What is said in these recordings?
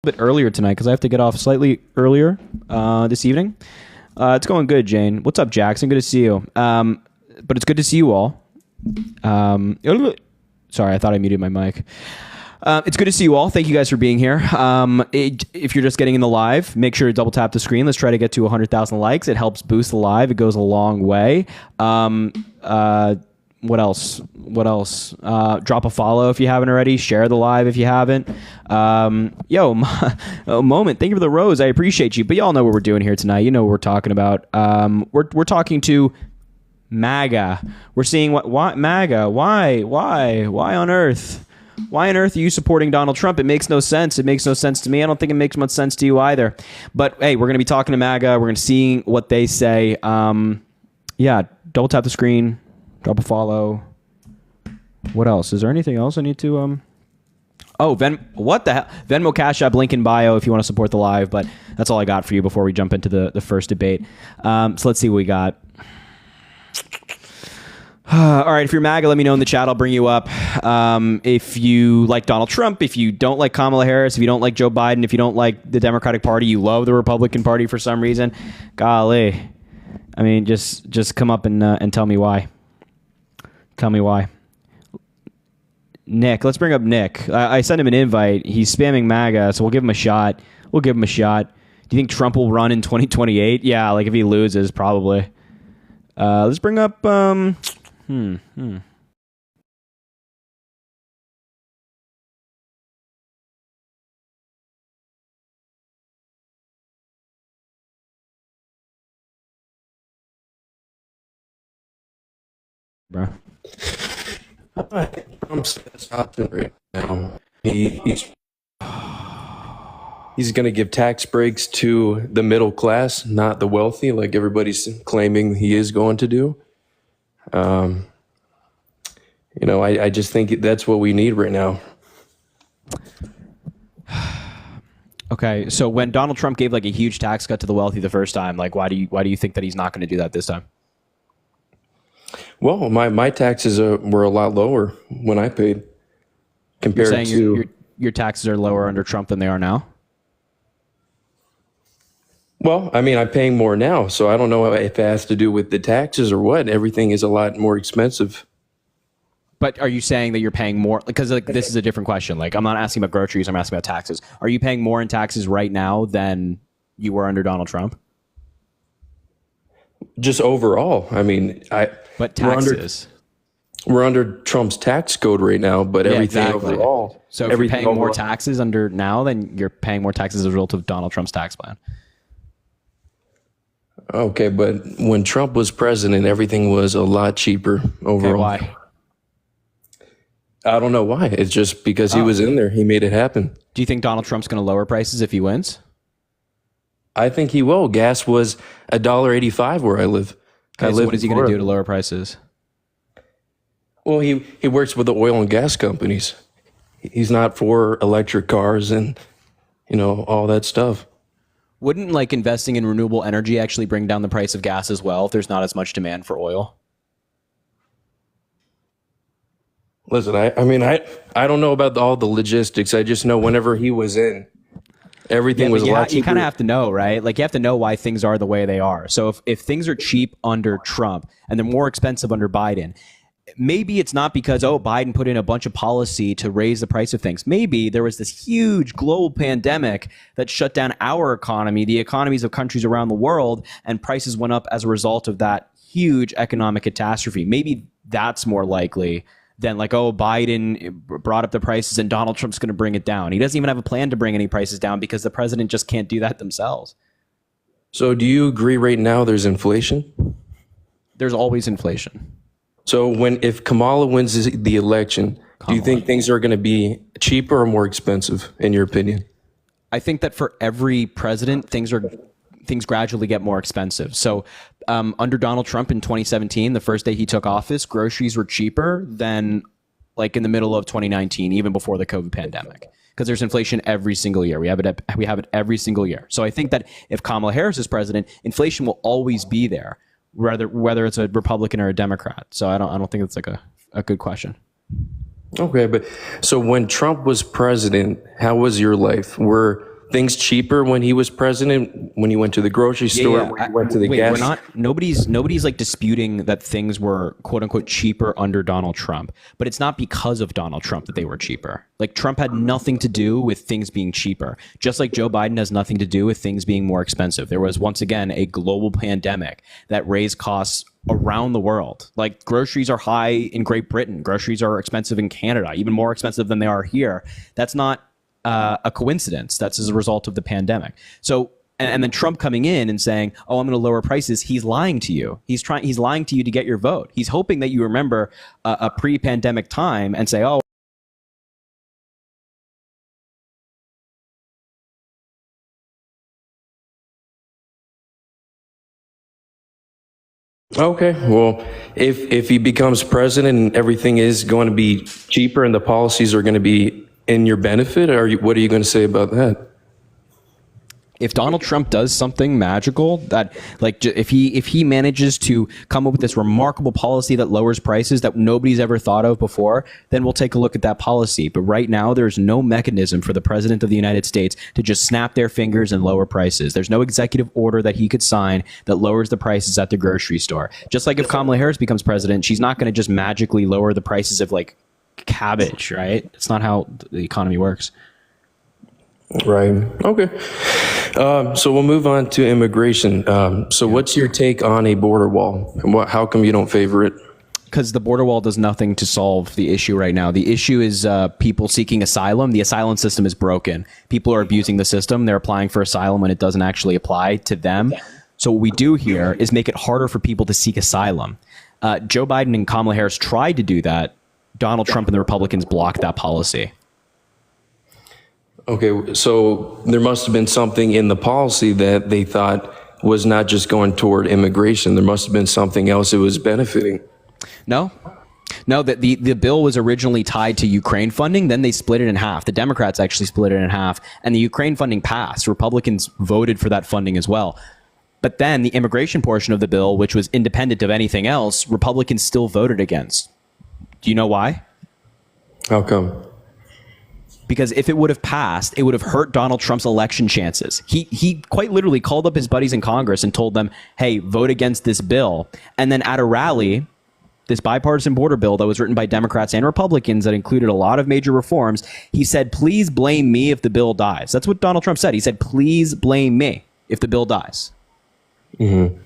Bit earlier tonight because I have to get off slightly earlier this evening. It's going good, Jane. What's up, Jackson? Good to see you. But it's good to see you all. Sorry, I thought I muted my mic. It's good to see you all. Thank you guys for being here. If you're just getting in the live, make sure to double tap the screen. Let's try to get to 100,000 likes. It helps boost the live. It goes a long way. What else? Drop a follow if you haven't already. Share the live if you haven't. Moment. Thank you for the rose. I appreciate you. But y'all know what we're doing here tonight. You know what we're talking about. We're talking to MAGA. We're seeing why MAGA. Why on earth? Why on earth are you supporting Donald Trump? It makes no sense. It makes no sense to me. I don't think it makes much sense to you either. But hey, we're going to be talking to MAGA. We're going to see what they say. Double tap the screen. Drop a follow. What else? Is there anything else I need to... what the hell? Venmo, Cash App, link in bio if you want to support the live. But that's all I got for you before we jump into the first debate. So let's see what we got. All right, if you're MAGA, let me know in the chat. I'll bring you up. If you like Donald Trump, if you don't like Kamala Harris, if you don't like Joe Biden, if you don't like the Democratic Party, you love the Republican Party for some reason, golly. I mean, just come up and tell me why. Tell me why. Nick, let's bring up Nick. I sent him an invite. He's spamming MAGA, so we'll give him a shot. Do you think Trump will run in 2028? Yeah, like if he loses, probably. Let's bring up... Bruh. Trump's best option right now. He's going to give tax breaks to the middle class, not the wealthy, like everybody's claiming he is going to do. I just think that's what we need right now. Okay, so when Donald Trump gave like a huge tax cut to the wealthy the first time, like why do you think that he's not going to do that this time? Well, my taxes were a lot lower when I paid compared You're saying to... your taxes are lower under Trump than they are now? Well, I mean, I'm paying more now, so I don't know if it has to do with the taxes or what. Everything is a lot more expensive. But are you saying that you're paying more? Because this is a different question. Like, I'm not asking about groceries. I'm asking about taxes. Are you paying more in taxes right now than you were under Donald Trump? Just overall, I mean, But taxes. We're under Trump's tax code right now, but everything exactly. overall. So if you're paying more taxes under now, then you're paying more taxes as a result of Donald Trump's tax plan. Okay, but when Trump was president, everything was a lot cheaper overall. Okay, why? I don't know why. It's just because he was in there. He made it happen. Do you think Donald Trump's going to lower prices if he wins? I think he will. Gas was $1.85 where I live. Okay, so what is he going to do to lower prices? Well, he works with the oil and gas companies. He's not for electric cars and, all that stuff. Wouldn't like investing in renewable energy actually bring down the price of gas as well if there's not as much demand for oil? Listen, I don't know about all the logistics. I just know whenever he was in, everything was a lot cheaper. You kind of have to know, right? Like you have to know why things are the way they are. So if things are cheap under Trump and they're more expensive under Biden, maybe it's not because, Biden put in a bunch of policy to raise the price of things. Maybe there was this huge global pandemic that shut down our economy, the economies of countries around the world, and prices went up as a result of that huge economic catastrophe. Maybe that's more likely than like, Biden brought up the prices and Donald Trump's going to bring it down. He doesn't even have a plan to bring any prices down because the president just can't do that themselves. So do you agree right now there's inflation? There's always inflation. So if Kamala wins the election, do you think things are going to be cheaper or more expensive, in your opinion? I think that for every president, things gradually get more expensive. So under Donald Trump in 2017, the first day he took office, groceries were cheaper than like in the middle of 2019, even before the COVID pandemic, because there's inflation every single year. We have it every single year. So I think that if Kamala Harris is president, inflation will always be there, whether it's a Republican or a Democrat. So I don't think it's like a good question. Okay, but so when Trump was president, how was your life? Were things cheaper when he was president? When he went to the grocery store, when he went to the gas? Nobody's like disputing that things were quote unquote cheaper under Donald Trump, but it's not because of Donald Trump that they were cheaper. Like Trump had nothing to do with things being cheaper, just like Joe Biden has nothing to do with things being more expensive. There was once again a global pandemic that raised costs around the world. Like groceries are high in Great Britain, groceries are expensive in Canada, even more expensive than they are here. That's not a coincidence. That's as a result of the pandemic. So, and then Trump coming in and saying, "Oh, I'm going to lower prices." He's lying to you. He's lying to you to get your vote. He's hoping that you remember a pre-pandemic time and say, "Oh." Okay, well, if he becomes president and everything is going to be cheaper and the policies are going to be in your benefit, what are you going to say about that? If Donald Trump does something magical, that like if he manages to come up with this remarkable policy that lowers prices that nobody's ever thought of before, then we'll take a look at that policy. But right now, there's no mechanism for the president of the United States to just snap their fingers and lower prices. There's no executive order that he could sign that lowers the prices at the grocery store. Just like if Kamala Harris becomes president, she's not going to just magically lower the prices of like cabbage, right? It's not how the economy works. Right. Okay. So we'll move on to immigration. So what's your take on a border wall? And how come you don't favor it? Because the border wall does nothing to solve the issue right now. The issue is people seeking asylum. The asylum system is broken. People are abusing the system. They're applying for asylum when it doesn't actually apply to them. So what we do here is make it harder for people to seek asylum. Joe Biden and Kamala Harris tried to do that. Donald Trump and the Republicans blocked that policy. Okay, so there must have been something in the policy that they thought was not just going toward immigration. There must have been something else it was benefiting. No, the bill was originally tied to Ukraine funding. Then they split it in half. The Democrats actually split it in half, and the Ukraine funding passed. Republicans voted for that funding as well. But then the immigration portion of the bill, which was independent of anything else, Republicans still voted against. Do you know why? How come? Because if it would have passed, it would have hurt Donald Trump's election chances. He quite literally called up his buddies in Congress and told them, hey, vote against this bill. And then at a rally, this bipartisan border bill that was written by Democrats and Republicans that included a lot of major reforms, he said, please blame me if the bill dies. That's what Donald Trump said. He said, please blame me if the bill dies. Mm-hmm.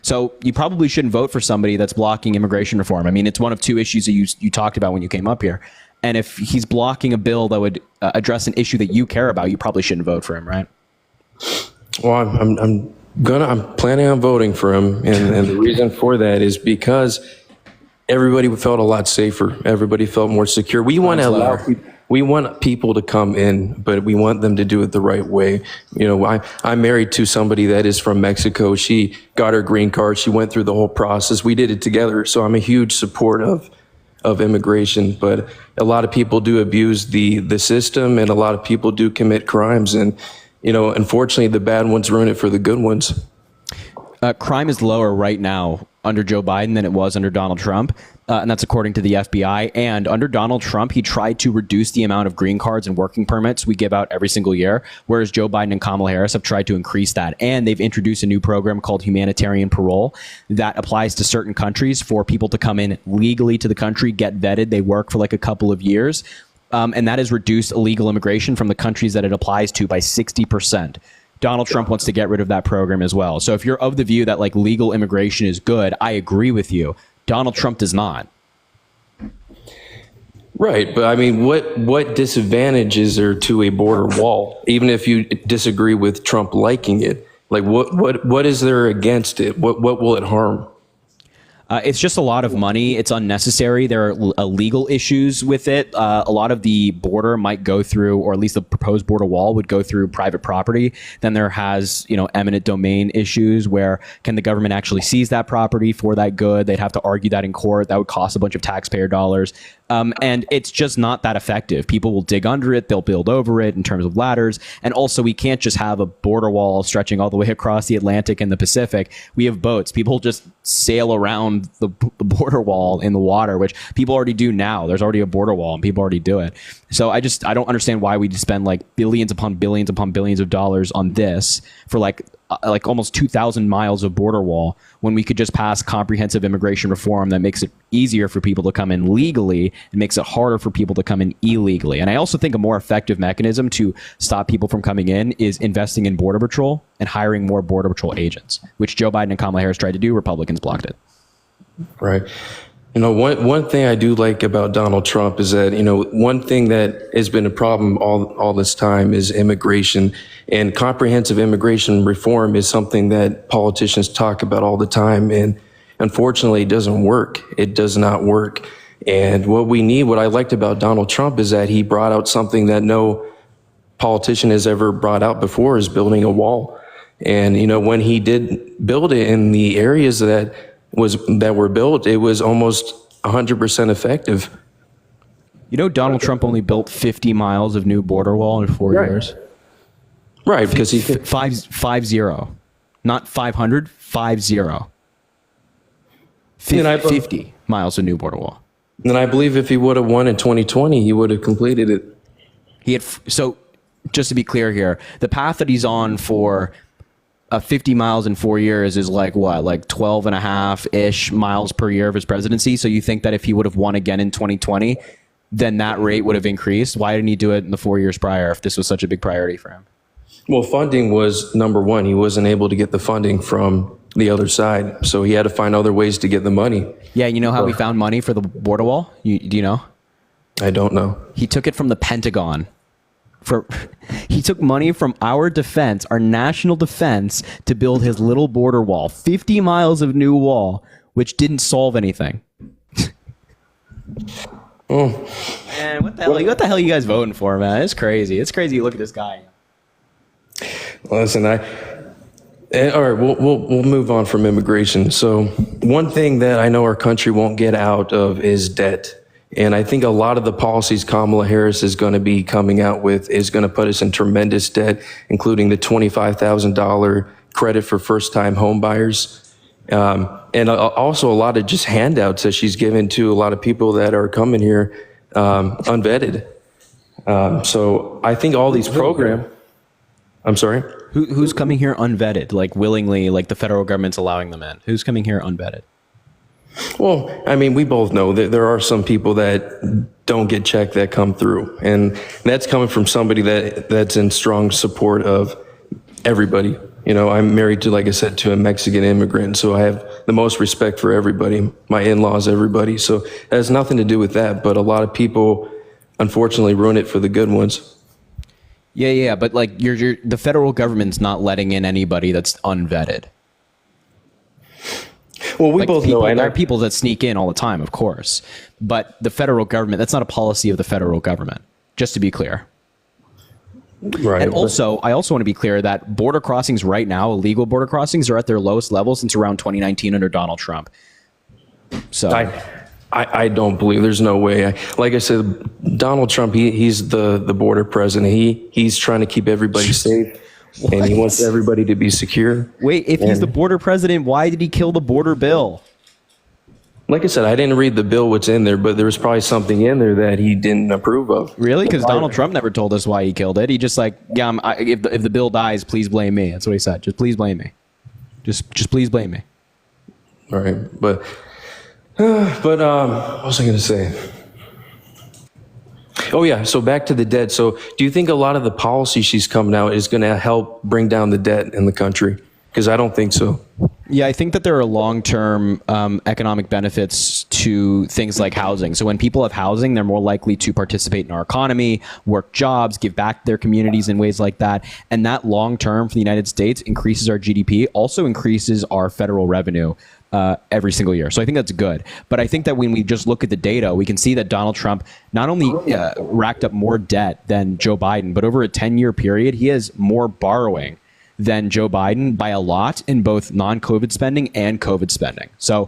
So you probably shouldn't vote for somebody that's blocking immigration reform. I mean, it's one of two issues that you talked about when you came up here. And if he's blocking a bill that would address an issue that you care about, you probably shouldn't vote for him, right? Well, I'm planning on voting for him, and the reason for that is because everybody felt a lot safer. Everybody felt more secure. We want to allow we want people to come in, but we want them to do it the right way. You know, I'm married to somebody that is from Mexico. She got her green card. She went through the whole process. We did it together. So I'm a huge supporter of immigration, but a lot of people do abuse the system, and a lot of people do commit crimes, and you know, unfortunately, the bad ones ruin it for the good ones. Crime is lower right now under Joe Biden than it was under Donald Trump, and that's according to the FBI. And under Donald Trump, he tried to reduce the amount of green cards and working permits we give out every single year, whereas Joe Biden and Kamala Harris have tried to increase that. And they've introduced a new program called humanitarian parole that applies to certain countries for people to come in legally to the country, get vetted, they work for like a couple of years, and that has reduced illegal immigration from the countries that it applies to by 60%. Donald Trump wants to get rid of that program as well. So if you're of the view that like legal immigration is good, I agree with you. Donald Trump does not. Right, but I mean, what disadvantage is there to a border wall? Even if you disagree with Trump liking it, like what is there against it? What will it harm? It's just a lot of money. It's unnecessary. There are legal issues with it. A lot of the border might go through, or at least the proposed border wall would go through private property. Then there has, eminent domain issues where can the government actually seize that property for that good? They'd have to argue that in court. That would cost a bunch of taxpayer dollars. And it's just not that effective. People will dig under it. They'll build over it in terms of ladders. And also, we can't just have a border wall stretching all the way across the Atlantic and the Pacific. We have boats. People just sail around the border wall in the water, which people already do now. There's already a border wall and people already do it. So I don't understand why we spend like billions upon billions upon billions of dollars on this for like almost 2,000 miles of border wall when we could just pass comprehensive immigration reform that makes it easier for people to come in legally and makes it harder for people to come in illegally. And I also think a more effective mechanism to stop people from coming in is investing in Border Patrol and hiring more Border Patrol agents, which Joe Biden and Kamala Harris tried to do. Republicans blocked it. Right. You know, one thing I do like about Donald Trump is that, you know, one thing that has been a problem all this time is immigration, and comprehensive immigration reform is something that politicians talk about all the time. And unfortunately, it doesn't work. It does not work. And what I liked about Donald Trump is that he brought out something that no politician has ever brought out before, is building a wall. And, you know, when he did build it in the areas that were built, it was almost 100% effective. You know, Donald Trump only built 50 miles of new border wall in 4 years. Right, because he 50, not 500, 50. 50 miles of new border wall. And I believe if he would have won in 2020, he would have completed it. So just to be clear here, the path that he's on for 50 miles in 4 years is like what, like 12 and a half-ish miles per year of his presidency. So you think that if he would have won again in 2020, then that rate would have increased? Why didn't he do it in the 4 years prior if this was such a big priority for him? Well, funding was number one. He wasn't able to get the funding from the other side, so he had to find other ways to get the money. Yeah, you know how he found money for the border wall? Do you know? I don't know. He took it from the Pentagon. He took money from our defense, our national defense, to build his little border wall, 50 miles of new wall, which didn't solve anything. Man, what the hell are you guys voting for, man? It's crazy. It's crazy. You look at this guy. Listen, all right, we'll move on from immigration. So one thing that I know our country won't get out of is debt. And I think a lot of the policies Kamala Harris is going to be coming out with is going to put us in tremendous debt, including the $25,000 credit for first-time home buyers. And also a lot of just handouts that she's given to a lot of people that are coming here unvetted. So I think all these programs... I'm sorry? Who's coming here unvetted, like willingly, like the federal government's allowing them in? Who's coming here unvetted? Well, I mean, we both know that there are some people that don't get checked that come through. And that's coming from somebody that's in strong support of everybody. You know, I'm married to, like I said, to a Mexican immigrant, so I have the most respect for everybody, my in-laws, everybody. So it has nothing to do with that, but a lot of people, unfortunately, ruin it for the good ones. Yeah, but like the federal government's not letting in anybody that's unvetted. Well, we both know there are people that sneak in all the time, of course, but the federal government, that's not a policy of the federal government, just to be clear. Right. And also, I also want to be clear that border crossings right now, illegal border crossings, are at their lowest level since around 2019 under Donald Trump. So I don't believe, there's no way. Like I said, Donald Trump, he's the border president. He's trying to keep everybody safe. What? And he wants everybody to be secure. Wait, if he's the border president, why did he kill the border bill? Like I said, I didn't read the bill what's in there, but there was probably something in there that he didn't approve of. Really? Because Donald Trump never told us why he killed it. He just like, yeah, if the bill dies, please blame me. That's what he said. Just please blame me. Just please blame me. All right, but what was I going to say? Oh yeah, so back to the debt. So do you think a lot of the policy she's coming out is going to help bring down the debt in the country? Because I don't think so. Yeah, I think that there are long-term economic benefits to things like housing. So when people have housing, they're more likely to participate in our economy, work jobs, give back to their communities in ways like that. And that long-term for the United States increases our GDP, also increases our federal revenue every single year. So I think that's good. But I think that when we just look at the data, we can see that Donald Trump not only racked up more debt than Joe Biden, but over a 10-year period, he has more borrowing than Joe Biden by a lot in both non-COVID spending and COVID spending. So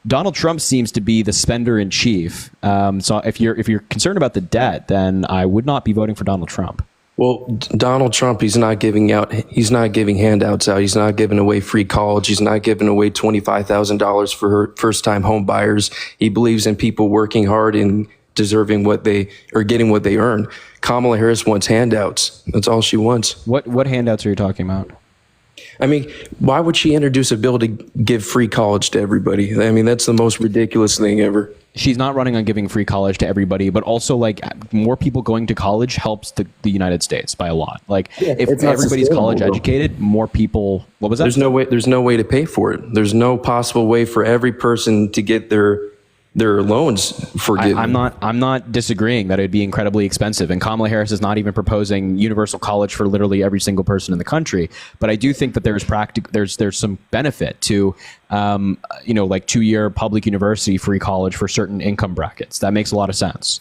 Donald Trump seems to be the spender in chief. So if you're concerned about the debt, then I would not be voting for Donald Trump. Well, Donald Trump, he's not giving handouts out. He's not giving away free college. He's not giving away $25,000 for first-time home buyers. He believes in people working hard and deserving getting what they earn. Kamala Harris wants handouts. That's all she wants. What handouts are you talking about? I mean, why would she introduce a bill to give free college to everybody? I mean, that's the most ridiculous thing ever. She's not running on giving free college to everybody, but also like more people going to college helps the United States by a lot. Like if everybody's college educated, more people. What was that? There's no way to pay for it. There's no possible way for every person to get their loans forgiven. I'm not disagreeing that it'd be incredibly expensive, and Kamala Harris is not even proposing universal college for literally every single person in the country. But I do think that there's some benefit to like 2-year public university free college for certain income brackets. That makes a lot of sense.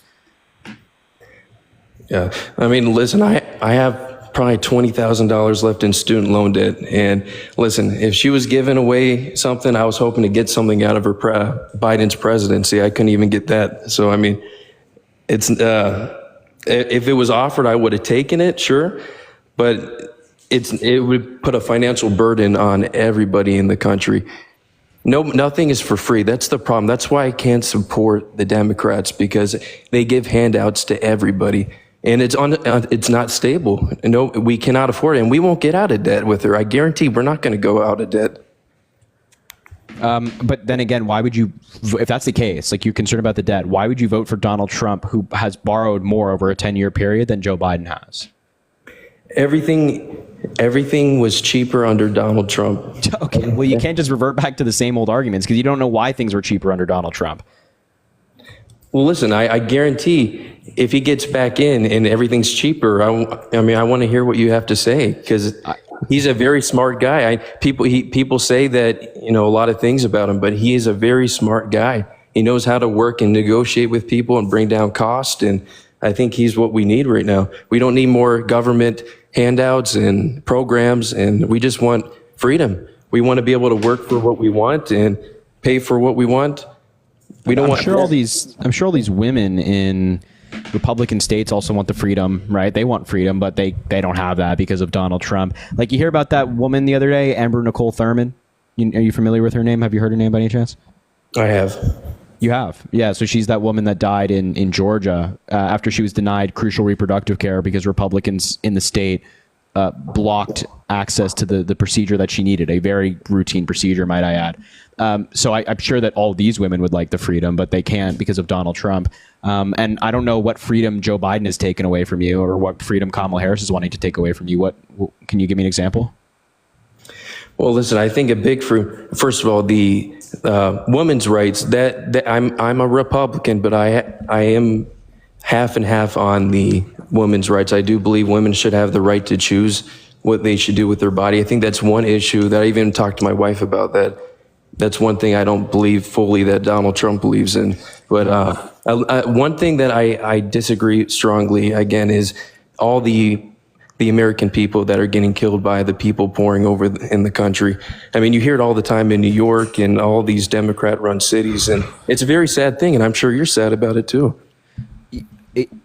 Yeah, I mean, listen, I have probably $20,000 left in student loan debt. And listen, if she was giving away something, I was hoping to get something out of her Biden's presidency. I couldn't even get that. So, I mean, it's if it was offered, I would have taken it, sure. But it would put a financial burden on everybody in the country. Nothing is for free. That's the problem. That's why I can't support the Democrats, because they give handouts to everybody. And it's not stable. No, we cannot afford it, and we won't get out of debt with her. I guarantee we're not going to go out of debt. But then again, why would you, if that's the case, like you're concerned about the debt, why would you vote for Donald Trump, who has borrowed more over a 10-year period than Joe Biden has? Everything was cheaper under Donald Trump. Okay, well, you can't just revert back to the same old arguments because you don't know why things were cheaper under Donald Trump. Well, listen, I guarantee if he gets back in and everything's cheaper, I want to hear what you have to say, because he's a very smart guy. People say that, a lot of things about him, but he is a very smart guy. He knows how to work and negotiate with people and bring down cost. And I think he's what we need right now. We don't need more government handouts and programs, and we just want freedom. We want to be able to work for what we want and pay for what we want. I'm sure all these women in Republican states also want the freedom, right? They want freedom, but they don't have that because of Donald Trump. Like, you hear about that woman the other day, Amber Nicole Thurman? Are you familiar with her name? Have you heard her name by any chance? I have. You have? Yeah, so she's that woman that died in Georgia after she was denied crucial reproductive care because Republicans in the state blocked access to the procedure that she needed, a very routine procedure, might I add. So I'm sure that all these women would like the freedom, but they can't because of Donald Trump. And I don't know what freedom Joe Biden has taken away from you, or what freedom Kamala Harris is wanting to take away from you. What can you give me an example? Well, listen, I think a big first of all, the women's rights. That I'm a Republican, but I am half and half on the women's rights. I do believe women should have the right to choose what they should do with their body. I think that's one issue that I even talked to my wife about. That's one thing I don't believe fully that Donald Trump believes in. But one thing that I disagree strongly, again, is all the American people that are getting killed by the people pouring over in the country. I mean, you hear it all the time in New York and all these Democrat-run cities, and it's a very sad thing, and I'm sure you're sad about it too.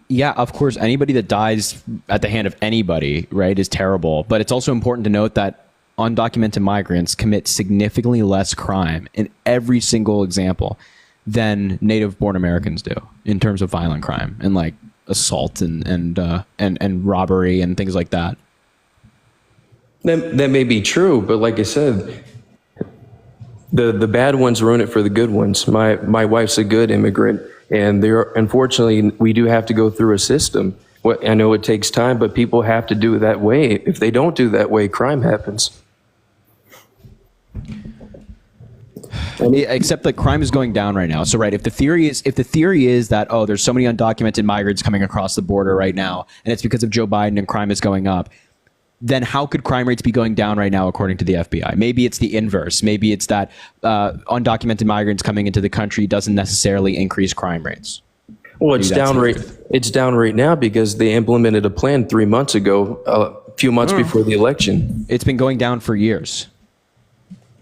Yeah, of course, anybody that dies at the hand of anybody, right, is terrible. But it's also important to note that undocumented migrants commit significantly less crime in every single example than native-born Americans do in terms of violent crime and like assault and robbery and things like that. That may be true, but like I said, the bad ones ruin it for the good ones. My wife's a good immigrant, and unfortunately we do have to go through a system. I know it takes time, but people have to do it that way. If they don't do that way, crime happens. Except that crime is going down right now. So, right, if the theory is that, oh, there's so many undocumented migrants coming across the border right now, and it's because of Joe Biden and crime is going up, then how could crime rates be going down right now according to the FBI? Maybe it's the inverse. Maybe it's that undocumented migrants coming into the country doesn't necessarily increase crime rates. Well, it's down right now because they implemented a plan 3 months ago, a few months before the election. It's been going down for years.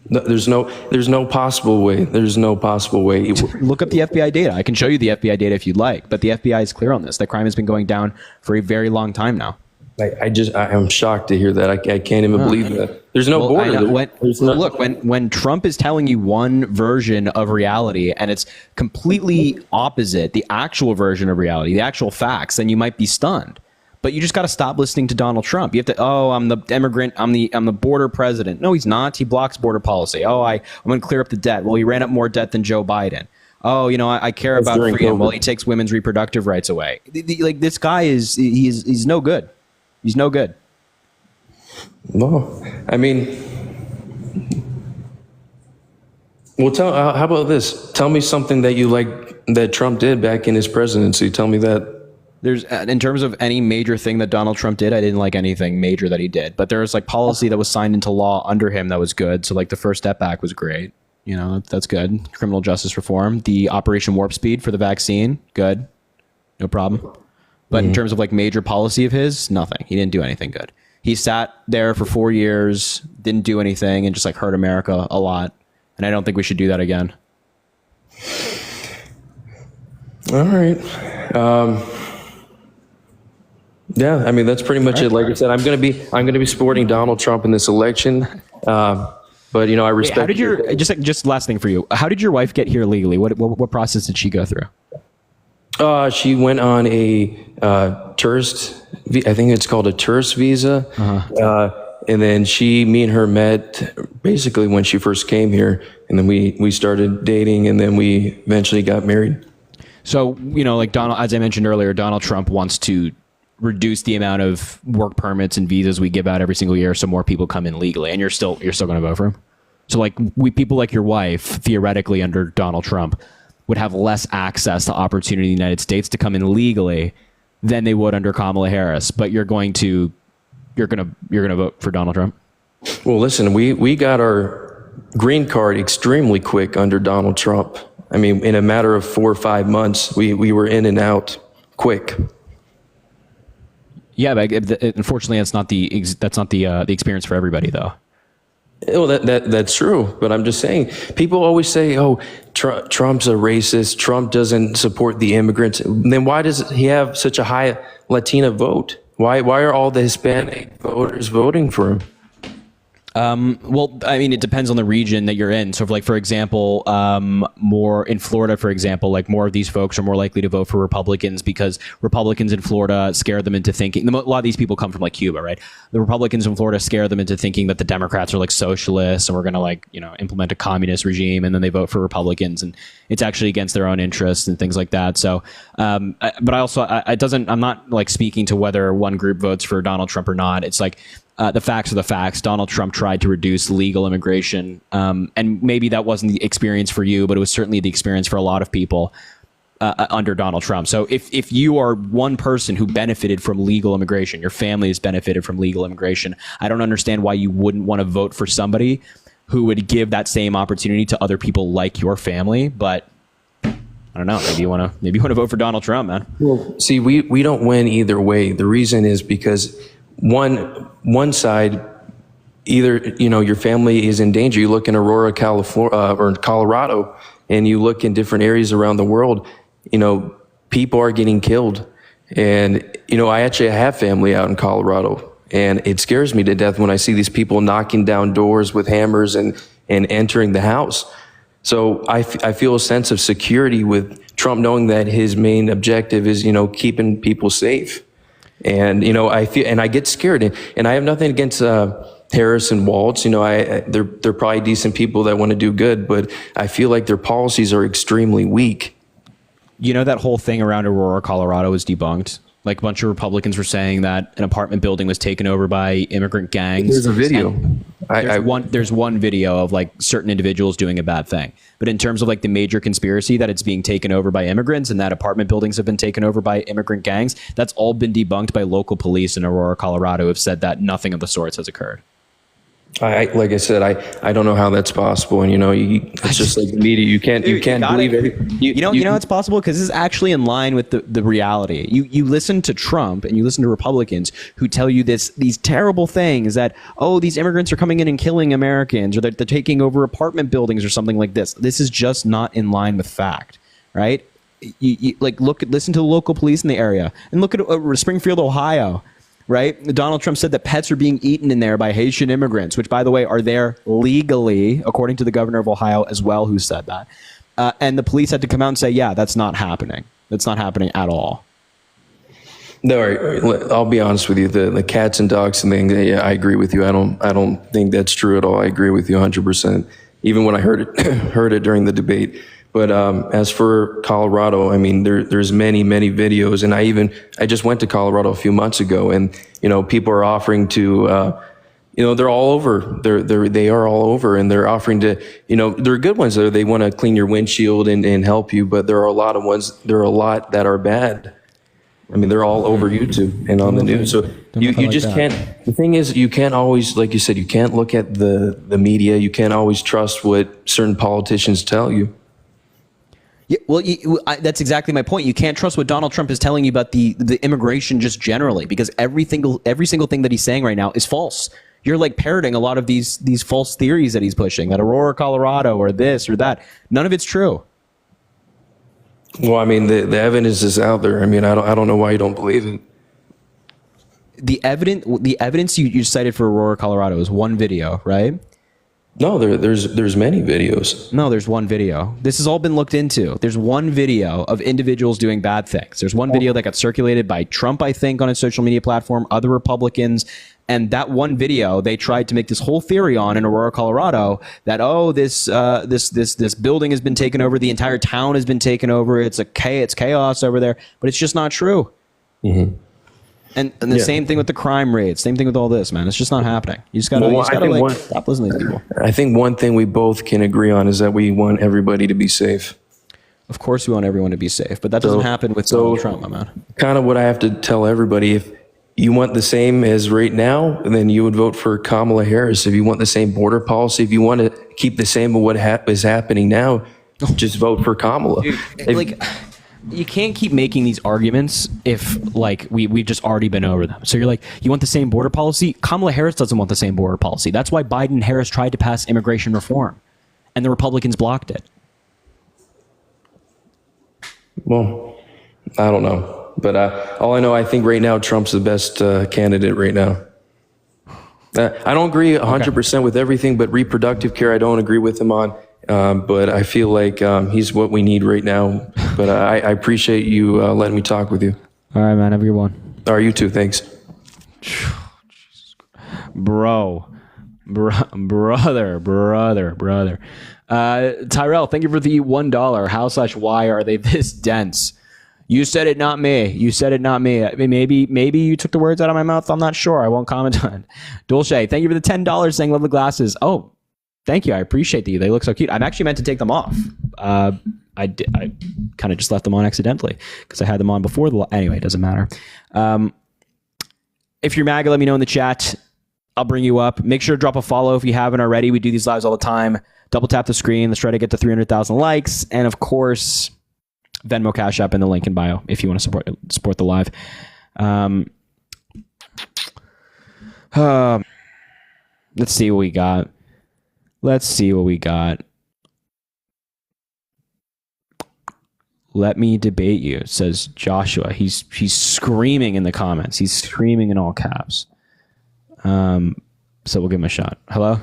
No, there's no possible way. There's no possible way. Look up the FBI data. I can show you the FBI data if you'd like, but the FBI is clear on this. That crime has been going down for a very long time now. I'm shocked to hear that. I can't even believe that. There's no border. Look, when Trump is telling you one version of reality and it's completely opposite the actual version of reality, the actual facts, then you might be stunned. But you just got to stop listening to Donald Trump. You have to, I'm the immigrant, I'm the border president. No, he's not. He blocks border policy. I'm going to clear up the debt. Well, he ran up more debt than Joe Biden. I care about freedom. Well, he takes women's reproductive rights away. Like, this guy he's no good. He's no good. No, I mean, well, how about this? Tell me something that you like that Trump did back in his presidency. Tell me that. In terms of any major thing that Donald Trump did, I didn't like anything major that he did. But there was like policy that was signed into law under him that was good. So like the First Step Act was great. That's good. Criminal justice reform, the Operation Warp Speed for the vaccine, good, no problem. But in terms of like major policy of his, nothing. He didn't do anything good. He sat there for 4 years, didn't do anything, and just like hurt America a lot. And I don't think we should do that again. All right. Yeah, I mean, that's pretty much it. Like I said, I'm going to be supporting Donald Trump in this election. But I respect. How did just last thing for you? How did your wife get here legally? What process did she go through? She went on a tourist. I think it's called a tourist visa. And then me and her met basically when she first came here, and then we started dating, and then we eventually got married. So like Donald, as I mentioned earlier, Donald Trump wants to reduce the amount of work permits and visas we give out every single year, so more people come in legally. And you're still going to vote for him. So like people like your wife, theoretically under Donald Trump, would have less access to opportunity in the United States to come in legally than they would under Kamala Harris. But you're going to vote for Donald Trump. Well, listen, we got our green card extremely quick under Donald Trump. I mean, in a matter of 4 or 5 months, we were in and out quick. Yeah, but unfortunately, that's not the experience for everybody, though. Oh, that's true. But I'm just saying, people always say, "Oh, Trump's a racist. Trump doesn't support the immigrants." Then why does he have such a high Latina vote? Why are all the Hispanic voters voting for him? Well, I mean, it depends on the region that you're in. So, for example, more in Florida, for example, like more of these folks are more likely to vote for Republicans because Republicans in Florida scare them into thinking. A lot of these people come from like Cuba, right? The Republicans in Florida scare them into thinking that the Democrats are like socialists and we're going to implement a communist regime, and then they vote for Republicans, and it's actually against their own interests and things like that. So, but I also, I'm not like speaking to whether one group votes for Donald Trump or not. It's like, the facts are the facts. Donald Trump tried to reduce legal immigration, and maybe that wasn't the experience for you, but it was certainly the experience for a lot of people under Donald Trump. So if you are one person who benefited from legal immigration, your family has benefited from legal immigration, I don't understand why you wouldn't want to vote for somebody who would give that same opportunity to other people like your family. But I don't know. Maybe you want to vote for Donald Trump, man. Well, see, we don't win either way. The reason is because one side, either your family is in danger. You look in Aurora, California, or in Colorado, and you look in different areas around the world. People are getting killed, and I actually have family out in Colorado, and it scares me to death when I see these people knocking down doors with hammers and entering the house. So I feel a sense of security with Trump, knowing that his main objective is keeping people safe. And I get scared, and I have nothing against Harris and Waltz. They're probably decent people that want to do good, but I feel like their policies are extremely weak. That whole thing around Aurora, Colorado was debunked. Like a bunch of Republicans were saying that an apartment building was taken over by immigrant gangs. There's a video. There's one video of like certain individuals doing a bad thing. But in terms of like the major conspiracy that it's being taken over by immigrants and that apartment buildings have been taken over by immigrant gangs, that's all been debunked by local police in Aurora, Colorado, who have said that nothing of the sorts has occurred. Like I said, I don't know how that's possible, and it's just like the media. You can't believe it. You know it's possible because this is actually in line with the reality. You listen to Trump and you listen to Republicans who tell you these terrible things that these immigrants are coming in and killing Americans, or that they're taking over apartment buildings or something like this. This is just not in line with fact, right? You listen to the local police in the area and look at Springfield, Ohio. Right? Donald Trump said that pets are being eaten in there by Haitian immigrants, which, by the way, are there legally, according to the governor of Ohio as well, who said that. And the police had to come out and say, yeah, that's not happening. That's not happening at all. No, I'll be honest with you. The cats and dogs and things, yeah, I agree with you. I don't think that's true at all. I agree with you 100%. Even when I heard it during the debate. But as for Colorado, I mean, there's many videos, and I just went to Colorado a few months ago, and people are offering to, they're all over. They are all over, and they're offering to, there are good ones. They want to clean your windshield and help you, but there are a lot of ones. There are a lot that are bad. I mean, they're all over YouTube and on the news. So you just can't. The thing is, you can't always, like you said, you can't look at the media. You can't always trust what certain politicians tell you. Yeah, well, that's exactly my point. You can't trust what Donald Trump is telling you about the immigration just generally, because every single thing that he's saying right now is false. You're like parroting a lot of these false theories that he's pushing, that Aurora, Colorado, or this or that. None of it's true. Well, I mean, the evidence is out there. I mean, I don't know why you don't believe it. The evidence you cited for Aurora, Colorado is one video, right? No, there's many videos. No, there's one video. This has all been looked into. There's one video of individuals doing bad things. There's one video that got circulated by Trump, I think, on his social media platform, other Republicans. And that one video, they tried to make this whole theory on in Aurora, Colorado, that, this building has been taken over. The entire town has been taken over. It's chaos over there. But it's just not true. Mm-hmm. And the same thing with the crime rates. Same thing with all this, man. It's just not happening. You just gotta stop listening to people. I think one thing we both can agree on is that we want everybody to be safe. Of course, we want everyone to be safe, but that doesn't happen with Donald Trump, my man. Kind of what I have to tell everybody: if you want the same as right now, then you would vote for Kamala Harris. If you want the same border policy, if you want to keep the same of what is happening now, just vote for Kamala. Dude, you can't keep making these arguments if we've just already been over them. So you're like, you want the same border policy? Kamala Harris doesn't want the same border policy. That's why Biden and Harris tried to pass immigration reform, and the Republicans blocked it. Well, I don't know, but all I know, I think right now Trump's the best candidate right now. I don't agree 100% with everything, but reproductive care I don't agree with him on. But I feel like he's what we need right now. But I appreciate you letting me talk with you. All right, man. Have a good one. All right, you too. Thanks. Brother. Tyrell, thank you for the $1. How/why are they this dense? You said it, not me. You said it, not me. I mean, maybe you took the words out of my mouth. I'm not sure. I won't comment on it. Dulce, thank you for the $10 saying love the glasses. Oh, thank you. I appreciate you. They look so cute. I'm actually meant to take them off. I kind of just left them on accidentally because I had them on before anyway, it doesn't matter. If you're MAGA, let me know in the chat. I'll bring you up. Make sure to drop a follow if you haven't already. We do these lives all the time. Double tap the screen. Let's try to get to 300,000 likes. And of course, Venmo, Cash App in the link in bio if you want to support the live. Let's see what we got. Let me debate you, says Joshua. He's screaming in the comments. He's screaming in all caps. So we'll give him a shot. Hello?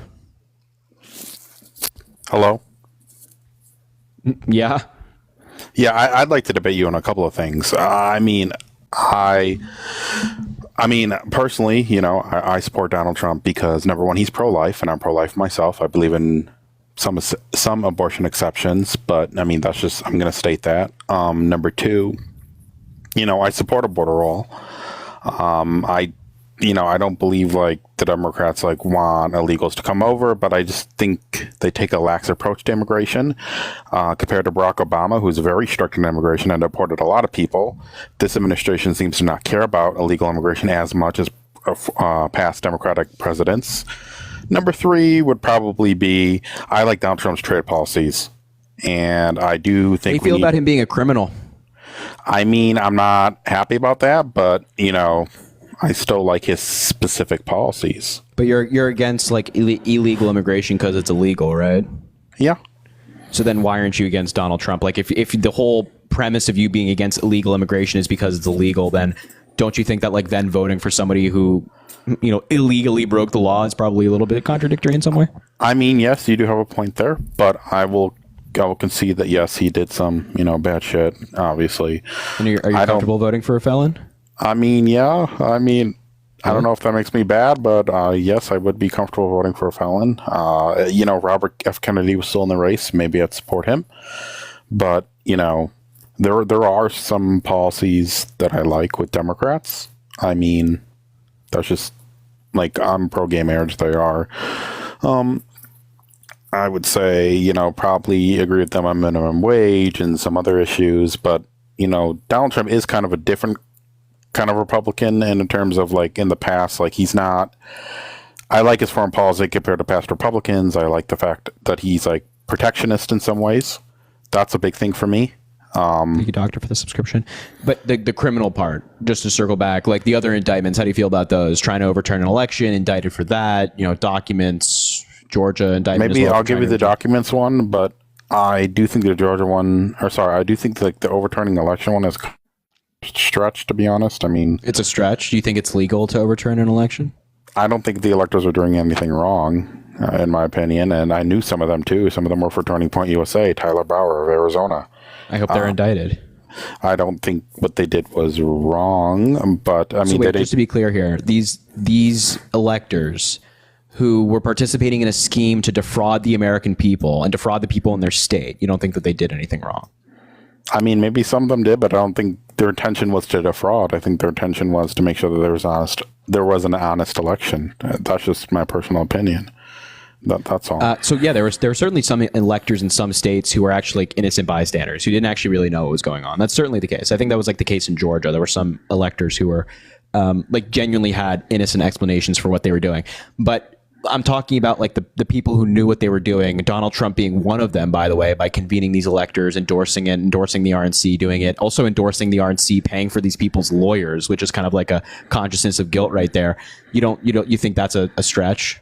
Hello? Yeah? Yeah, I'd like to debate you on a couple of things. I mean, personally, I support Donald Trump because, number one, he's pro-life, and I'm pro-life myself. I believe in some abortion exceptions, but I mean, I'm going to state that. Number two, I support a border wall. I don't believe the Democrats want illegals to come over, but I just think they take a lax approach to immigration compared to Barack Obama, who's very strict on immigration and deported a lot of people. This administration seems to not care about illegal immigration as much as past Democratic presidents. Number 3 would probably be, I like Donald Trump's trade policies. And I do think How do you feel about him being a criminal? I mean, I'm not happy about that, but, I still like his specific policies. But you're against like illegal immigration because it's illegal, right? Yeah. So then why aren't you against Donald Trump? Like if the whole premise of you being against illegal immigration is because it's illegal, then don't you think that like then voting for somebody who, illegally broke the law is probably a little bit contradictory in some way? I mean, yes, you do have a point there, but I will concede that yes, he did some, bad shit, obviously. And are you comfortable voting for a felon? I mean, yeah. I mean, I don't know if that makes me bad, but yes, I would be comfortable voting for a felon. Robert F. Kennedy was still in the race. Maybe I'd support him. But, there are some policies that I like with Democrats. I mean, that's just like, I'm pro-gay marriage. They are. I would say, probably agree with them on minimum wage and some other issues. But, Donald Trump is kind of a different kind of Republican, and in terms of like in the past, like he's not, I like his foreign policy compared to past Republicans. I like the fact that he's like protectionist in some ways. That's a big thing for me. Thank you, doctor, for the subscription. But the criminal part, just to circle back, like the other indictments, how do you feel about those? Trying to overturn an election, indicted for that, documents, Georgia indictment. Maybe I'll give you the documents one, but I do think the Georgia one, I do think like the overturning election one is stretch, to be honest. I mean, it's a stretch. Do you think it's legal to overturn an election? I don't think the electors are doing anything wrong, in my opinion, and I knew some of them too. Some of them were for Turning Point USA, Tyler Bauer of Arizona. I hope they're indicted. I don't think what they did was wrong, but I mean, just to be clear here, these electors who were participating in a scheme to defraud the American people and defraud the people in their state, you don't think that they did anything wrong? I mean, maybe some of them did, but I don't think their intention was to defraud. I think their intention was to make sure that there was an honest election. That's just my personal opinion. That's all. So yeah, there were certainly some electors in some states who were actually like innocent bystanders who didn't actually really know what was going on. That's certainly the case. I think that was like the case in Georgia. There were some electors who were like genuinely had innocent explanations for what they were doing. But I'm talking about like the people who knew what they were doing. Donald Trump being one of them, by the way, by convening these electors, endorsing the RNC, doing it, also endorsing the RNC, paying for these people's lawyers, which is kind of like a consciousness of guilt right there. You think that's a stretch?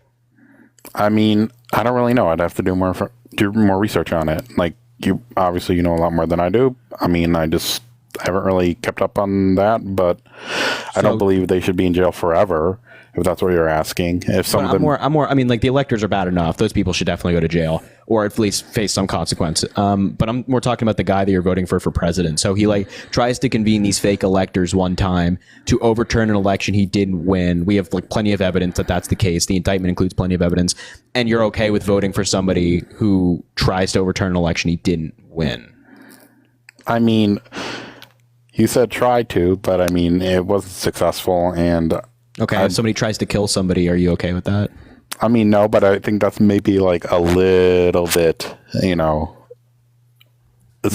I mean, I don't really know. I'd have to do more research on it. Like you, obviously, you know a lot more than I do. I mean, I haven't really kept up on that, but I don't believe they should be in jail forever. If that's what you're asking. If some of them, I mean, like the electors are bad enough. Those people should definitely go to jail or at least face some consequence. But I'm more talking about the guy that you're voting for president. So he like tries to convene these fake electors one time to overturn an election he didn't win. We have like plenty of evidence that that's the case. The indictment includes plenty of evidence. And you're okay with voting for somebody who tries to overturn an election he didn't win? I mean, you said try to, but I mean, it wasn't successful. And okay, if somebody tries to kill somebody, are you okay with that? I mean, no, but I think that's maybe like a little bit, it's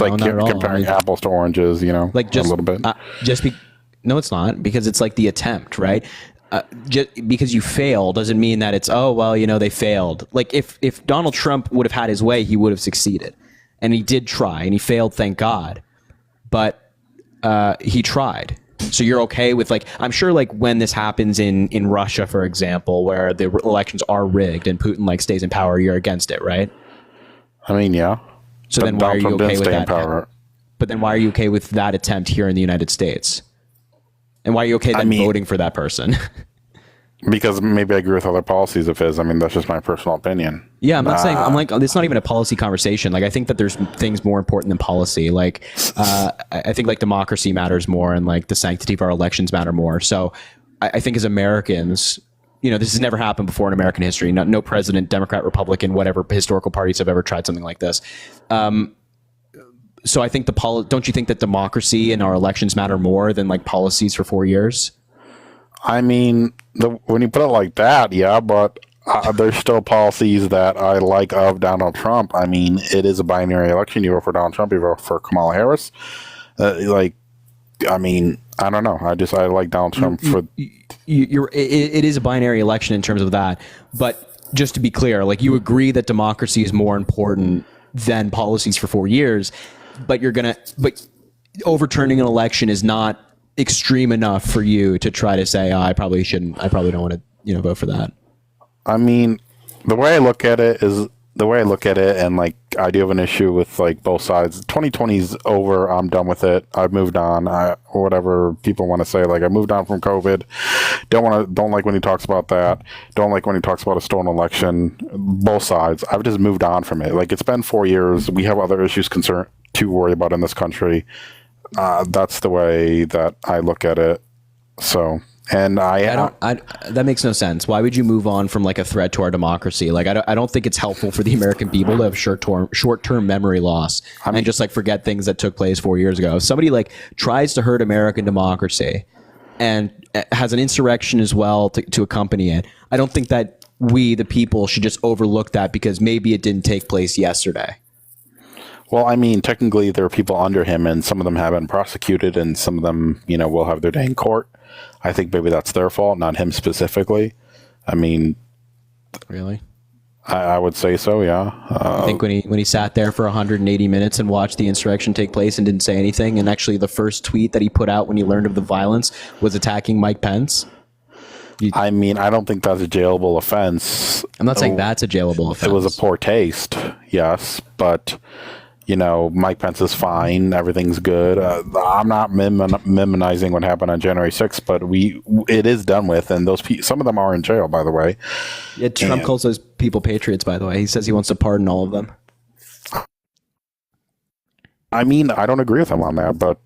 like comparing apples to oranges, like just a little bit. No, it's not, because it's like the attempt, right? Just because you fail doesn't mean that it's, they failed. Like if Donald Trump would have had his way, he would have succeeded. And he did try, and he failed, thank God. But he tried. So you're okay with like, I'm sure like when this happens in Russia, for example, where the elections are rigged and Putin like stays in power, you're against it, right? I mean, yeah. So then why are you okay with that? But then why are you okay with that attempt here in the United States? And why are you okay then voting for that person? Because maybe I agree with other policies of his. I mean, that's just my personal opinion. Yeah, I'm not saying, I'm like, it's not even a policy conversation. Like, I think that there's things more important than policy. Like, I think like democracy matters more and like the sanctity of our elections matter more. So I think as Americans, this has never happened before in American history. No president, Democrat, Republican, whatever historical parties have ever tried something like this. So I think don't you think that democracy and our elections matter more than like policies for 4 years? I mean, when you put it like that, yeah, but there's still policies that I like of Donald Trump. I mean, it is a binary election. You vote for Donald Trump, you vote for Kamala Harris. I mean, I don't know. I like Donald Trump for. It is a binary election in terms of that, but just to be clear, like you agree that democracy is more important than policies for 4 years, but but overturning an election is not extreme enough for you to try to say, I probably don't want to, vote for that. I mean, the way I look at it, and like I do have an issue with like both sides. 2020 is over. I'm done with it. I've moved on. Or whatever people want to say. Like I moved on from COVID. Don't like when he talks about that. Don't like when he talks about a stolen election. Both sides. I've just moved on from it. Like it's been 4 years. We have other issues to worry about in this country. That's the way that I look at it. So. And that makes no sense. Why would you move on from like a threat to our democracy? Like, I don't think it's helpful for the American people to have short-term memory loss and just like forget things that took place 4 years ago. If somebody like tries to hurt American democracy and has an insurrection as well to accompany it, I don't think that we, the people, should just overlook that because maybe it didn't take place yesterday. Well, I mean, technically there are people under him and some of them have been prosecuted and some of them, will have their day in court. I think maybe that's their fault, not him specifically. I mean, really, I would say so. Yeah. I think when he sat there for 180 minutes and watched the insurrection take place and didn't say anything, and actually the first tweet that he put out when he learned of the violence was attacking Mike Pence. I mean, I don't think that's a jailable offense. I'm not saying that's a jailable offense. It was a poor taste, yes, but. Mike Pence is fine. Everything's good. I'm not minimizing what happened on January 6th, but it is done with, and some of them are in jail, by the way. Yeah, Trump calls those people patriots, by the way. He says he wants to pardon all of them. I mean, I don't agree with him on that, but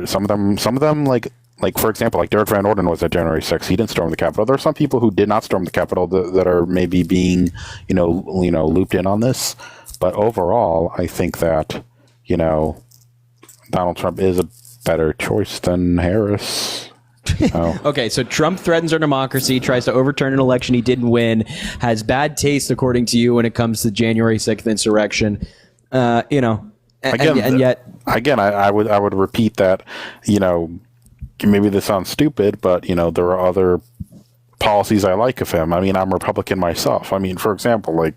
some of them, like for example, like Derek Van Orden was at January 6th. He didn't storm the Capitol. There are some people who did not storm the Capitol that are maybe being, looped in on this. But overall, I think that, Donald Trump is a better choice than Harris. Okay, so Trump threatens our democracy, tries to overturn an election he didn't win, has bad taste, according to you, when it comes to January 6th insurrection. And yet... Again, I would repeat that, maybe this sounds stupid, but, there are other policies I like of him. I mean, I'm Republican myself. I mean, for example, like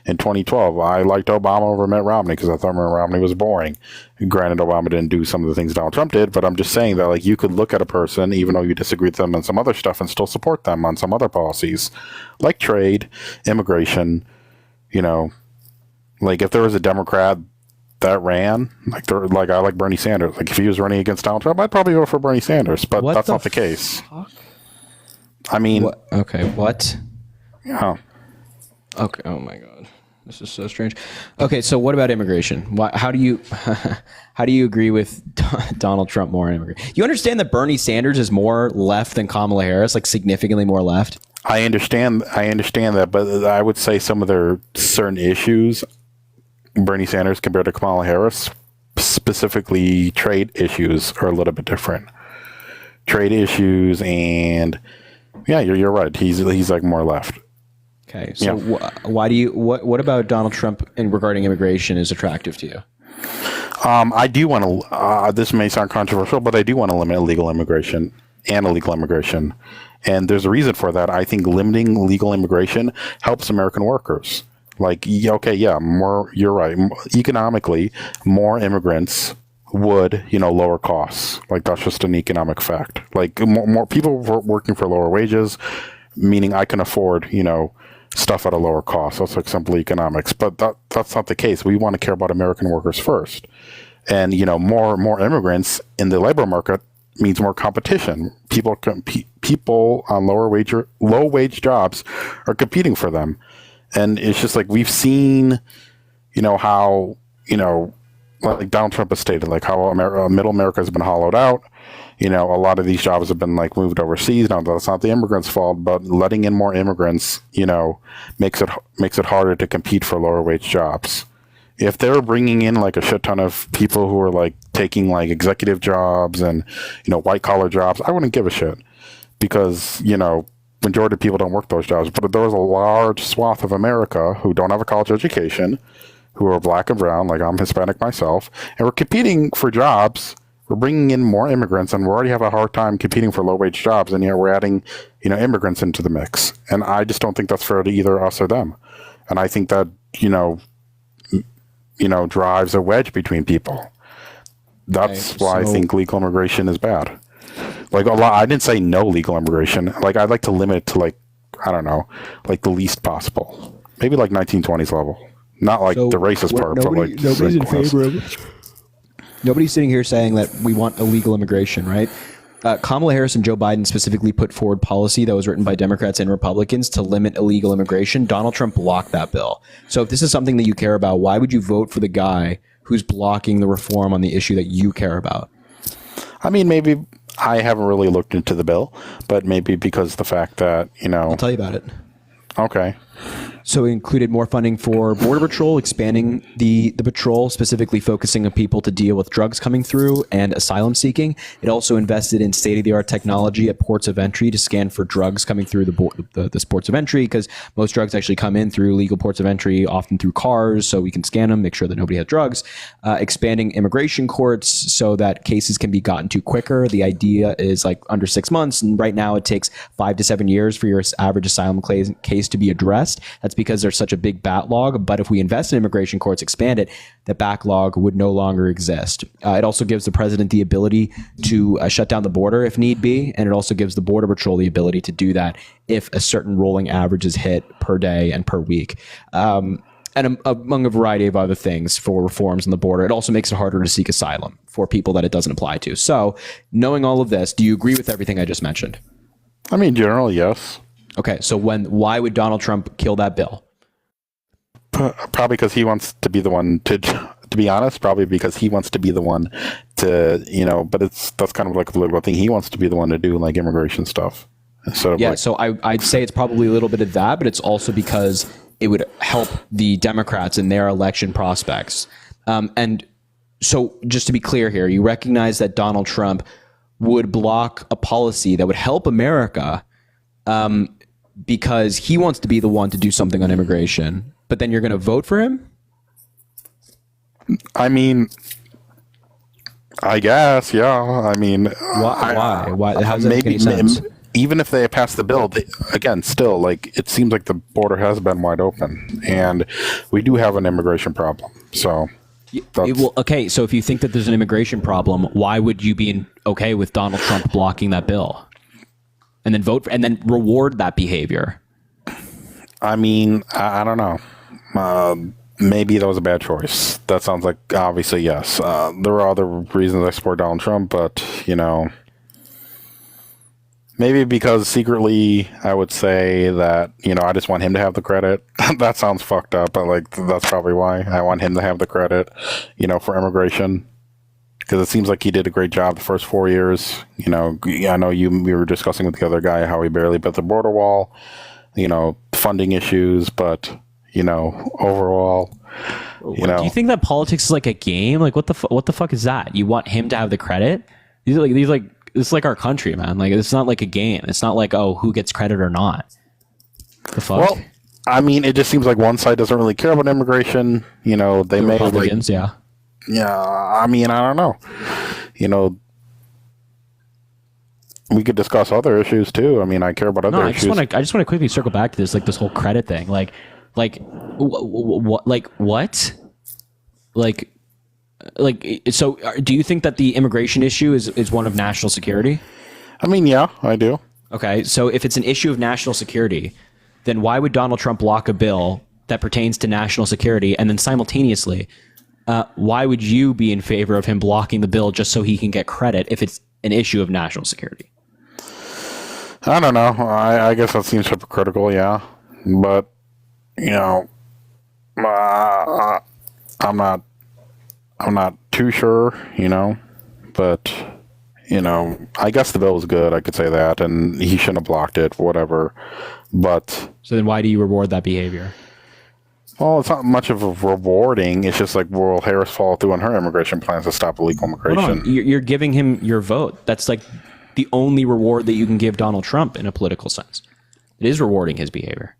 in 2012, I liked Obama over Mitt Romney because I thought Mitt Romney was boring. Granted, Obama didn't do some of the things Donald Trump did, but I'm just saying that like you could look at a person, even though you disagree with them on some other stuff, and still support them on some other policies, like trade, immigration. Like if there was a Democrat that ran, like I like Bernie Sanders. Like if he was running against Donald Trump, I'd probably vote for Bernie Sanders, but that's not the case. I mean, what? Okay, what? Yeah. Okay. Oh my God, this is so strange. Okay, so what about immigration? How do you agree with Donald Trump more on immigration? You understand that Bernie Sanders is more left than Kamala Harris, like significantly more left? I understand that, but I would say some of their certain issues, Bernie Sanders compared to Kamala Harris, specifically trade issues, are a little bit different. Trade issues and. Yeah, you're right. He's like more left. Okay, so why do you what about Donald Trump regarding immigration is attractive to you? I do want to. This may sound controversial, but I do want to limit illegal immigration and illegal immigration, and there's a reason for that. I think limiting legal immigration helps American workers. Like, more. You're right. Economically, more immigrants would lower costs. Like that's just an economic fact. Like more people working for lower wages, meaning I can afford stuff at a lower cost. That's like simple economics. But that's not the case. We want to care about American workers first, and more immigrants in the labor market means more competition. People on low wage jobs are competing for them, and it's just like we've seen how like Donald Trump has stated, like how middle America has been hollowed out. A lot of these jobs have been like moved overseas. Now that's not the immigrants' fault, but letting in more immigrants, makes it harder to compete for lower wage jobs. If they were bringing in like a shit ton of people who are like taking like executive jobs and white collar jobs, I wouldn't give a shit because majority of people don't work those jobs. But there was a large swath of America who don't have a college education, who are black and brown, like I'm Hispanic myself, and we're competing for jobs we're bringing in more immigrants, and we already have a hard time competing for low-wage jobs, and yet we're adding, immigrants into the mix. And I just don't think that's fair to either us or them. And I think that, drives a wedge between people. That's why I think legal immigration is bad. Like, I didn't say no legal immigration. Like, I'd like to limit it to, like, I don't know, like the least possible. Maybe like 1920s level. Not like the racist part, but like... Nobody's in favor of it. Nobody's sitting here saying that we want illegal immigration, right? Kamala Harris and Joe Biden specifically put forward policy that was written by Democrats and Republicans to limit illegal immigration. Donald Trump blocked that bill. So if this is something that you care about, why would you vote for the guy who's blocking the reform on the issue that you care about? I mean, maybe I haven't really looked into the bill, but maybe because the fact that, I'll tell you about it. Okay. So it included more funding for Border Patrol, expanding the patrol, specifically focusing on people to deal with drugs coming through and asylum seeking. It also invested in state-of-the-art technology at ports of entry to scan for drugs coming through the ports of entry, because most drugs actually come in through legal ports of entry, often through cars, so we can scan them, make sure that nobody has drugs. Expanding immigration courts so that cases can be gotten to quicker. The idea is like under 6 months, and right now it takes 5 to 7 years for your average asylum case to be addressed. That's because there's such a big backlog. But if we invest in immigration courts, expand it, the backlog would no longer exist. It also gives the president the ability to shut down the border if need be. And it also gives the Border Patrol the ability to do that if a certain rolling average is hit per day and per week. And among a variety of other things for reforms on the border. It also makes it harder to seek asylum for people that it doesn't apply to. So knowing all of this, do you agree with everything I just mentioned? I mean, generally, yes. Okay, so why would Donald Trump kill that bill? Probably because he wants to be the one to be honest, probably because he wants to be the one to, but that's kind of like a political thing. He wants to be the one to do like immigration stuff. So I'd say it's probably a little bit of that, but it's also because it would help the Democrats in their election prospects. And so just to be clear here, you recognize that Donald Trump would block a policy that would help America because he wants to be the one to do something on immigration, but then you're going to vote for him? I mean, I guess, yeah. I mean, why? How does that make any sense? Even if they pass the bill, again, still, like, it seems like the border has been wide open, and we do have an immigration problem. So, okay. So if you think that there's an immigration problem, why would you be okay with Donald Trump blocking that bill, and then vote for, and then reward that behavior? I mean, I don't know. Maybe that was a bad choice. That sounds like, obviously, yes. There are other reasons I support Donald Trump, but, maybe because secretly I would say that, I just want him to have the credit. That sounds fucked up, but like, that's probably why I want him to have the credit, for immigration. Because it seems like he did a great job the first 4 years. I know we were discussing with the other guy how he barely built the border wall, funding issues, but, overall, Do you think that politics is like a game? Like, what the fuck is that? You want him to have the credit? These it's like our country, man. Like, it's not like a game. It's not like, oh, who gets credit or not. The fuck? Well, I mean, it just seems like one side doesn't really care about immigration. They may Republicans, yeah. Yeah, I mean, I don't know. We could discuss other issues too. I mean, I care about other issues. I just want to quickly circle back to this, like this whole credit thing. What? So do you think that the immigration issue is one of national security? I mean, yeah, I do. Okay, so if it's an issue of national security, then why would Donald Trump block a bill that pertains to national security? And then simultaneously, why would you be in favor of him blocking the bill just so he can get credit if it's an issue of national security? I don't know. I guess that seems hypocritical, yeah. But, I'm not too sure, but, I guess the bill was good. I could say that, and he shouldn't have blocked it, whatever. But so then why do you reward that behavior? Well, it's not much of a rewarding. It's just like, will Harris follow through on her immigration plans to stop illegal immigration? You're giving him your vote. That's like the only reward that you can give Donald Trump in a political sense. It is rewarding his behavior.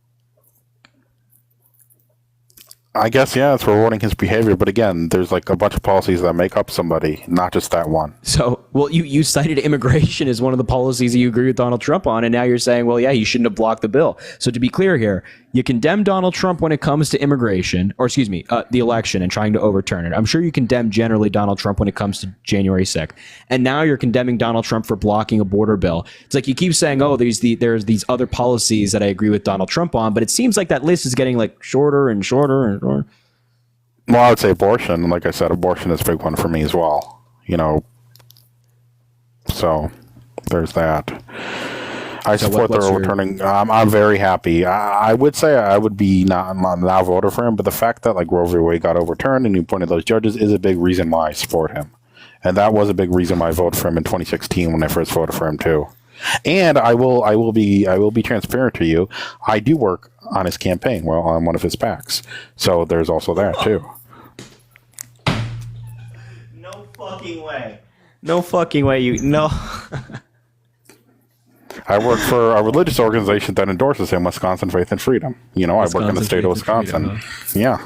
I guess, yeah, it's rewarding his behavior. But again, there's like a bunch of policies that make up somebody, not just that one. So, well, you cited immigration as one of the policies that you agree with Donald Trump on, and now you're saying, well, yeah, he shouldn't have blocked the bill. So to be clear here, you condemn Donald Trump when it comes to immigration, or excuse me, the election and trying to overturn it. I'm sure you condemn generally Donald Trump when it comes to January 6th. And now you're condemning Donald Trump for blocking a border bill. It's like you keep saying, oh, there's these other policies that I agree with Donald Trump on, but it seems like that list is getting like shorter and shorter and shorter. Well, I would say abortion. Like I said, abortion is a big one for me as well. So there's that. I support the overturning. I'm very happy. I would say I would be not voter for him, but the fact that like Roe v. Wade got overturned and he appointed those judges is a big reason why I support him. And that was a big reason why I voted for him in 2016 when I first voted for him too. And I will be transparent to you. I do work on his campaign. Well, on one of his PACs. So there's also that too. No fucking way. No fucking way. No. I work for a religious organization that endorses him, Wisconsin Faith and Freedom. I work in the state of Wisconsin. Yeah.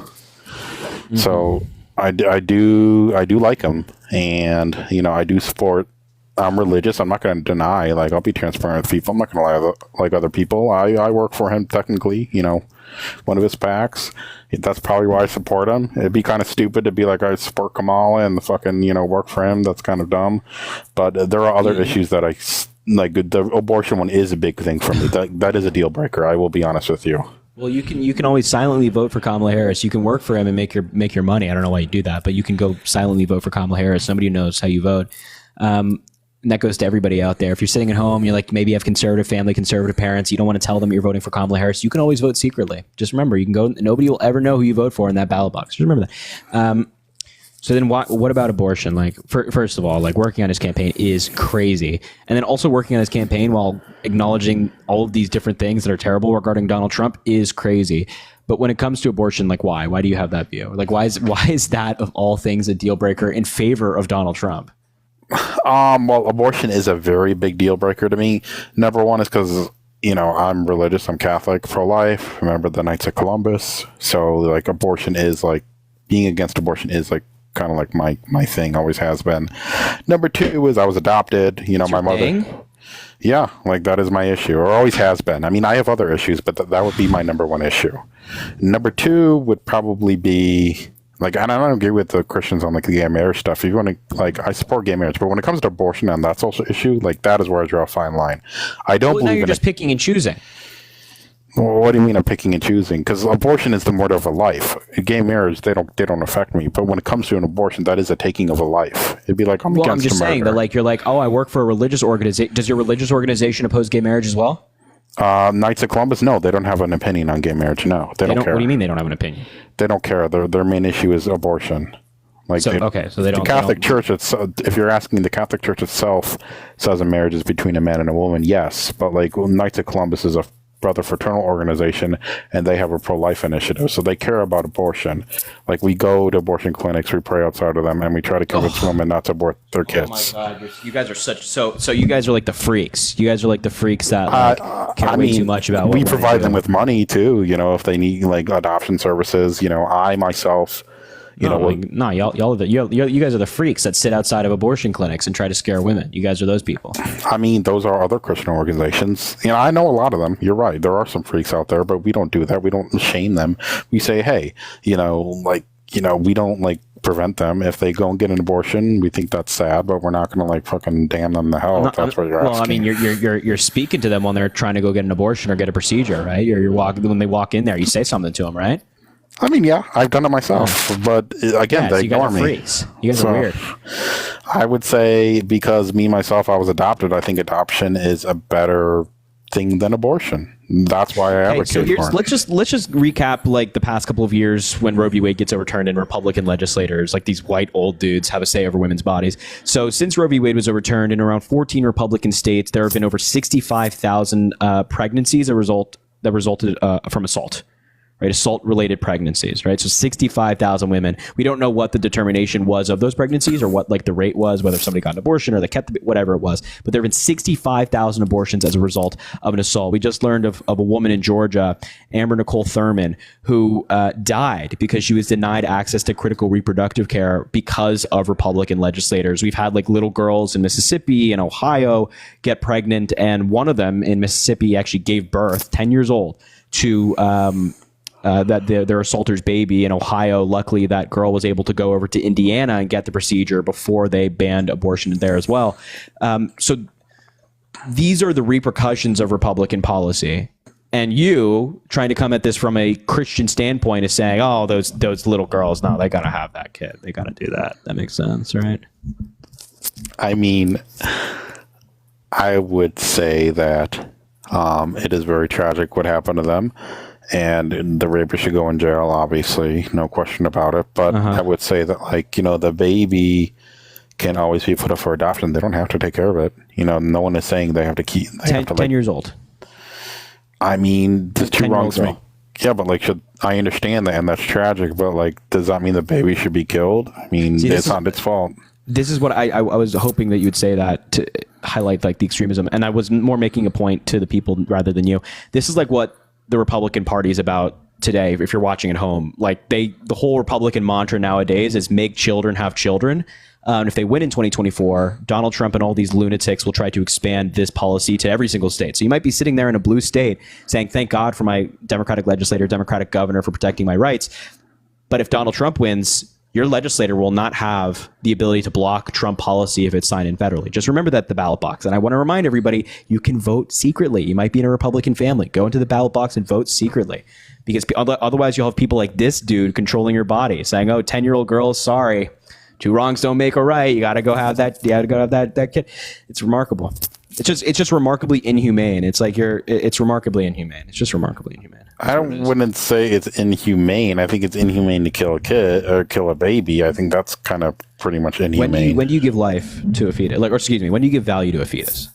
Mm-hmm. So I do like him, and I do support. I'm religious. I'm not going to deny. Like, I'll be transparent with people. I'm not going to lie like other people. I work for him technically. One of his PACs. That's probably why I support him. It'd be kind of stupid to be like I support Kamala and the fucking work for him. That's kind of dumb. But there are other issues that I like. The abortion one is a big thing for me. That is a deal breaker. I will be honest with you. Well, you can always silently vote for Kamala Harris. You can work for him and make your money. I don't know why you do that, but you can go silently vote for Kamala Harris. Somebody knows how you vote. And that goes to everybody out there. If you're sitting at home, you're like, maybe you have conservative family, conservative parents. You don't want to tell them you're voting for Kamala Harris. You can always vote secretly. Just remember, you can go. Nobody will ever know who you vote for in that ballot box. Just remember that. So then what about abortion? Like, first of all, like working on his campaign is crazy. And then also working on his campaign while acknowledging all of these different things that are terrible regarding Donald Trump is crazy. But when it comes to abortion, like why? Why do you have that view? Like, why is that of all things a deal breaker in favor of Donald Trump? Well, abortion is a very big deal breaker to me. Number one is because, I'm religious, I'm Catholic, pro-life, remember the Knights of Columbus. So like abortion is like, being against abortion is like kind of like my thing, always has been. Number two is I was adopted, my mother. Thing? Yeah, like that is my issue, or always has been. I mean, I have other issues, but that would be my number one issue. Number two would probably be, like, and I don't agree with the Christians on like the gay marriage stuff. If you want to, like, I support gay marriage, but when it comes to abortion and that social issue, like that is where I draw a fine line. I don't believe now you're just picking and choosing. Well, what do you mean I'm picking and choosing? Because abortion is the murder of a life. Gay marriage, they don't affect me. But when it comes to an abortion, that is a taking of a life. It'd be like, I'm just saying that, like, you're like, oh, I work for a religious organization. Does your religious organization oppose gay marriage as well? Knights of Columbus, no, they don't have an opinion on gay marriage. No, they don't care. What do you mean they don't have an opinion? They don't care. Their main issue is abortion. Like, so they don't. The Catholic Church, if you're asking, the Catholic Church itself says a marriage is between a man and a woman. Yes, but like Knights of Columbus is a brother fraternal organization, and they have a pro-life initiative, so they care about abortion. Like, we go to abortion clinics, we pray outside of them, and we try to convince women not to abort their kids. Oh my God, you guys are so you guys are like the freaks. You guys are like the freaks that care way too much about what we provide them with money too, if they need like adoption services. I myself, you guys are the freaks that sit outside of abortion clinics and try to scare women. You guys are those people. I mean, those are other Christian organizations. I know a lot of them. You're right. There are some freaks out there, but we don't do that. We don't shame them. We say, hey, we don't like prevent them. If they go and get an abortion, we think that's sad, but we're not going to like fucking damn them to hell if that's what you're asking. Well, I mean, you're speaking to them when they're trying to go get an abortion or get a procedure, right? When they walk in there, you say something to them, right? I mean, yeah, I've done it myself, but again, they ignore me. Freaks. You guys are weird. I would say, because me, myself, I was adopted, I think adoption is a better thing than abortion. That's why I advocate for it. Let's just recap like the past couple of years when Roe v. Wade gets overturned and Republican legislators, like these white old dudes, have a say over women's bodies. So since Roe v. Wade was overturned in around 14 Republican states, there have been over 65,000 pregnancies that resulted from assault. right? Assault-related pregnancies, right? So 65,000 women. We don't know what the determination was of those pregnancies or what like the rate was, whether somebody got an abortion or they kept whatever it was. But there have been 65,000 abortions as a result of an assault. We just learned of a woman in Georgia, Amber Nicole Thurman, who died because she was denied access to critical reproductive care because of Republican legislators. We've had like little girls in Mississippi and Ohio get pregnant, and one of them in Mississippi actually gave birth, 10 years old, to their assaulter's baby. In Ohio, luckily that girl was able to go over to Indiana and get the procedure before they banned abortion there as well. So these are the repercussions of Republican policy. And you trying to come at this from a Christian standpoint is saying, oh, those little girls, no, they got to have that kid. They got to do that. That makes sense, right? I mean, I would say that it is very tragic what happened to them. And the rapist should go in jail, obviously, no question about it. But I would say that, like, you know, the baby can always be put up for adoption. They don't have to take care of it. You know, no one is saying they have to keep. 10 years old. I mean, the two wrongs make. Yeah, but like, I understand that, and that's tragic. But like, does that mean the baby should be killed? I mean, it's not its fault. This is what I was hoping that you would say, that to highlight like the extremism. And I was more making a point to the people rather than you. This is like what the Republican Party is about today. If you're watching at home, like the whole Republican mantra nowadays is make children have children. And if they win in 2024, Donald Trump and all these lunatics will try to expand this policy to every single state. So you might be sitting there in a blue state saying, thank God for my Democratic legislator, Democratic governor for protecting my rights. But if Donald Trump wins, your legislator will not have the ability to block Trump policy if it's signed in federally. Just remember that, the ballot box. And I want to remind everybody, you can vote secretly. You might be in a Republican family. Go into the ballot box and vote secretly. Because otherwise you'll have people like this dude controlling your body, saying, oh, 10-year-old girl, sorry. Two wrongs don't make a right. You got to go have that. You got to go have that kid. It's remarkable. It's just remarkably inhumane. It's like it's remarkably inhumane. It's just remarkably inhumane. Wouldn't say it's inhumane. I think it's inhumane to kill a kid or kill a baby. I think that's kind of pretty much inhumane. When do you give life to a fetus? Like, or excuse me, when do you give value to a fetus?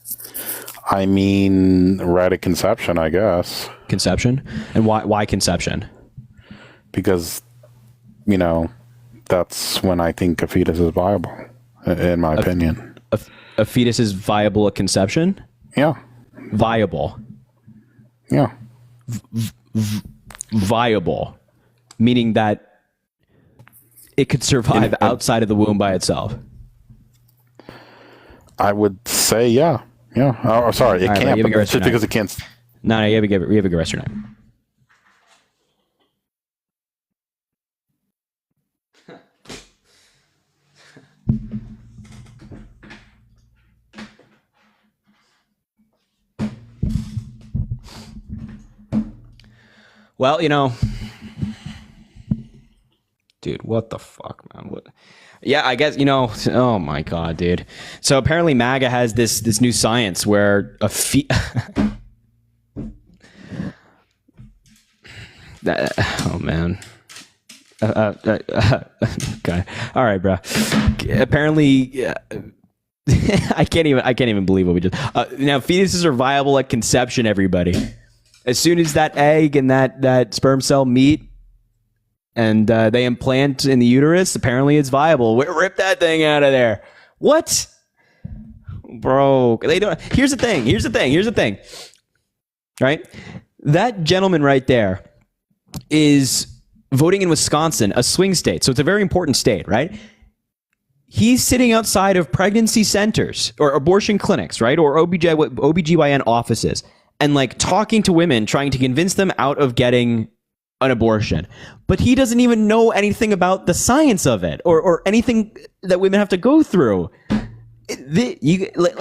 I mean, right at conception, I guess. Conception? And why conception? Because, you know, that's when I think a fetus is viable, in my opinion. A fetus is viable at conception? Yeah. Viable? Yeah. Viable, meaning that it could survive outside of the womb by itself. I would say, yeah. Oh, sorry, it can't. But it's just because it can't. No, you have a good rest of your night. Well, you know, dude, what the fuck, man? What? Yeah, I guess, you know, oh my God, dude. So apparently MAGA has this new science where oh man. Okay. All right, bro. Apparently, I can't even believe what we just. Now, fetuses are viable at conception, everybody. As soon as that egg and that sperm cell meet and they implant in the uterus, apparently it's viable. Rip that thing out of there. What? Bro, they don't. Here's the thing. Right? That gentleman right there is voting in Wisconsin, a swing state. So it's a very important state, right? He's sitting outside of pregnancy centers or abortion clinics, right? Or OBGYN offices. And like talking to women, trying to convince them out of getting an abortion. But he doesn't even know anything about the science of it or anything that women have to go through. Let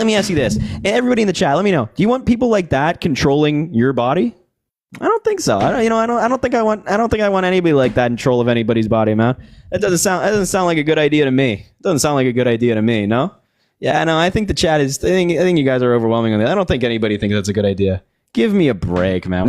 me ask you this. And everybody in the chat, let me know. Do you want people like that controlling your body? I don't think so. I don't think I want anybody like that in control of anybody's body, man. That doesn't sound like a good idea to me. It doesn't sound like a good idea to me, no? Yeah, no, I think the chat is. I think you guys are overwhelming on that. I don't think anybody thinks that's a good idea. Give me a break, man.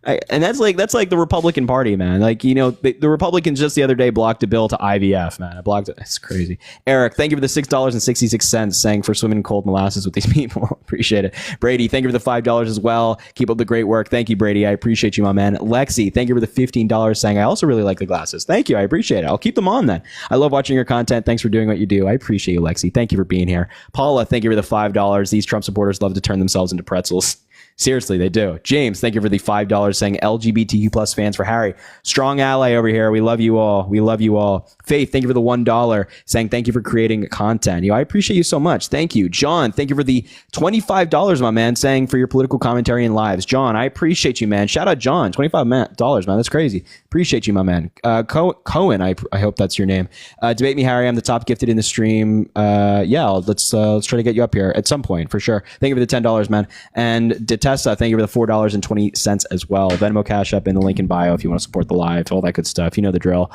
And that's like the Republican Party, man. Like, you know, the Republicans just the other day blocked a bill to IVF, man. I blocked it. It's crazy. Eric, thank you for the $6.66 saying for swimming in cold molasses with these people. Appreciate it. Brady, thank you for the $5 as well. Keep up the great work. Thank you, Brady. I appreciate you, my man. Lexi, thank you for the $15 saying I also really like the glasses. Thank you. I appreciate it. I'll keep them on then. I love watching your content. Thanks for doing what you do. I appreciate you, Lexi. Thank you for being here. Paula, thank you for the $5. These Trump supporters love to turn themselves into pretzels. Seriously, they do. James, thank you for the $5 saying LGBTQ plus fans for Harry. Strong ally over here. We love you all. We love you all. Faith, thank you for the $1 saying thank you for creating content. I appreciate you so much. Thank you. John, thank you for the $25, my man, saying for your political commentary and lives. John, I appreciate you, man. Shout out John. $25, man. That's crazy. Appreciate you, my man. Cohen, I hope that's your name. Debate me, Harry. I'm the top gifted in the stream. Let's try to get you up here at some point for sure. Thank you for the $10, man. And Tessa, thank you for the $4.20 as well. Venmo, Cash App in the link in bio if you want to support the live, all that good stuff. You know the drill.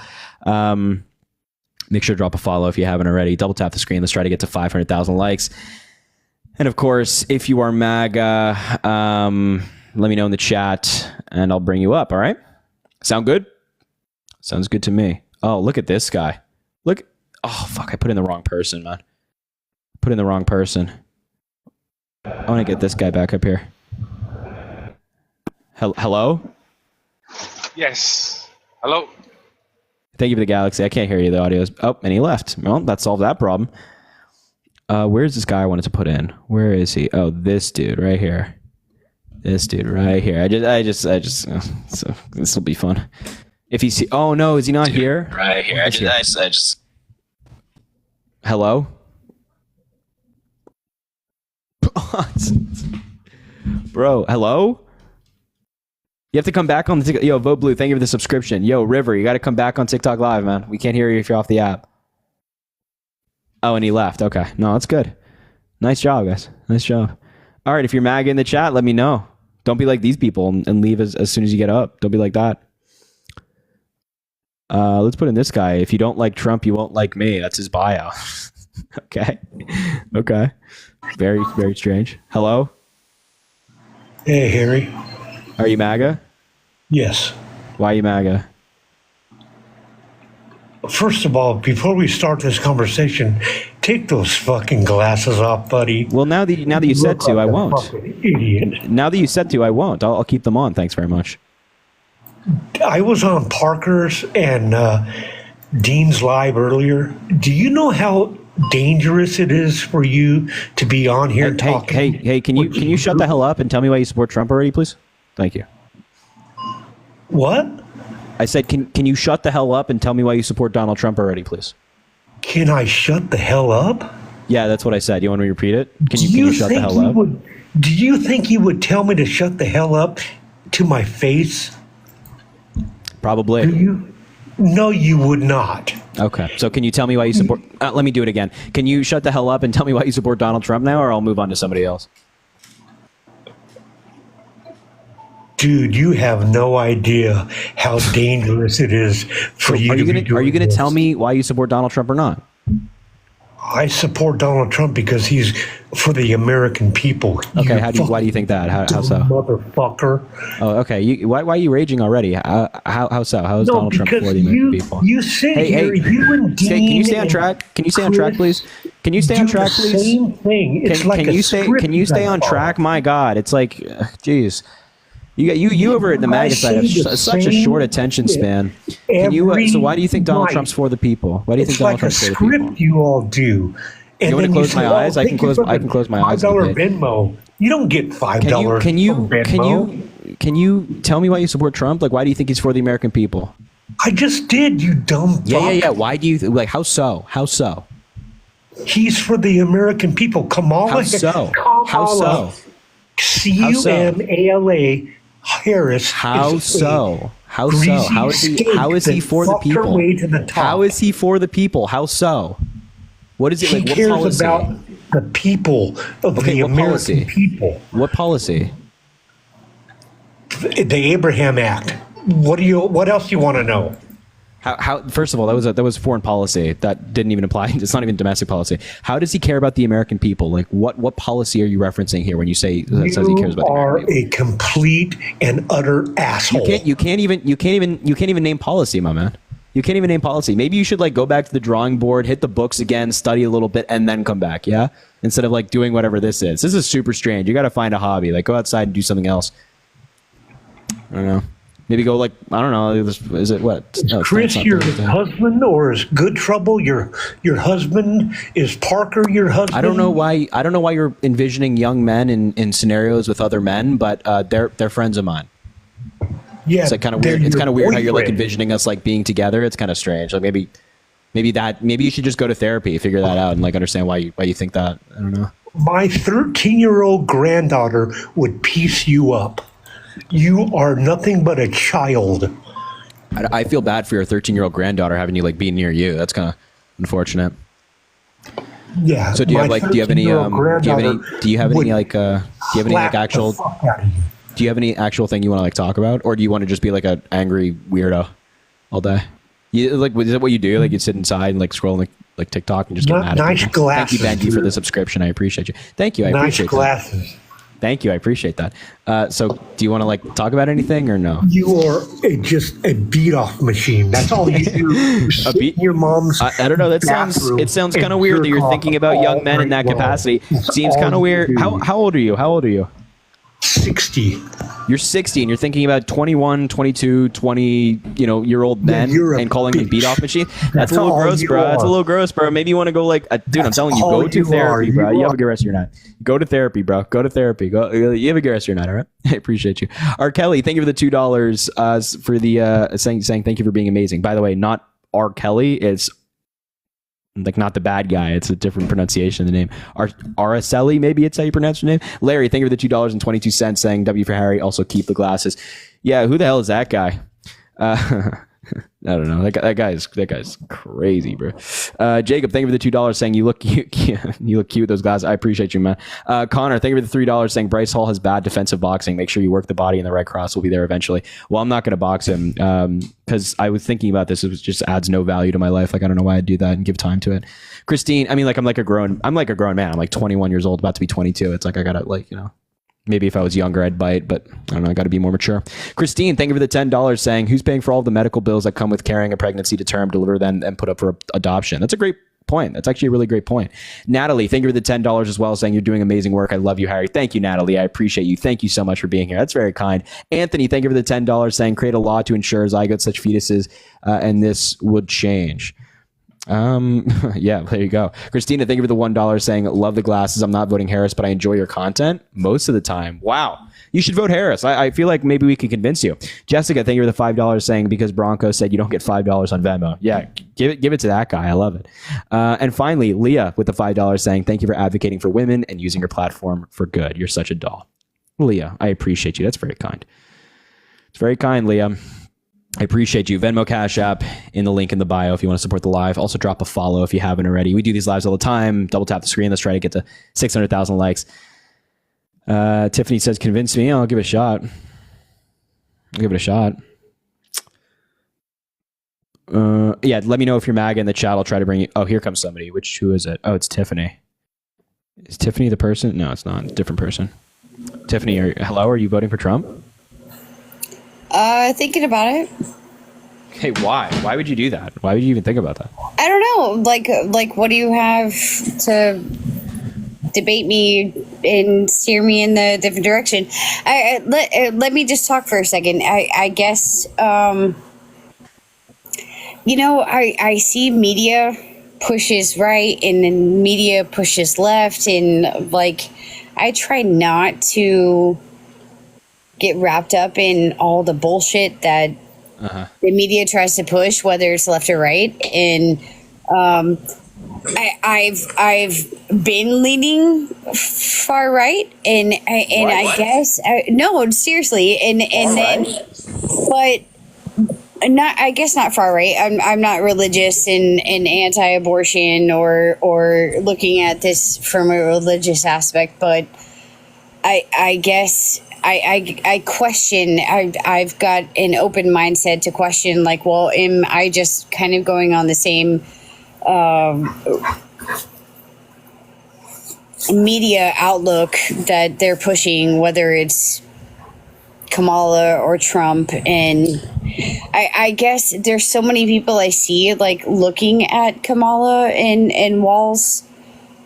Make sure to drop a follow if you haven't already. Double tap the screen. Let's try to get to 500,000 likes. And of course, if you are MAGA, let me know in the chat and I'll bring you up. All right. Sound good? Sounds good to me. Oh, look at this guy. Look. Oh, fuck. I put in the wrong person, man. Put in the wrong person. I want to get this guy back up here. Hello? Yes. Hello. Thank you for the galaxy. I can't hear you. The audio is... Oh, and he left. Well, that solved that problem. Where's this guy I wanted to put in? Where is he? Oh, this dude right here. This dude right here. So this will be fun. If he see... Oh, no. Is he not here? Right here. I just... Hello? Bro, hello? You have to come back on the TikTok. Yo, Vote Blue, thank you for the subscription. Yo, River, you got to come back on TikTok Live, man. We can't hear you if you're off the app. Oh, and he left. Okay. No, that's good. Nice job, guys. Nice job. All right, if you're MAGA in the chat, let me know. Don't be like these people and leave as soon as you get up. Don't be like that. Let's put in this guy. If you don't like Trump, you won't like me. That's his bio. Okay. Okay. Very, very strange. Hello? Hey, Harry. Are you MAGA? Yes. Why are you MAGA? First of all, before we start this conversation, take those fucking glasses off, buddy. Well, now that you said to, I won't. Idiot. Now that you said to, I won't. I'll keep them on. Thanks very much. I was on Parker's and Dean's Live earlier. Do you know how dangerous it is for you to be on here talking? Hey, can you shut the hell up and tell me why you support Trump already, please? Thank you. What? I said, can you shut the hell up and tell me why you support Donald Trump already, please? Can I shut the hell up? Yeah, that's what I said. You want me to repeat it? Can you shut the hell up? Do you think you would tell me to shut the hell up to my face? Probably. Do you? No, you would not. Okay. So can you tell me why you support... let me do it again. Can you shut the hell up and tell me why you support Donald Trump now, or I'll move on to somebody else? Dude, you have no idea how dangerous it is for you to be doing this. Are you going to tell me why you support Donald Trump or not? I support Donald Trump because he's for the American people. Okay, why do you think that? How so? Motherfucker. Oh, okay. Why are you raging already? How so? How is Donald Trump for the American people? You sit here, you and Dean. Can you stay on track? Can you stay on track, please? Can you stay on track, please? Same thing. It's like a script. Can you stay on track? My God, it's like, geez. You over at the MAGA side have such a short attention span. So why do you think Donald Trump's for the people? Why do you think Donald Trump's for the people? It's like a script you all do. And you want to close my eyes? I can close my eyes. $5 Venmo. You don't get $5 Venmo. Can you tell me why you support Trump? Like, why do you think he's for the American people? I just did, you dumb fuck. Yeah. Why do you like? How so? How so? He's for the American people. Kamala. How so? How so? Cumala Harris. How so? How so? How is he for the people? How is he for the people? How so? What is it like? What cares policy? About the people of the American people. What policy? The Abraham Act. What else do you want to know? How first of all, that was foreign policy. That didn't even apply. It's not even domestic policy. How does he care about the American people? Like, what policy are you referencing here when you say that says he cares about the American people? You are a complete and utter asshole. You can't even name policy, my man. You can't even name policy. Maybe you should like go back to the drawing board, hit the books again, study a little bit, and then come back. Yeah, instead of like doing whatever this is. This is super strange. You got to find a hobby. Like, go outside and do something else. I don't know. Maybe go like, I don't know. Is it what? No, Chris, your husband, or is Good Trouble your husband? Is Parker your husband? I don't know why you're envisioning young men in scenarios with other men, but they're friends of mine. Yeah, it's like kind of weird. It's kind of weird how you're like envisioning us like being together. It's kind of strange. Like maybe you should just go to therapy, figure that out, and like understand why you think that. I don't know. My 13-year-old granddaughter would piece you up. You are nothing but a child. I feel bad for your 13-year-old granddaughter having you like be near you. That's kind of unfortunate. Yeah. So do you have any actual thing you want to like talk about, or do you want to just be like an angry weirdo all day? Is that what you do? Like you sit inside and like scroll like TikTok and just get mad at nice people? Glasses. Thank you, Benji, for the subscription. I appreciate you. Thank you. I appreciate nice glasses. That. Thank you. I appreciate that. So do you want to like talk about anything or no? You are just a beat off machine. That's all you do. You sit in your mom's I don't know. It sounds kind of weird that you're thinking about young men in that capacity. Seems kind of weird. How old are you? 60. You're 60 and you're thinking about 21, 22, 20, year old men and calling them beat off machines. That's a little gross, bro. That's a little gross, bro. Maybe you want to go like, dude, I'm telling you, go to therapy, bro. You have a good rest of your night. Go to therapy, bro. Go to therapy. You have a good rest of your night, all right? I appreciate you. R. Kelly, thank you for the $2 for the saying thank you for being amazing. By the way, not R. Kelly, it's like not the bad guy. It's a different pronunciation of the name. Araceli, maybe it's how you pronounce your name. Larry, thank you for the $2.22 saying W for Harry. Also keep the glasses. Yeah, who the hell is that guy? I don't know. That guy's crazy, bro. Jacob, thank you for the $2 saying you look cute. You look cute with those glasses. I appreciate you, man. Connor, thank you for the $3 saying Bryce Hall has bad defensive boxing. Make sure you work the body and the right cross will be there eventually. Well, I'm not going to box him because I was thinking about this. It just adds no value to my life. Like I don't know why I'd do that and give time to it. Christine, I mean, like I'm like a grown man. I'm like 21 years old, about to be 22. It's like I gotta maybe if I was younger, I'd bite, but I don't know. I got to be more mature. Christine, thank you for the $10 saying, who's paying for all the medical bills that come with carrying a pregnancy to term, deliver them, and put up for adoption? That's a great point. That's actually a really great point. Natalie, thank you for the $10 as well, saying you're doing amazing work. I love you, Harry. Thank you, Natalie. I appreciate you. Thank you so much for being here. That's very kind. Anthony, thank you for the $10 saying, create a law to ensure zygote such fetuses, and this would change. Yeah, there you go. Christina, thank you for the $1 saying, love the glasses. I'm not voting Harris, but I enjoy your content most of the time. Wow. You should vote Harris. I feel like maybe we can convince you. Jessica, thank you for the $5 saying, because Bronco said you don't get $5 on Venmo. Yeah, give it to that guy. I love it. And finally, Leah with the $5 saying, thank you for advocating for women and using your platform for good. You're such a doll. Leah, I appreciate you. That's very kind. It's very kind, Leah. I appreciate you. Venmo, Cash App in the link in the bio if you want to support the live. Also drop a follow if you haven't already. We do these lives all the time. Double tap the screen. Let's try to get to 600,000 likes. Tiffany says, convince me. I'll give it a shot. Yeah, let me know if you're MAGA in the chat. I'll try to bring you. Oh, here comes somebody. Who is it? Oh, it's Tiffany. Is Tiffany the person? No, it's not. It's a different person. Tiffany, hello? Are you voting for Trump? Thinking about it. Hey, why? Why would you do that? Why would you even think about that? I don't know. Like, what do you have to debate me and steer me in the different direction? Let me just talk for a second. I guess, I see media pushes right and then media pushes left, and like, I try not to get wrapped up in all the bullshit that the media tries to push, whether it's left or right. And I've been leaning far right, and I guess no, seriously, and then, but not, I guess not far right. I'm not religious and anti-abortion or looking at this from a religious aspect, but I guess I question. I've got an open mindset to question, like, well, am I just kind of going on the same media outlook that they're pushing, whether it's Kamala or Trump? And I guess there's so many people I see like looking at Kamala and Walz,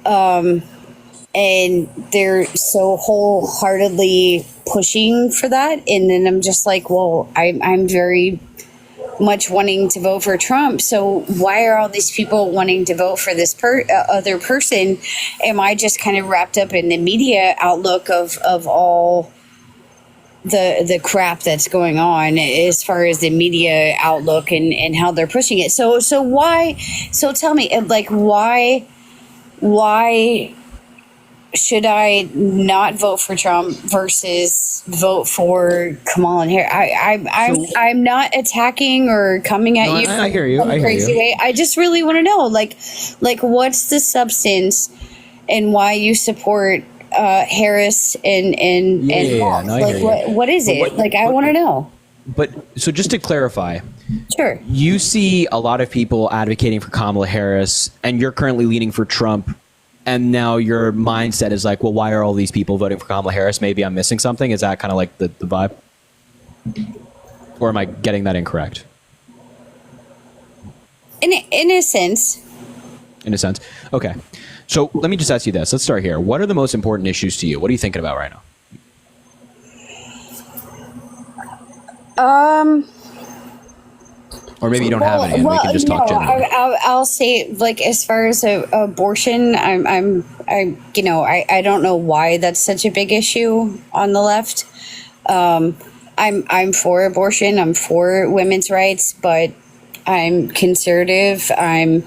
and they're so wholeheartedly pushing for that, and then I'm just like, well, I'm very much wanting to vote for Trump, so why are all these people wanting to vote for this other person? Am I just kind of wrapped up in the media outlook of all the crap that's going on as far as the media outlook and how they're pushing it? So tell me, like, why should I not vote for Trump versus vote for Kamala Harris? I'm not attacking or coming at you. I hear you. In a crazy way. I just really want to know, like what's the substance and why you support Harris and Walz? No, I like hear you. what is it? I want to know. But so just to clarify, Sure. you see a lot of people advocating for Kamala Harris, and you're currently leaning for Trump. And now your mindset is like, well, why are all these people voting for Kamala Harris? Maybe I'm missing something. Is that kind of like the vibe? Or am I getting that incorrect? In a sense. In a sense. Okay. So let me just ask you this. Let's start here. What are the most important issues to you? What are you thinking about right now? Or maybe you don't have any, and we can just talk generally. I'll say, like, as far as abortion, I don't know why that's such a big issue on the left. I'm for abortion. I'm for women's rights, but I'm conservative. I'm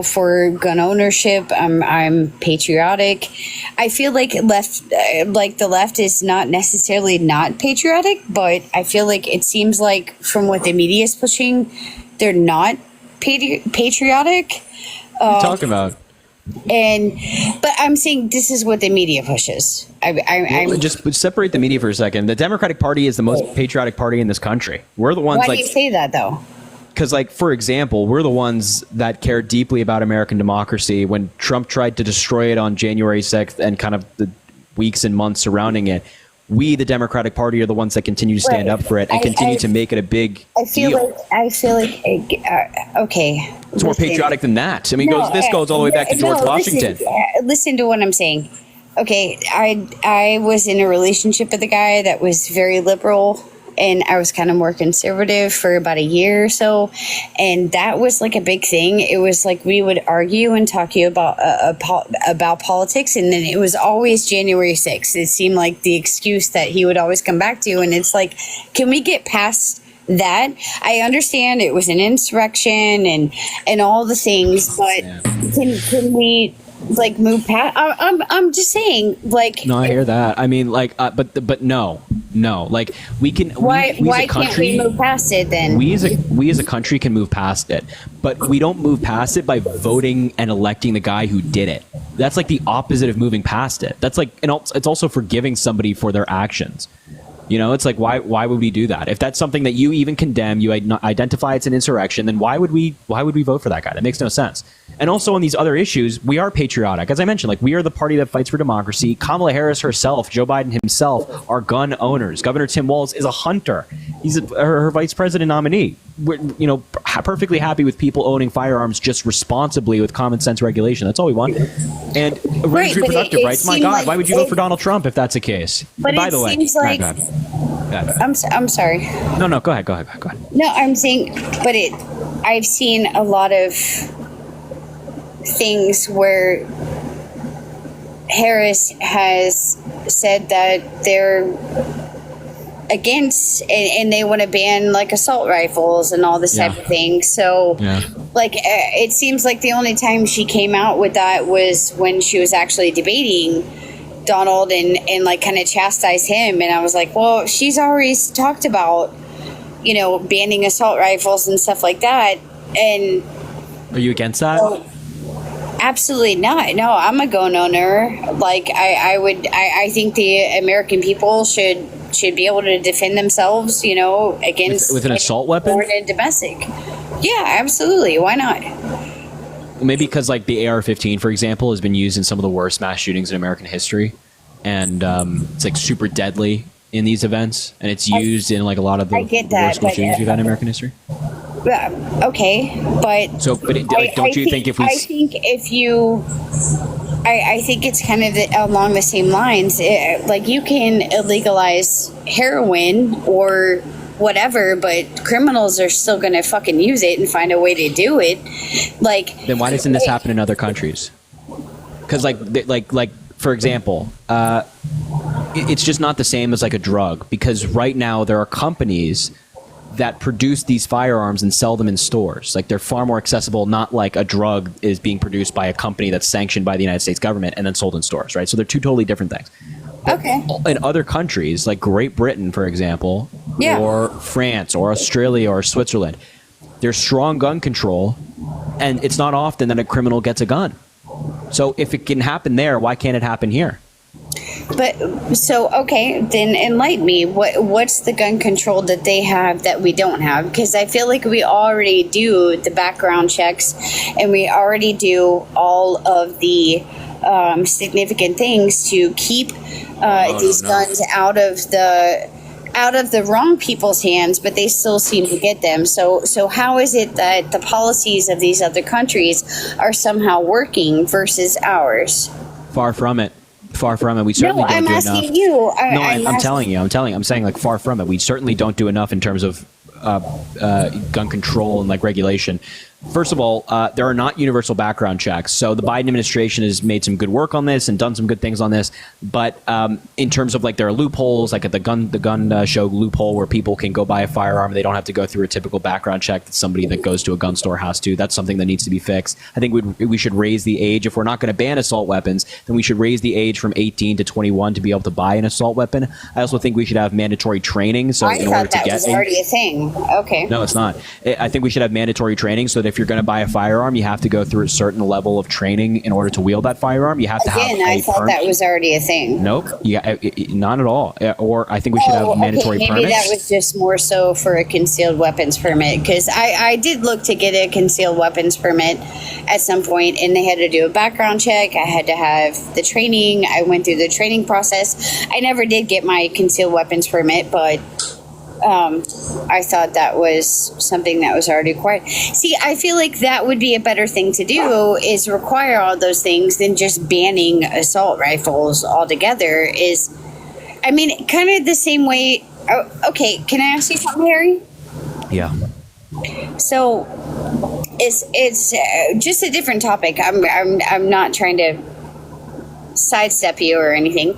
for gun ownership. I'm patriotic. I feel like the left is not necessarily not patriotic, but I feel like it seems like from what the media is pushing, they're not patriotic. What are you talking about? But I'm saying this is what the media pushes. I'm just separate the media for a second. The Democratic Party is the most patriotic party in this country. We're the ones. Why do you say that though? Because, like, for example, we're the ones that care deeply about American democracy. When Trump tried to destroy it on January 6th and kind of the weeks and months surrounding it, we, the Democratic Party, are the ones that continue to stand up for it and continue to make it a big deal. Okay. It's more patriotic than that. I mean, this goes all the way back to George Washington. Listen to what I'm saying. Okay, I was in a relationship with a guy that was very liberal, and I was kind of more conservative for about a year or so, and that was like a big thing. It was like we would argue and talk about politics, and then it was always January 6th. It seemed like the excuse that he would always come back to, and it's like, can we get past that? I understand it was an insurrection and all the things, but can we move past? I'm just saying, like. No, I hear that. I mean, like, but no, like we can. Why can't we move past it then? We as a country can move past it, but we don't move past it by voting and electing the guy who did it. That's like the opposite of moving past it. That's like, and it's also forgiving somebody for their actions. You know, it's like, why would we do that? If that's something that you even condemn, you identify it's an insurrection, then why would we vote for that guy? That makes no sense. And also on these other issues, we are patriotic. As I mentioned, like, we are the party that fights for democracy. Kamala Harris herself, Joe Biden himself are gun owners. Governor Tim Walz is a hunter. He's her vice president nominee. We're, perfectly happy with people owning firearms just responsibly with common sense regulation. That's all we want. And reproductive rights. My God, why would you vote for Donald Trump if that's the case? But by the way, seems like I'm sorry. No, go ahead. No, I'm saying, but I've seen a lot of things where Harris has said that they're against and they want to ban like assault rifles and all this type of thing. So it seems like the only time she came out with that was when she was actually debating Donald and like kind of chastise him. And I was like, well, she's always talked about, banning assault rifles and stuff like that. And are you against that? Absolutely not. No, I'm a gun owner. Like I think the American people should be able to defend themselves, you know, against with an assault weapon, foreign and domestic. Yeah, absolutely. Why not? Maybe because like the AR-15, for example, has been used in some of the worst mass shootings in American history, and it's like super deadly in these events, and it's used in like a lot of the worst school shootings we've had in American history. Okay, but so, but don't you think if we? I think if you, I think it's kind of along the same lines. Like you can illegalize heroin or whatever, but criminals are still going to fucking use it and find a way to do it. Like, then why doesn't this happen in other countries? Because like for example, it's just not the same as like a drug. Because right now there are companies that produce these firearms and sell them in stores. Like they're far more accessible, not like a drug is being produced by a company that's sanctioned by the United States government and then sold in stores, right? So they're two totally different things. Okay. In other countries, like Great Britain, for example, or France or Australia or Switzerland, there's strong gun control, and it's not often that a criminal gets a gun. So if it can happen there, why can't it happen here? But so okay, then enlighten me. What's the gun control that they have that we don't have? Because I feel like we already do the background checks, and we already do all of the significant things to keep these guns out of the wrong people's hands, but they still seem to get them. So how is it that the policies of these other countries are somehow working versus ours? Far from it. Far from it. We certainly don't do enough. I'm asking you. I'm telling you. I'm saying like far from it. We certainly don't do enough in terms of gun control and like regulation. First of all, there are not universal background checks. So the Biden administration has made some good work on this and done some good things on this. But in terms of like there are loopholes, like at the gun show loophole where people can go buy a firearm. They don't have to go through a typical background check that somebody that goes to a gun store has to. That's something that needs to be fixed. I think we should raise the age. If we're not going to ban assault weapons, then we should raise the age from 18 to 21 to be able to buy an assault weapon. I also think we should have mandatory training. So I thought that was already a thing. Okay. No, it's not. I think we should have mandatory training so that if you're going to buy a firearm, you have to go through a certain level of training in order to wield that firearm. You have to have I thought that was already a thing. Nope. Yeah, not at all. Or I think we should have mandatory maybe permits. That was just more so for a concealed weapons permit, because I did look to get a concealed weapons permit at some point, and they had to do a background check. I had to have the training. I went through the training process. I never did get my concealed weapons permit, but I thought that was something that was already required. See, I feel like that would be a better thing to do, is require all those things than just banning assault rifles altogether. Is, I mean, kind of the same way. Oh, okay, can I ask you something, Harry? Yeah. So, it's just a different topic. I'm not trying to sidestep you or anything,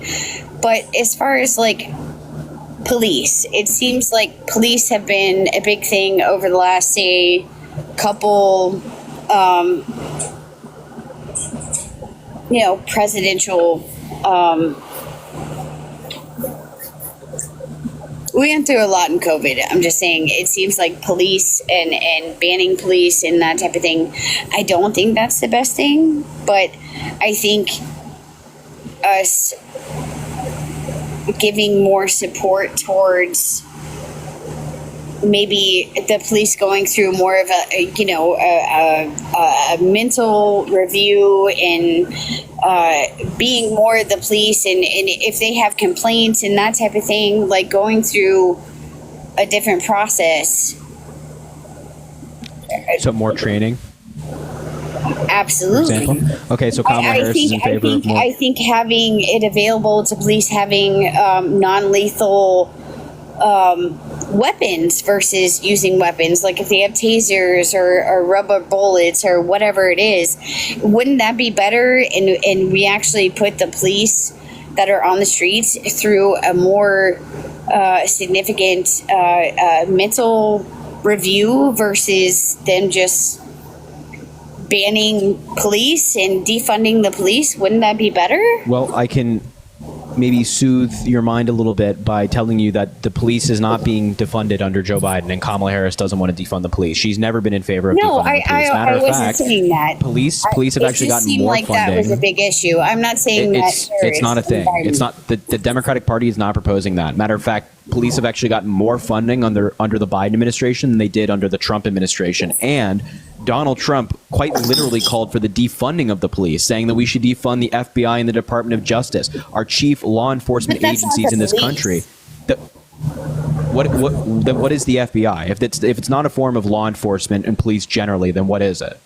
but as far as like police, it seems like police have been a big thing over the last, say, couple presidential we went through a lot in COVID. I'm just saying, it seems like police and banning police and that type of thing, I don't think that's the best thing, but I think us giving more support towards maybe the police going through more of a mental review and being more the police, and if they have complaints and that type of thing, like going through a different process. So more training. Absolutely. Okay, so Kamala Harris is in favor of more. I think having it available to police, having non-lethal weapons versus using weapons, like if they have tasers or rubber bullets or whatever it is, wouldn't that be better? And we actually put the police that are on the streets through a more significant mental review versus them just banning police and defunding the police. Wouldn't that be better? Well, I can maybe soothe your mind a little bit by telling you that the police is not being defunded under Joe Biden, and Kamala Harris doesn't want to defund the police. She's never been in favor of defunding the police. I wasn't saying that. Police have actually gotten more funding. That was a big issue. I'm not saying it's not a thing. It's not the Democratic Party is not proposing that. Matter of fact, police have actually gotten more funding under the Biden administration than they did under the Trump administration. And Donald Trump quite literally called for the defunding of the police, saying that we should defund the FBI and the Department of Justice, our chief law enforcement agencies in this country. What is the FBI? If it's not a form of law enforcement and police generally, then what is it?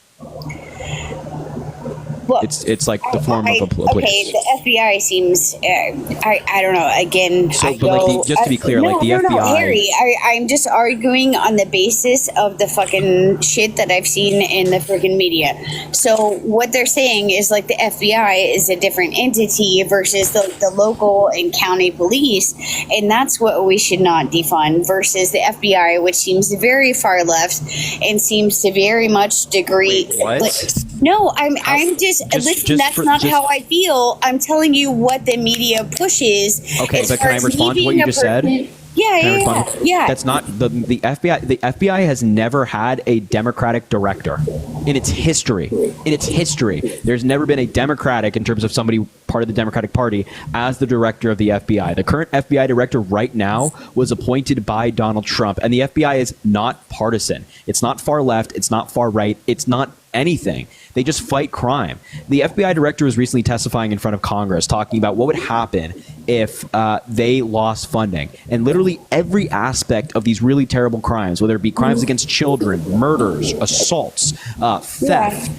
Well, it's like the form of a police. Okay, the FBI seems. I don't know. Again, just to be clear, the FBI. No, Harry, I'm just arguing on the basis of the fucking shit that I've seen in the freaking media. So what they're saying is like the FBI is a different entity versus the local and county police, and that's what we should not defund. Versus the FBI, which seems very far left and seems to very much degree. Wait, what? No, I'm just listen. That's not how I feel. I'm telling you what the media pushes. Okay, but can I respond to what you just said? Yeah. That's not the FBI. The FBI has never had a Democratic director in its history. There's never been a Democratic, in terms of somebody part of the Democratic Party, as the director of the FBI. The current FBI director right now was appointed by Donald Trump, and the FBI is not partisan. It's not far left. It's not far right. It's not anything. They just fight crime. The FBI director was recently testifying in front of Congress, talking about what would happen if they lost funding. And literally every aspect of these really terrible crimes, whether it be crimes against children, murders, assaults, theft,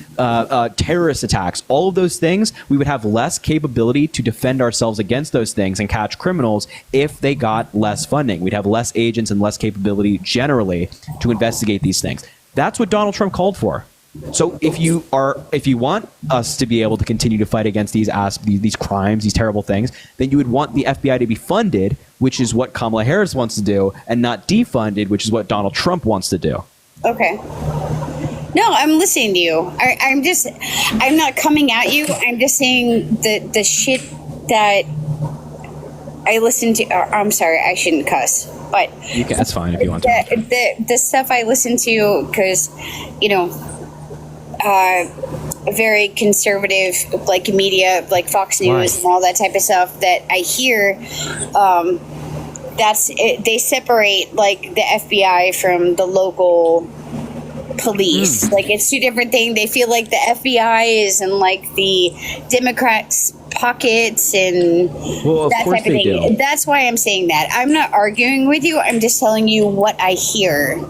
terrorist attacks, all of those things, we would have less capability to defend ourselves against those things and catch criminals if they got less funding. We'd have less agents and less capability generally to investigate these things. That's what Donald Trump called for. So if you want us to be able to continue to fight against these crimes, these terrible things, then you would want the FBI to be funded, which is what Kamala Harris wants to do, and not defunded, which is what Donald Trump wants to do. Okay. No, I'm listening to you. I'm not coming at you. I'm just saying the shit that I listen to. I'm sorry, I shouldn't cuss, but you can, that's fine if you want to. The stuff I listen to, because very conservative like media, like Fox News and all that type of stuff that I hear, that's it, they separate like the FBI from the local police. Like it's two different things. They feel like the FBI is in like the Democrats' pockets and that type of thing. Do. That's why I'm saying that. I'm not arguing with you. I'm just telling you what I hear.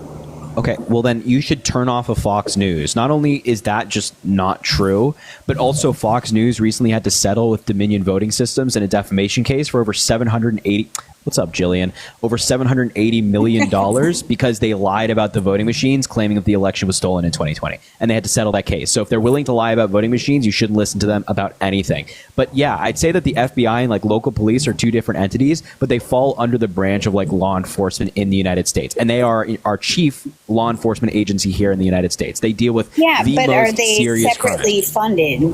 Okay, well then you should turn off of Fox News. Not only is that just not true, but also Fox News recently had to settle with Dominion Voting Systems in a defamation case for over $780. What's up, Jillian? Over $780 million because they lied about the voting machines, claiming that the election was stolen in 2020. And they had to settle that case. So if they're willing to lie about voting machines, you shouldn't listen to them about anything. But yeah, I'd say that the FBI and like local police are two different entities, but they fall under the branch of like law enforcement in the United States. And they are our chief law enforcement agency here in the United States. They deal with the most serious crimes. Are they separately funded?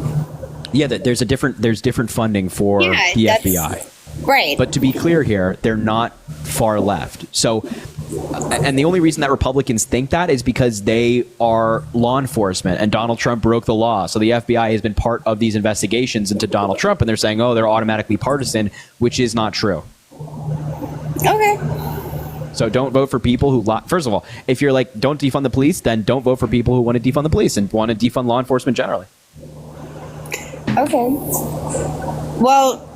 Yeah, there's different funding for the FBI. Right. But to be clear here, they're not far left. So, and the only reason that Republicans think that is because they are law enforcement and Donald Trump broke the law. So the FBI has been part of these investigations into Donald Trump, and they're saying, oh, they're automatically partisan, which is not true. Okay. So don't vote for people who first of all, if you're like, don't defund the police, then don't vote for people who want to defund the police and want to defund law enforcement generally. Okay. Well,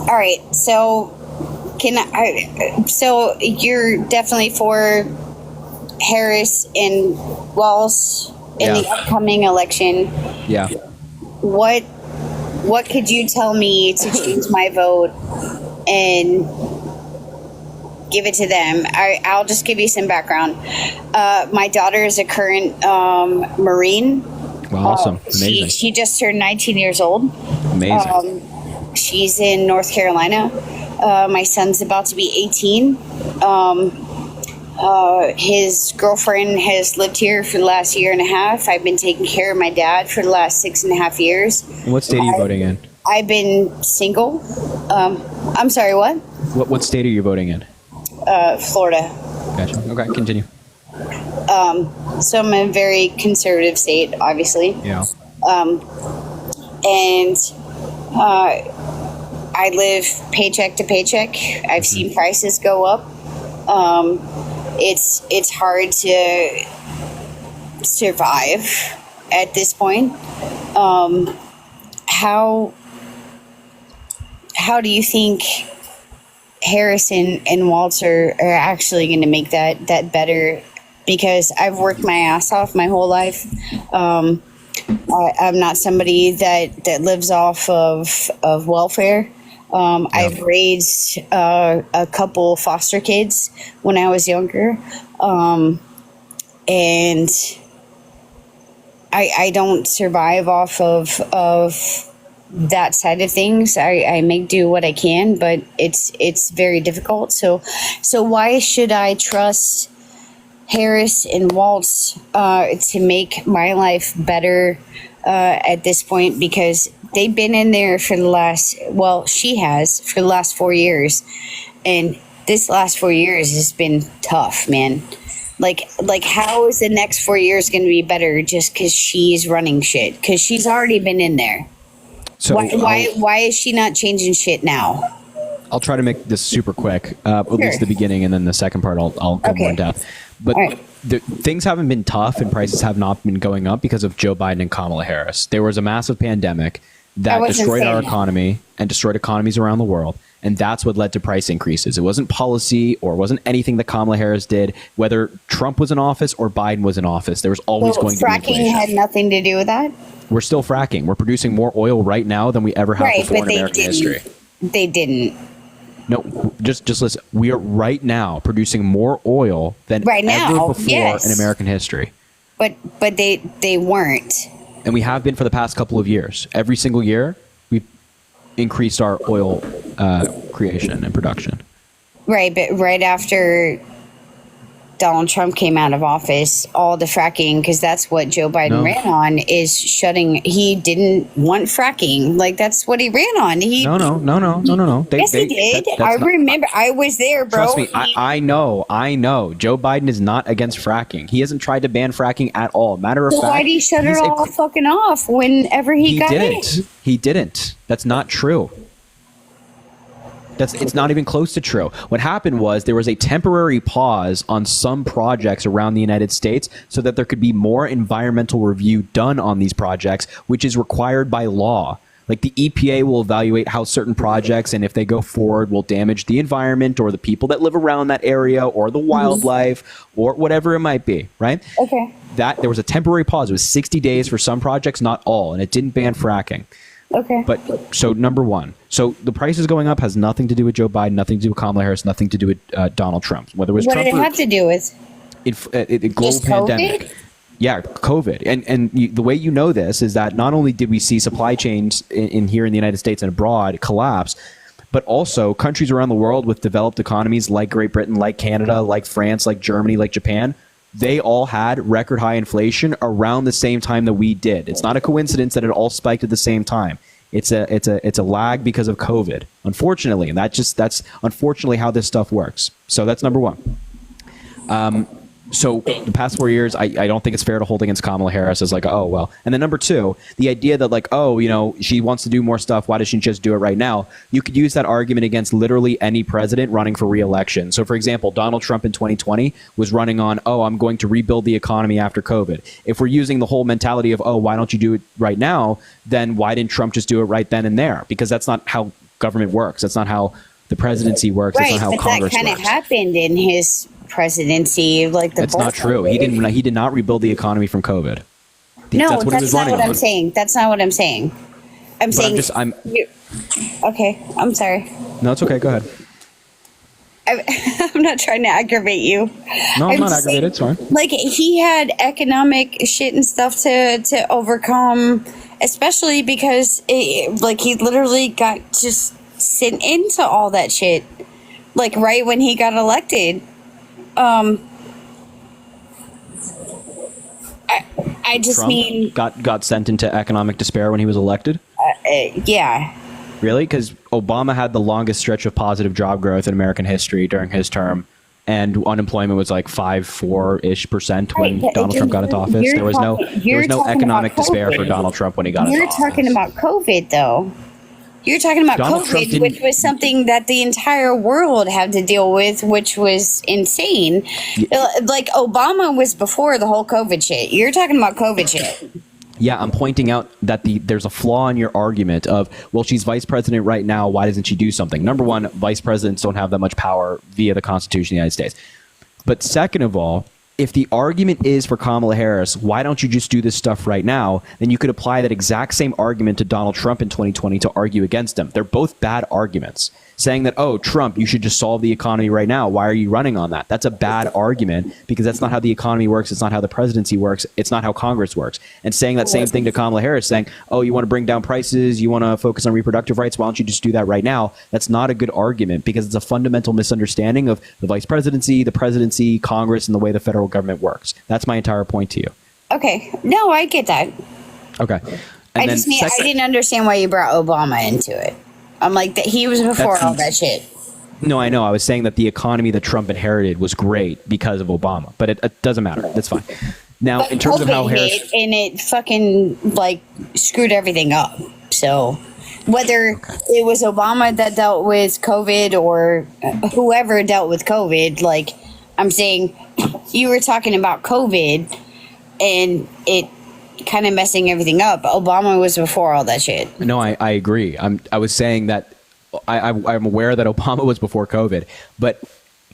all right, so so you're definitely for Harris and Walz in the upcoming election. Yeah. What could you tell me to change my vote and give it to them? I'll just give you some background. My daughter is a current Marine. Wow, awesome. Amazing. She just turned 19 years old. Amazing. She's in North Carolina. My son's about to be 18. His girlfriend has lived here for the last year and a half. I've been taking care of my dad for the last 6.5 years. And what state are you voting in? I've been single. I'm sorry, what? What state are you voting in? Florida. Gotcha. Okay, continue. So I'm in a very conservative state, obviously. Yeah. And I live paycheck to paycheck. I've seen prices go up. It's hard to survive at this point. How do you think Harrison and Walter are actually going to make that better? Because I've worked my ass off my whole life. I'm not somebody that lives off of welfare. I've raised a couple foster kids when I was younger. And I don't survive off of that side of things. I make do what I can, but it's very difficult. So why should I trust Harris and Waltz to make my life better at this point? Because they've been in there for she has for the last 4 years, and this last 4 years has been tough, man. Like how is the next 4 years going to be better just because she's running shit? Because she's already been in there. So why is she not changing shit now? I'll try to make this super quick, at least the beginning, and then the second part I'll go more in depth. But things haven't been tough and prices have not been going up because of Joe Biden and Kamala Harris. There was a massive pandemic that destroyed our economy and destroyed economies around the world. And that's what led to price increases. It wasn't policy or it wasn't anything that Kamala Harris did. Whether Trump was in office or Biden was in office, there was always going to be inflation. Fracking had nothing to do with that? We're still fracking. We're producing more oil right now than we ever have before in American history. They didn't. No, just listen. We are right now producing more oil than ever before in American history. But they weren't. And we have been for the past couple of years. Every single year, we've increased our oil creation and production. Right, but right after Donald Trump came out of office, all the fracking, because that's what Joe Biden ran on, is shutting. He didn't want fracking. Like, that's what he ran on. No. Yes, he did. I remember. I was there, bro. Trust me, I know. Joe Biden is not against fracking. He hasn't tried to ban fracking at all. Matter of fact, why did he shut it all fucking off whenever he got in? He didn't. That's not true. It's not even close to true. What happened was there was a temporary pause on some projects around the United States so that there could be more environmental review done on these projects, which is required by law. Like the EPA will evaluate how certain projects, and if they go forward, will damage the environment or the people that live around that area or the wildlife or whatever it might be, right? Okay. There was a temporary pause. It was 60 days for some projects, not all, and it didn't ban fracking. Okay. But so number one, so the prices going up has nothing to do with Joe Biden, nothing to do with Kamala Harris, nothing to do with Donald Trump. Whether it was what Trump did it have to do with? Global pandemic. Yeah, COVID. And the way you know this is that not only did we see supply chains in here in the United States and abroad collapse, but also countries around the world with developed economies like Great Britain, like Canada, like France, like Germany, like Japan, they all had record high inflation around the same time that we did. It's not a coincidence that it all spiked at the same time. It's a lag because of COVID, unfortunately, and that's unfortunately how this stuff works. So that's number one. So the past 4 years, I don't think it's fair to hold against Kamala Harris as like, oh, well. And then number two, the idea that like, oh, she wants to do more stuff. Why doesn't she just do it right now? You could use that argument against literally any president running for re-election. So, for example, Donald Trump in 2020 was running on, oh, I'm going to rebuild the economy after COVID. If we're using the whole mentality of, oh, why don't you do it right now? Then why didn't Trump just do it right then and there? Because that's not how government works. That's not how the presidency works. Right, that's not how Congress works. That kind of happened in his presidency, like the. That's not true. He did not rebuild the economy from COVID. No, that's not what I'm saying. That's not what I'm saying. Okay, I'm sorry. No, it's okay. Go ahead. I'm not trying to aggravate you. No, I'm not aggravated. It's fine. Like, he had economic shit and stuff to overcome, especially because he literally got just sent into all that shit, like right when he got elected. I just Trump mean got sent into economic despair when he was elected. Yeah. Really? Because Obama had the longest stretch of positive job growth in American history during his term, and unemployment was like 4-ish% when Donald Trump got into office. There was no economic despair for Donald Trump when he got into office. You're talking about COVID, though. You're talking about COVID, which was something that the entire world had to deal with, which was insane. Yeah. Like, Obama was before the whole COVID shit. You're talking about COVID shit. Yeah, I'm pointing out that there's a flaw in your argument of, well, she's vice president right now. Why doesn't she do something? Number one, vice presidents don't have that much power via the Constitution of the United States. But second of all, if the argument is for Kamala Harris, why don't you just do this stuff right now? Then you could apply that exact same argument to Donald Trump in 2020 to argue against him. They're both bad arguments. Saying that, oh, Trump, you should just solve the economy right now. Why are you running on that? That's a bad argument because that's not how the economy works. It's not how the presidency works. It's not how Congress works. And saying that same thing to Kamala Harris, saying, oh, you want to bring down prices, you want to focus on reproductive rights, why don't you just do that right now? That's not a good argument because it's a fundamental misunderstanding of the vice presidency, the presidency, Congress, and the way the federal government works. That's my entire point to you. Okay. No, I get that. Okay. I didn't understand why you brought Obama into it. I'm like, that he was before all that shit. No, I know. I was saying that the economy that Trump inherited was great because of Obama, but it doesn't matter. That's fine. Now, in terms of how Harris... And it fucking, like, screwed everything up. So, whether it was Obama that dealt with COVID or whoever dealt with COVID, like, I'm saying, you were talking about COVID and it kind of messing everything up. Obama was before all that shit. No, I agree. I was saying that I'm aware that Obama was before COVID, but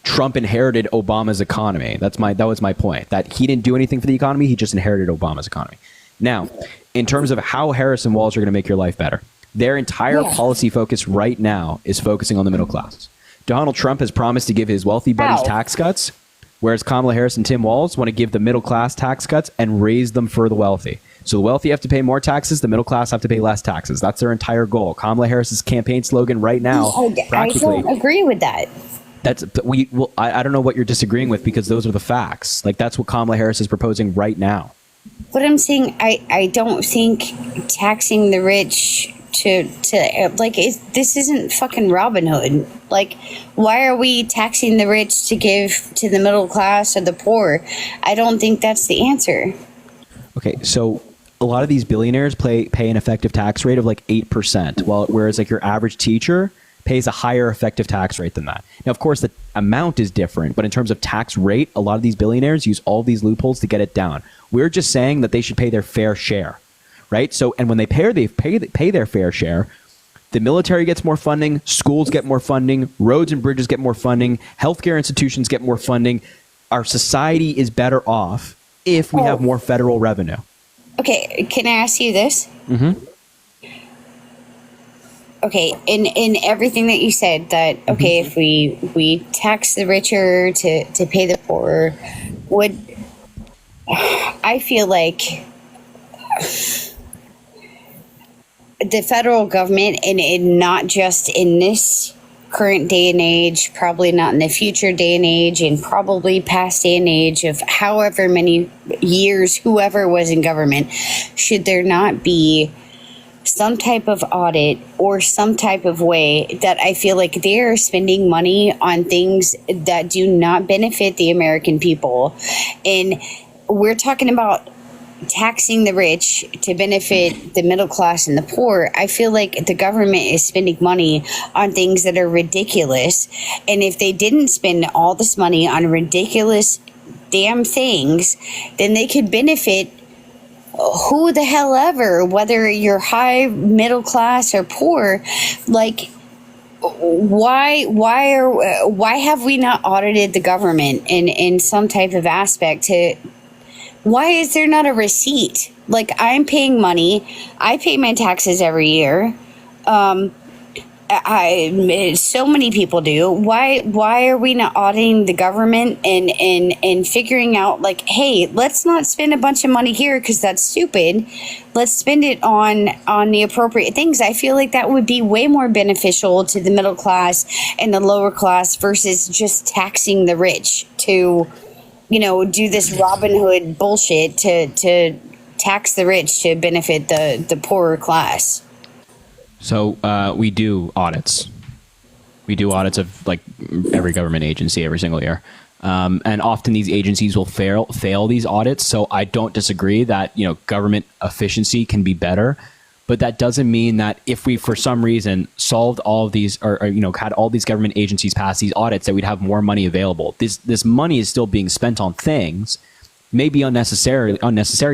Trump inherited Obama's economy. That was my point. That he didn't do anything for the economy. He just inherited Obama's economy. Now, in terms of how Harris and Walz are going to make your life better, their entire policy focus right now is focusing on the middle class. Donald Trump has promised to give his wealthy buddies tax cuts, whereas Kamala Harris and Tim Walz want to give the middle class tax cuts and raise them for the wealthy. So the wealthy have to pay more taxes, the middle class have to pay less taxes. That's their entire goal. Kamala Harris's campaign slogan right now, practically. I don't agree with that. I don't know what you're disagreeing with because those are the facts. Like, that's what Kamala Harris is proposing right now. But I'm saying I don't think taxing the rich to like, this isn't fucking Robin Hood. Like, why are we taxing the rich to give to the middle class or the poor? I don't think that's the answer. Okay, so a lot of these billionaires pay an effective tax rate of like 8%, whereas like your average teacher pays a higher effective tax rate than that. Now, of course, the amount is different, but in terms of tax rate, a lot of these billionaires use all these loopholes to get it down. We're just saying that they should pay their fair share, right? So, and when they pay their fair share, the military gets more funding, schools get more funding, roads and bridges get more funding, healthcare institutions get more funding. Our society is better off if we have more federal revenue. Okay, can I ask you this? Mm-hmm. Okay, in everything that you said, that okay, if we tax the richer to pay the poorer, would I feel like the federal government, and not just in this current day and age, probably not in the future day and age, and probably past day and age of however many years whoever was in government, should there not be some type of audit or some type of way that I feel like they are spending money on things that do not benefit the American people? And we're talking about taxing the rich to benefit the middle class and the poor. I feel like the government is spending money on things that are ridiculous. And if they didn't spend all this money on ridiculous damn things, then they could benefit who the hell ever, whether you're high, middle class, or poor. Like, why have we not audited the government in some type of aspect to? Why is there not a receipt? Like, I'm paying money. I pay my taxes every year. So many people do. Why are we not auditing the government and figuring out, like, hey, let's not spend a bunch of money here because that's stupid. Let's spend it on the appropriate things. I feel like that would be way more beneficial to the middle class and the lower class versus just taxing the rich to, do this Robin Hood bullshit to tax the rich to benefit the poorer class. So we do audits. We do audits of like every government agency every single year. And often these agencies will fail these audits. So I don't disagree that, government efficiency can be better. But that doesn't mean that if we, for some reason, solved all of these or had all these government agencies pass these audits, that we'd have more money available. This money is still being spent on things, maybe unnecessary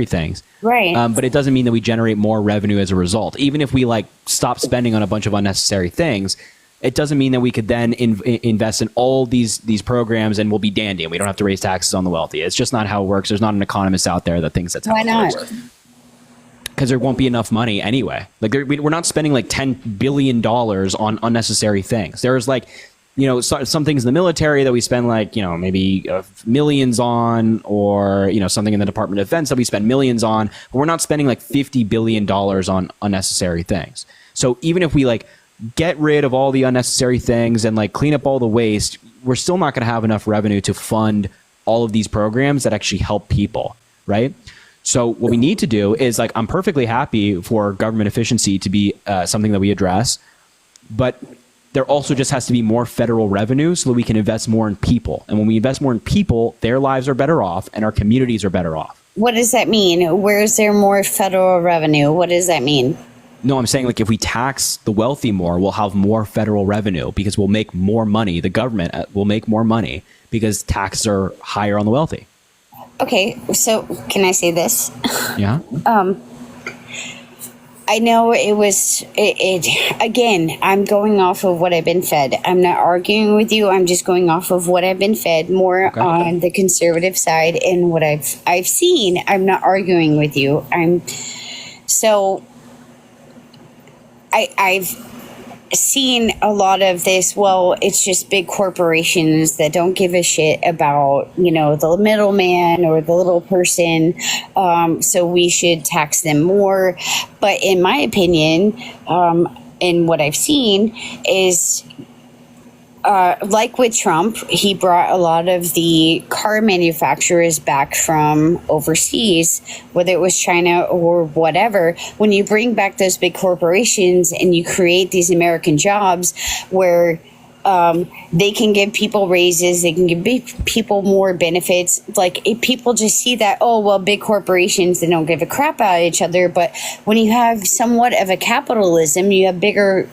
things. Right. But it doesn't mean that we generate more revenue as a result. Even if we stop spending on a bunch of unnecessary things, it doesn't mean that we could then invest in all these programs and we'll be dandy and we don't have to raise taxes on the wealthy. It's just not how it works. There's not an economist out there that thinks that's how it works. Because there won't be enough money anyway. We're not spending $10 billion on unnecessary things. There's some things in the military that we spend maybe millions on, or something in the Department of Defense that we spend millions on. But we're not spending $50 billion on unnecessary things. So even if we get rid of all the unnecessary things and clean up all the waste, we're still not going to have enough revenue to fund all of these programs that actually help people, right? So what we need to do is I'm perfectly happy for government efficiency to be something that we address, but there also just has to be more federal revenue so that we can invest more in people. And when we invest more in people, their lives are better off and our communities are better off. What does that mean? Where is there more federal revenue? What does that mean? No, I'm saying if we tax the wealthy more, we'll have more federal revenue because we'll make more money. The government will make more money because taxes are higher on the wealthy. Okay, so can I say this? Yeah. I know again, I'm going off of what I've been fed. I'm not arguing with you. I'm just going off of what I've been fed, more on the conservative side and what I've seen. I'm not arguing with you. I've seen a lot of this. Well, it's just big corporations that don't give a shit about, the middleman or the little person. So we should tax them more. But in my opinion, and what I've seen is, like with Trump, he brought a lot of the car manufacturers back from overseas, whether it was China or whatever. When you bring back those big corporations and you create these American jobs where they can give people raises, they can give people more benefits. If people just see that, big corporations, they don't give a crap about each other. But when you have somewhat of a capitalism, you have bigger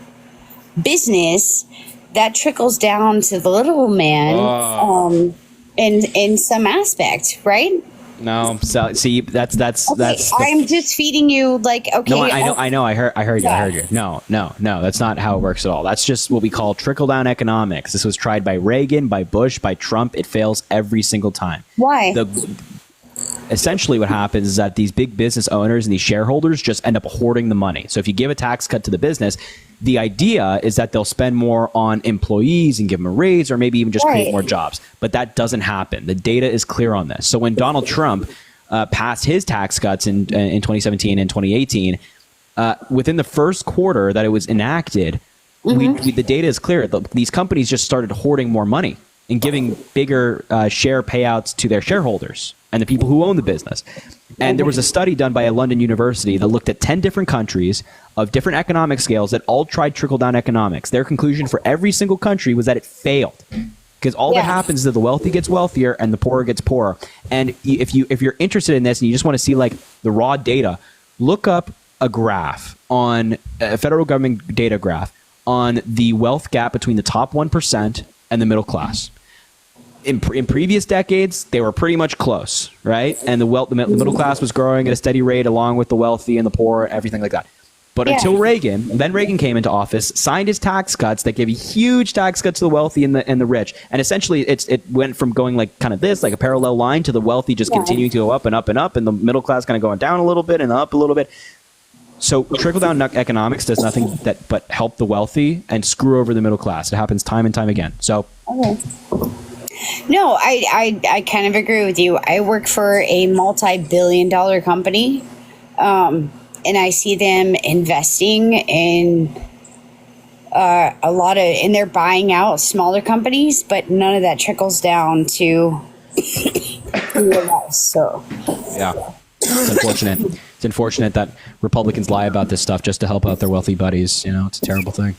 business, that trickles down to the little man in some aspect, right? No, so see, that's. I'm just feeding you okay. No, I know. I heard you. No, that's not how it works at all. That's just what we call trickle-down economics. This was tried by Reagan, by Bush, by Trump. It fails every single time. Why? Essentially what happens is that these big business owners and these shareholders just end up hoarding the money. So if you give a tax cut to the business, the idea is that they'll spend more on employees and give them a raise, or maybe even just create more jobs. But that doesn't happen. The data is clear on this. So when Donald Trump passed his tax cuts in 2017 and 2018, within the first quarter that it was enacted, the data is clear. These companies just started hoarding more money and giving bigger share payouts to their shareholders and the people who own the business. And there was a study done by a London university that looked at 10 different countries of different economic scales that all tried trickle-down economics. Their conclusion for every single country was that it failed. Because all that happens is that the wealthy gets wealthier and the poorer gets poorer. And if you're interested in this and you just want to see the raw data, look up a graph on a federal government data graph on the wealth gap between the top 1% and the middle class. In previous decades, they were pretty much close, right? And the middle class was growing at a steady rate along with the wealthy and the poor and everything like that. But until Reagan came into office, signed his tax cuts that gave a huge tax cut to the wealthy and the rich. And essentially, it went from going kind of this, like a parallel line, to the wealthy just continuing to go up and up and up, and the middle class kind of going down a little bit and up a little bit. So trickle-down economics does nothing but help the wealthy and screw over the middle class. It happens time and time again. So. Okay. No, I kind of agree with you. I work for a multi-billion-dollar company, and I see them investing in a lot of, and they're buying out smaller companies, but none of that trickles down to us. So yeah, it's unfortunate. It's unfortunate that Republicans lie about this stuff just to help out their wealthy buddies. You know, it's a terrible thing.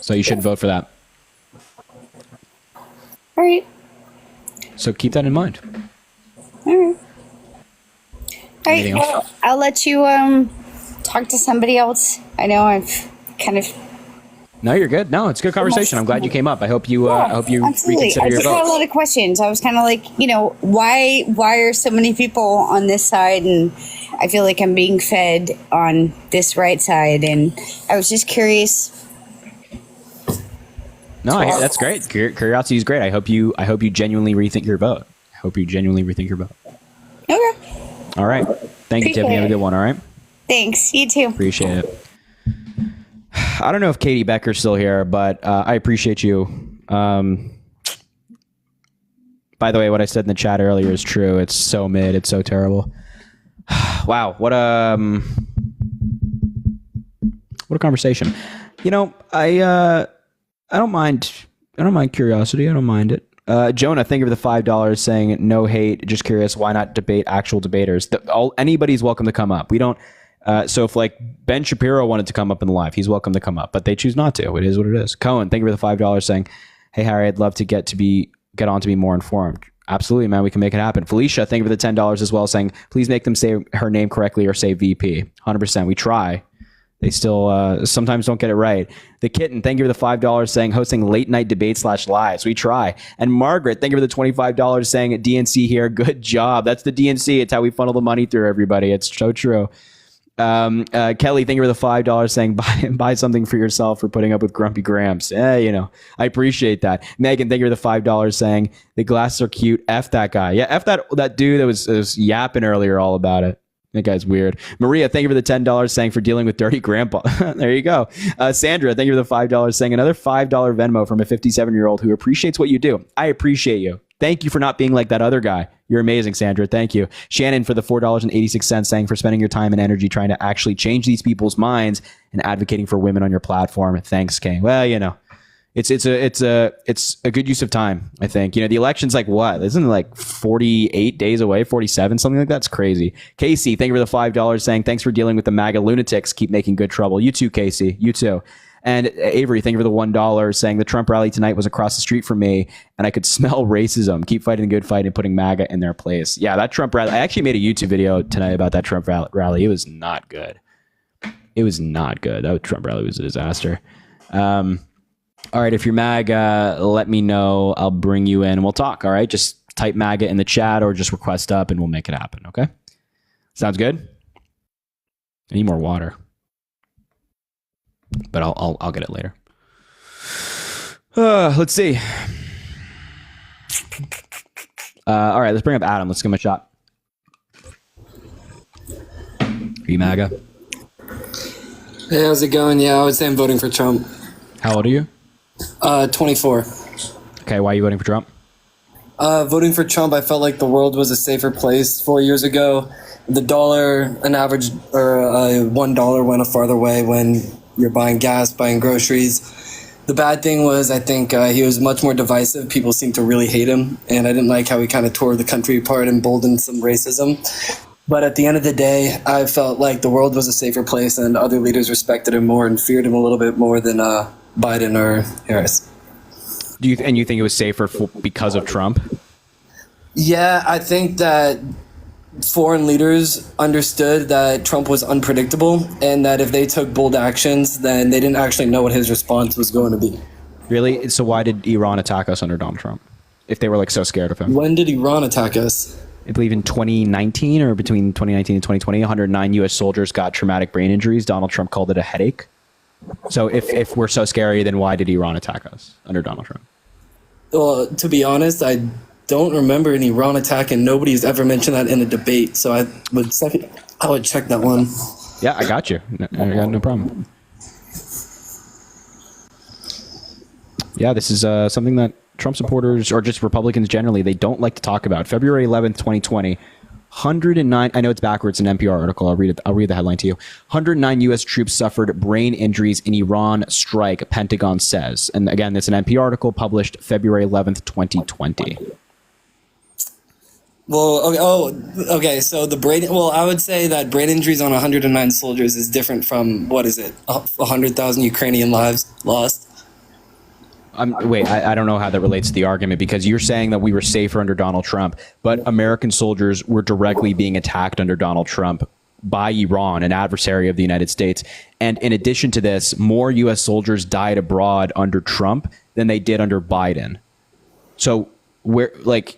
So you should vote for that. All right. So keep that in mind. All right. All Anything right. else? I'll let you talk to somebody else. I know I've kind of. No, you're good. No, it's a good conversation. I'm glad you came up. I hope you Absolutely. reconsider I your just had a vote. lot of questions. I was kind of like, why are so many people on this side, and I feel like I'm being fed on this right side, and I was just curious. No, that's great. Curiosity is great. I hope you genuinely rethink your vote. Okay. All right. Thank you, Tiffany. Have a good one. All right. Thanks. You too. Appreciate it. I don't know if Katie Becker's still here, but I appreciate you. By the way, what I said in the chat earlier is true. It's so mid. It's so terrible. Wow. What a conversation. I don't mind curiosity. I don't mind it. Jonah, thank you for the $5 saying no hate. Just curious, why not debate actual debaters? Anybody's welcome to come up. We don't. So if like Ben Shapiro wanted to come up in the live, he's welcome to come up, but they choose not to. It is what it is. Cohen, thank you for the $5 saying, hey Harry, I'd love to get on to be more informed. Absolutely, man. We can make it happen. Felicia, thank you for the $10 as well, saying please make them say her name correctly or say VP. 100%. We try. They still sometimes don't get it right. The Kitten, thank you for the $5 saying hosting late night debate /lives. We try. And Margaret, thank you for the $25 saying DNC here. Good job. That's the DNC. It's how we funnel the money through everybody. It's so true. Kelly, thank you for the $5 saying buy something for yourself for putting up with Grumpy Gramps. I appreciate that. Megan, thank you for the $5 saying the glasses are cute. F that guy. Yeah, F that dude that was yapping earlier all about it. That guy's weird. Maria, thank you for the $10 saying for dealing with dirty grandpa. There you go. Sandra, thank you for the $5 saying another $5 Venmo from a 57-year-old who appreciates what you do. I appreciate you. Thank you for not being like that other guy. You're amazing, Sandra. Thank you. Shannon for the $4.86 saying for spending your time and energy trying to actually change these people's minds and advocating for women on your platform. Thanks, King. Well, it's a good use of time, I think. The election's like what? Isn't it like 48 days away, 47, something like that? That's crazy. Casey, thank you for the $5 saying thanks for dealing with the MAGA lunatics. Keep making good trouble. You too, Casey. You too. And Avery, thank you for the $1 saying the Trump rally tonight was across the street from me and I could smell racism. Keep fighting the good fight and putting MAGA in their place. Yeah, that Trump rally. I actually made a YouTube video tonight about that Trump rally. It was not good. That Trump rally was a disaster. All right, if you're MAGA, let me know. I'll bring you in and we'll talk. All right, just type MAGA in the chat or just request up and we'll make it happen. Okay, sounds good. I need more water, but I'll get it later. Let's see. All right, let's bring up Adam. Let's give him a shot. Are you MAGA? Hey, how's it going? Yeah, I would say I'm voting for Trump. How old are you? 24. Okay, why are you voting for Trump? Voting for Trump, I felt like the world was a safer place 4 years ago. The dollar, an average, or $1 went a farther way when you're buying gas, buying groceries. The bad thing was, I think he was much more divisive. People seemed to really hate him, and I didn't like how he kind of tore the country apart and emboldened some racism. But at the end of the day, I felt like the world was a safer place and other leaders respected him more and feared him a little bit more than Biden or Harris. You think it was safer because of Trump? Yeah, I think that foreign leaders understood that Trump was unpredictable and that if they took bold actions, then they didn't actually know what his response was going to be. Really? So why did Iran attack us under Donald Trump if they were like so scared of him? When did Iran attack us? I believe in 2019 or between 2019 and 2020, 109 U.S. soldiers got traumatic brain injuries. Donald Trump called it a headache. So if we're so scary, then why did Iran attack us under Donald Trump? Well, to be honest, I don't remember an Iran attack, and nobody's ever mentioned that in a debate. So I would check that one. Yeah, I got you. I got no problem. Yeah, this is something that Trump supporters, or just Republicans generally, they don't like to talk about. February 11th, 2020, 109, I know it's backwards, an NPR article, I'll read the headline to you. 109 U.S. troops suffered brain injuries in Iran strike, Pentagon says. And again, it's an NPR article published February 11th, 2020. Well, okay, okay. So the brain. Well, I would say that brain injuries on 109 soldiers is different from what is it? 100,000 Ukrainian lives lost. Wait, I don't know how that relates to the argument, because you're saying that we were safer under Donald Trump, but American soldiers were directly being attacked under Donald Trump by Iran, an adversary of the United States. And in addition to this, more U.S. soldiers died abroad under Trump than they did under Biden. So what's the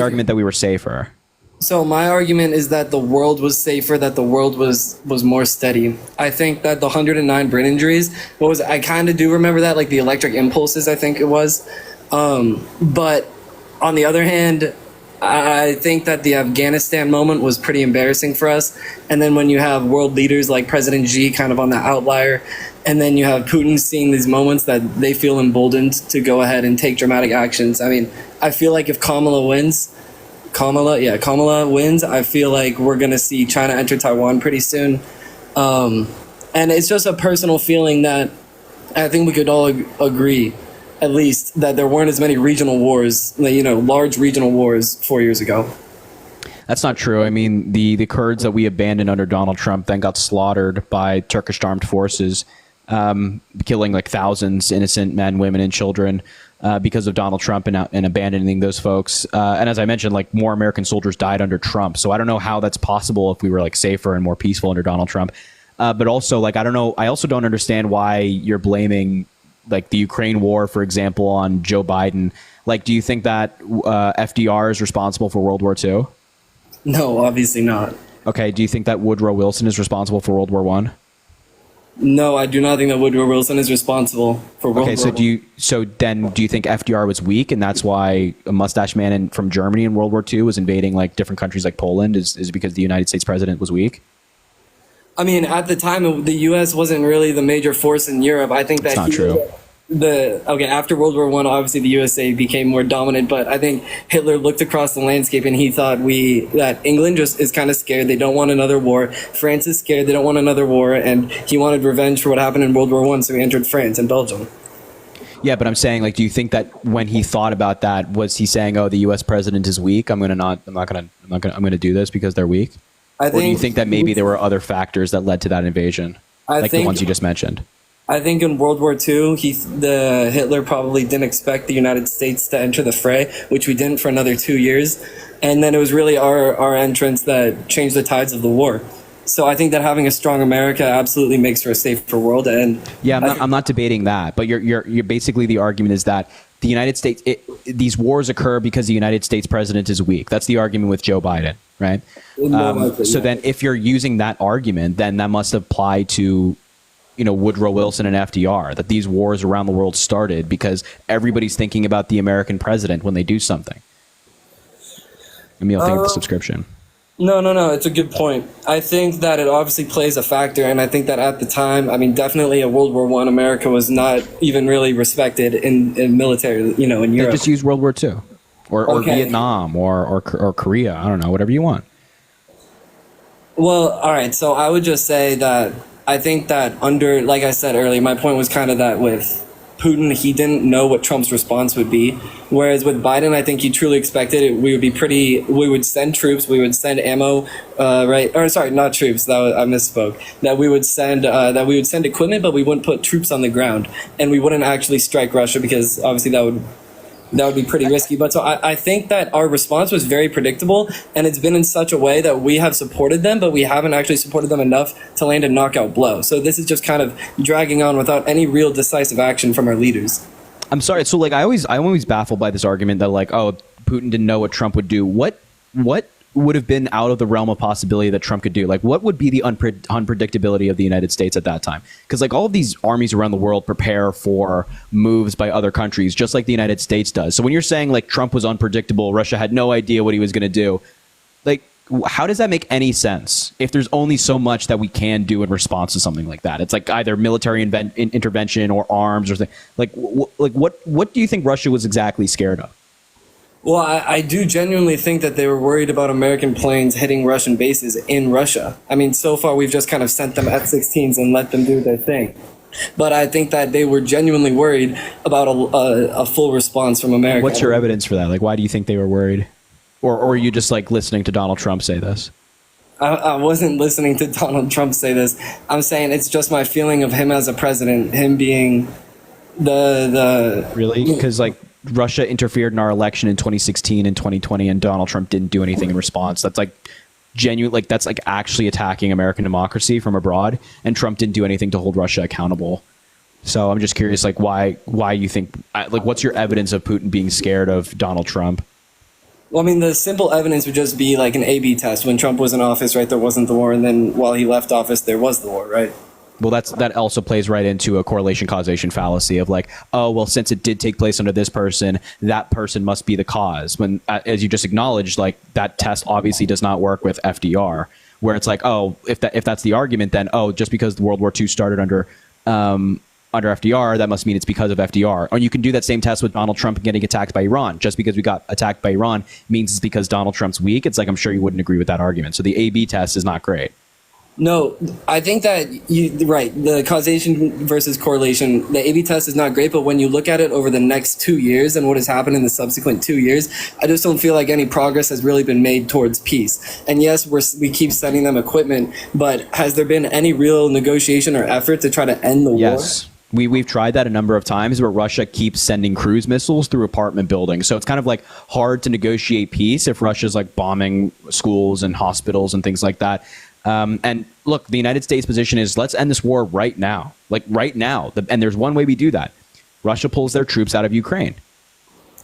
argument that we were safer? So my argument is that the world was safer, that the world was more steady. I think that the 109 brain injuries, I kind of do remember that, like the electric impulses, I think it was. But on the other hand, I think that the Afghanistan moment was pretty embarrassing for us. And then when you have world leaders like President Xi kind of on the outlier, and then you have Putin seeing these moments that they feel emboldened to go ahead and take dramatic actions. I mean, I feel like if Kamala wins, I feel like we're going to see China enter Taiwan pretty soon. And it's just a personal feeling that I think we could all agree, at least, that there weren't as many regional wars, large regional wars 4 years ago. That's not true. I mean, the Kurds that we abandoned under Donald Trump then got slaughtered by Turkish armed forces, killing like thousands innocent men, women, and children. Because of Donald Trump and abandoning those folks. And as I mentioned, like more American soldiers died under Trump. So I don't know how that's possible if we were like safer and more peaceful under Donald Trump. But also, like, I don't know. I also don't understand why you're blaming like the Ukraine war, for example, on Joe Biden. Like, do you think that FDR is responsible for World War II? No, obviously not. Okay. Do you think that Woodrow Wilson is responsible for World War I? No, I do not think that Woodrow Wilson is responsible for World War I. Okay, so then do you think FDR was weak, and that's why a mustache man from Germany in World War II was invading like different countries like Poland? Is it because the United States president was weak? I mean, at the time, the U.S. wasn't really the major force in Europe. I think that That's not true. After World War I, obviously the USA became more dominant, but I think Hitler looked across the landscape and he thought that England just is kind of scared. They don't want another war. France is scared. They don't want another war. And he wanted revenge for what happened in World War I, so he entered France and Belgium. Yeah, but I'm saying, like, do you think that when he thought about that, was he saying, "Oh, the U.S. president is weak. I'm gonna do this because they're weak"? Or do you think that maybe there were other factors that led to that invasion, like the ones you just mentioned? I think in World War II, Hitler probably didn't expect the United States to enter the fray, which we didn't for another 2 years. And then it was really our entrance that changed the tides of the war. So I think that having a strong America absolutely makes for a safer world. And yeah, I'm not debating that, but you're basically, the argument is that the United States, these wars occur because the United States president is weak. That's the argument with Joe Biden, right? So then if you're using that argument, then that must apply to Woodrow Wilson and FDR, that these wars around the world started because everybody's thinking about the American president when they do something. Emil, think of the subscription. No. It's a good point. I think that it obviously plays a factor, and I think that at the time, I mean, definitely in World War I, America was not even really respected in military, in Europe. They just use World War II, or Vietnam, or Korea. I don't know, whatever you want. Well, all right. So I would just say that I think that like I said earlier, my point was kind of that with Putin, he didn't know what Trump's response would be. Whereas with Biden, I think he truly expected it. We would send troops, we would send ammo, right? Or sorry, not troops. I misspoke. That we would send equipment, but we wouldn't put troops on the ground, and we wouldn't actually strike Russia because obviously that would be pretty risky. But so I think that our response was very predictable, and it's been in such a way that we have supported them, but we haven't actually supported them enough to land a knockout blow. So this is just kind of dragging on without any real decisive action from our leaders. I'm sorry. So like I'm always baffled by this argument that like, oh, Putin didn't know what Trump would do. What would have been out of the realm of possibility that Trump could do? Like, what would be the unpredictability of the United States at that time? Because like all of these armies around the world prepare for moves by other countries, just like the United States does. So when you're saying like Trump was unpredictable, Russia had no idea what he was going to do, like, how does that make any sense if there's only so much that we can do in response to something like that? It's like either military intervention or arms or something. Like what do you think Russia was exactly scared of? Well, I do genuinely think that they were worried about American planes hitting Russian bases in Russia. I mean, so far we've just kind of sent them F-16s and let them do their thing. But I think that they were genuinely worried about a full response from America. What's your evidence for that? Like, why do you think they were worried? Or are you just like listening to Donald Trump say this? I wasn't listening to Donald Trump say this. I'm saying it's just my feeling of him as a president, him being the Really? Because like Russia interfered in our election in 2016 and 2020, and Donald Trump didn't do anything in response. That's like genuine, like that's like actually attacking American democracy from abroad, and Trump didn't do anything to hold Russia accountable. So I'm just curious, like why you think, like what's your evidence of Putin being scared of Donald Trump? Well, I mean, the simple evidence would just be like an A/B test. When Trump was in office, right, there wasn't the war, and then while he left office, there was the war, right? Well, that also plays right into a correlation causation fallacy of like, oh, well, since it did take place under this person, that person must be the cause. When, as you just acknowledged, like that test obviously does not work with FDR, where it's like, oh, if that's the argument, then oh, just because World War II started under FDR, that must mean it's because of FDR. Or you can do that same test with Donald Trump getting attacked by Iran. Just because we got attacked by Iran means it's because Donald Trump's weak. It's like, I'm sure you wouldn't agree with that argument. So the A/B test is not great. No, I think that right. The causation versus correlation, the A/B test is not great, but when you look at it over the next 2 years and what has happened in the subsequent 2 years, I just don't feel like any progress has really been made towards peace. And yes, we keep sending them equipment, but has there been any real negotiation or effort to try to end the war? Yes. We've tried that a number of times where Russia keeps sending cruise missiles through apartment buildings. So it's kind of like hard to negotiate peace if Russia's like bombing schools and hospitals and things like that. And look, the United States position is let's end this war right now, like right now. And there's one way we do that. Russia pulls their troops out of Ukraine.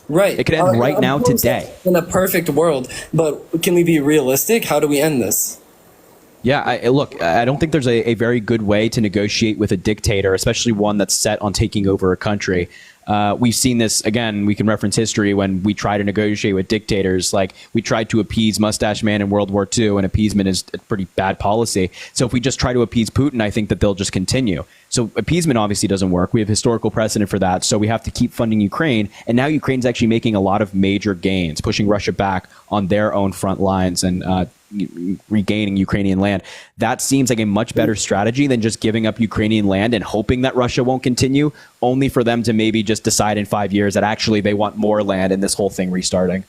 Right. It could end right now today. In a perfect world. But can we be realistic? How do we end this? Yeah, I don't think there's a very good way to negotiate with a dictator, especially one that's set on taking over a country. We've seen this, again, we can reference history when we try to negotiate with dictators. Like we tried to appease Mustache Man in World War II, and appeasement is a pretty bad policy. So if we just try to appease Putin, I think that they'll just continue. So appeasement obviously doesn't work. We have historical precedent for that. So we have to keep funding Ukraine. And now Ukraine's actually making a lot of major gains, pushing Russia back on their own front lines and regaining Ukrainian land. That seems like a much better strategy than just giving up Ukrainian land and hoping that Russia won't continue, only for them to maybe just decide in 5 years that actually they want more land and this whole thing restarting.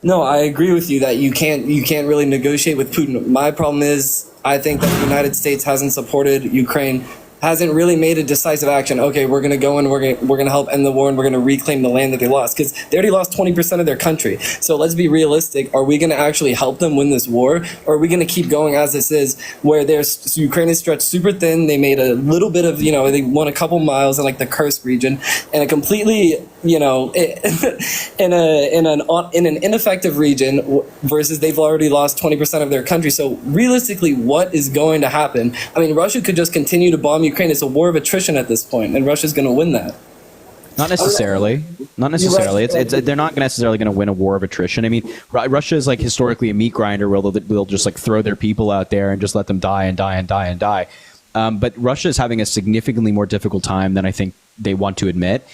No, I agree with you that you can't really negotiate with Putin. My problem is I think that the United States hasn't supported Ukraine, hasn't really made a decisive action. Okay, we're going to go and we're going to help end the war and we're going to reclaim the land that they lost, because they already lost 20% of their country. So let's be realistic. Are we going to actually help them win this war, or are we going to keep going as this is, where Ukraine is stretched super thin? They made a little bit of, they won a couple miles in like the Kursk region, and a completely, in an ineffective region, versus they've already lost 20% of their country. So realistically, what is going to happen? I mean, Russia could just continue to bomb Ukraine. It's a war of attrition at this point, and Russia's going to win that. Not necessarily. Not necessarily. It's they're not necessarily going to win a war of attrition. I mean, Russia is like historically a meat grinder where they'll just like throw their people out there and just let them die and die and die and die. But Russia is having a significantly more difficult time than I think they want to admit.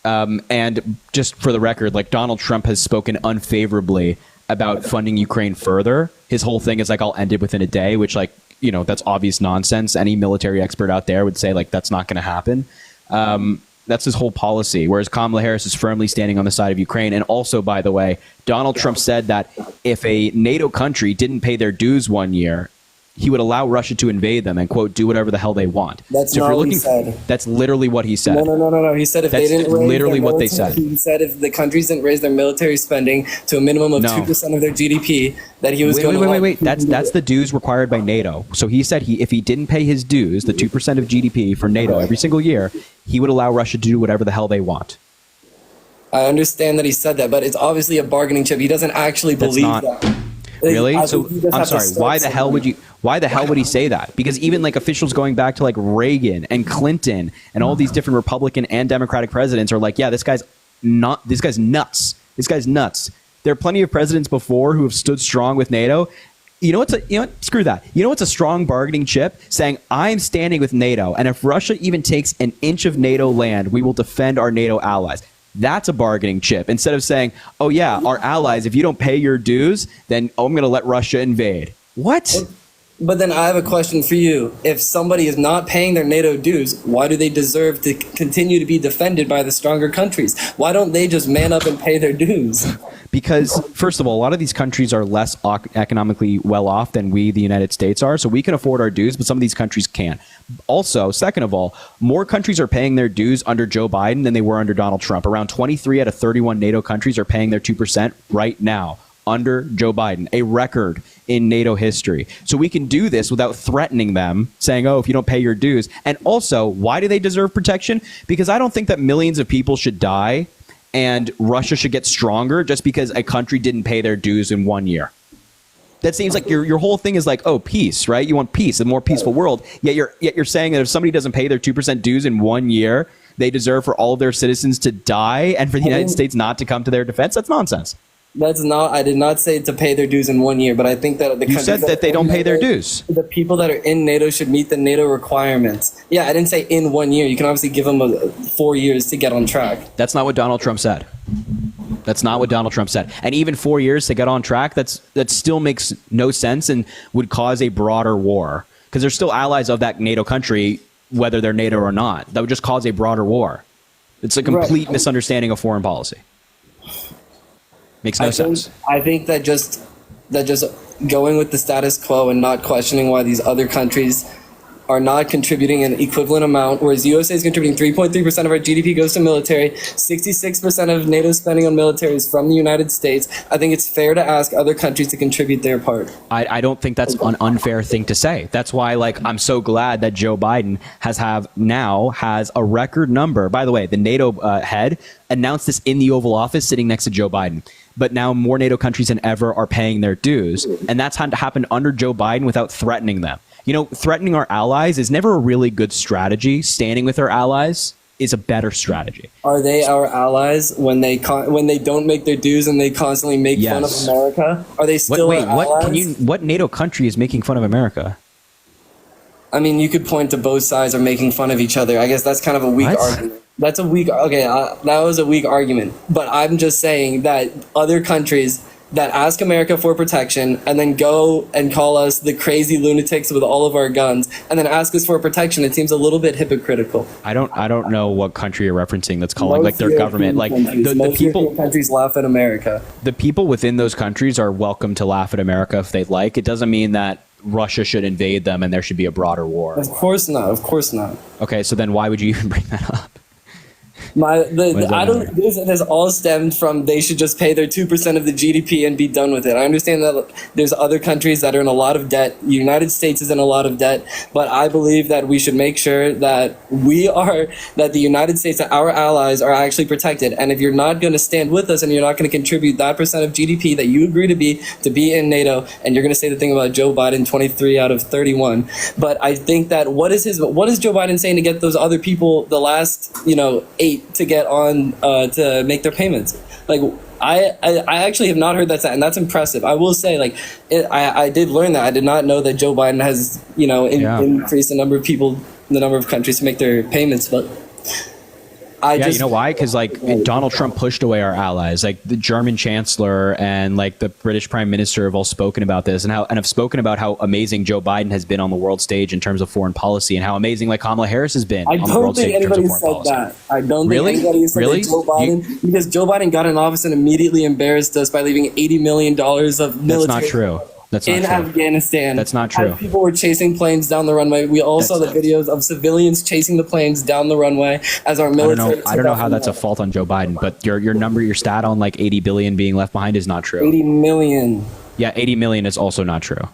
And just for the record, like Donald Trump has spoken unfavorably about funding Ukraine further. His whole thing is like, I'll end it within a day, which like, that's obvious nonsense. Any military expert out there would say like, that's not going to happen. That's his whole policy. Whereas Kamala Harris is firmly standing on the side of Ukraine. And also, by the way, Donald Trump said that if a NATO country didn't pay their dues 1 year, he would allow Russia to invade them and, quote, do whatever the hell they want. That's not what he said. That's literally what he said. No. He said if they didn't raise literally their what they military- said. He said if the countries didn't raise their military spending to a minimum of 2% of their GDP, that he was going to... Wait. That's the dues required by NATO. So he said if he didn't pay his dues, the 2% of GDP for NATO every single year, he would allow Russia to do whatever the hell they want. I understand that he said that, but it's obviously a bargaining chip. He doesn't actually believe that. Really? So I'm sorry. Why the hell would he say that? Because even like officials going back to like Reagan and Clinton and all these different Republican and Democratic presidents are like, yeah, this guy's nuts. This guy's nuts. There are plenty of presidents before who have stood strong with NATO. Screw that. You know what's a strong bargaining chip? Saying, I'm standing with NATO, and if Russia even takes an inch of NATO land, we will defend our NATO allies. That's a bargaining chip. Instead of saying, oh yeah, our allies, if you don't pay your dues, then I'm going to let Russia invade. What? But then I have a question for you. If somebody is not paying their NATO dues, why do they deserve to continue to be defended by the stronger countries? Why don't they just man up and pay their dues? Because, first of all, a lot of these countries are less economically well off than we, the United States, are. So we can afford our dues, but some of these countries can't. Also, second of all, more countries are paying their dues under Joe Biden than they were under Donald Trump. Around 23 out of 31 NATO countries are paying their 2% right now under Joe Biden, a record in NATO history. So we can do this without threatening them, saying, oh, if you don't pay your dues. And also, why do they deserve protection? Because I don't think that millions of people should die and Russia should get stronger just because a country didn't pay their dues in 1 year. That seems like your whole thing is like, oh, peace, right? You want peace, a more peaceful world. Yet you're saying that if somebody doesn't pay their 2% dues in 1 year, they deserve for all of their citizens to die and for the United States not to come to their defense. That's nonsense. That's not. I did not say to pay their dues in 1 year, but I think that you said that they don't pay their dues. The people that are in NATO should meet the NATO requirements. Yeah, I didn't say in 1 year. You can obviously give them 4 years to get on track. That's not what Donald Trump said. That's not what Donald Trump said. And even 4 years to get on track, that still makes no sense and would cause a broader war because they're still allies of that NATO country, whether they're NATO or not. That would just cause a broader war. It's a complete misunderstanding of foreign policy. Makes no sense. I think that just going with the status quo and not questioning why these other countries are not contributing an equivalent amount, whereas USA is contributing 3.3% of our GDP goes to military, 66% of NATO spending on military is from the United States. I think it's fair to ask other countries to contribute their part. I don't think that's an unfair thing to say. That's why, I'm so glad that Joe Biden has a record number. By the way, the NATO head announced this in the Oval Office sitting next to Joe Biden. But now more NATO countries than ever are paying their dues. And that's had to happen under Joe Biden without threatening them. You know, threatening our allies is never a really good strategy. Standing with our allies is a better strategy. Are they our allies when they don't make their dues and they constantly make fun of America? Are they still our allies? What NATO country is making fun of America? I mean, you could point to both sides are making fun of each other. I guess that's kind of a weak argument. That's a weak. Okay, that was a weak argument. But I'm just saying that other countries that ask America for protection and then go and call us the crazy lunatics with all of our guns and then ask us for protection, it seems a little bit hypocritical. I don't know what country you're referencing that's calling their government. The people countries laugh at America. The people within those countries are welcome to laugh at America if they'd like. It doesn't mean that Russia should invade them and there should be a broader war. Of course not. Of course not. Okay, so then why would you even bring that up? This all stemmed from they should just pay their 2% of the GDP and be done with it. I understand that there's other countries that are in a lot of debt. The United States is in a lot of debt, but I believe that we should make sure that the United States, that our allies are actually protected. And if you're not going to stand with us and you're not going to contribute that percent of GDP that you agree to be in NATO, and you're going to say the thing about Joe Biden, 23 out of 31. But I think that what is Joe Biden saying to get those other people, the last 8 to get on to make their payments? I actually have not heard that, and that's impressive. I will say, I did learn that. I did not know that Joe Biden has increased the number of countries to make their payments, but you know why? Because Donald Trump pushed away our allies. The German chancellor and the British prime minister have all spoken about this and have spoken about how amazing Joe Biden has been on the world stage in terms of foreign policy and how amazing Kamala Harris has been on the world stage in terms of foreign policy. I don't think anybody said that Joe Biden, because Joe Biden got in office and immediately embarrassed us by leaving $80 million of military. That's not true. In Afghanistan. That's not true. People were chasing planes down the runway. We all saw the videos of civilians chasing the planes down the runway as our military. I don't know how that's a fault on Joe Biden, but your stat on 80 billion being left behind is not true. 80 million. Yeah, 80 million is also not true.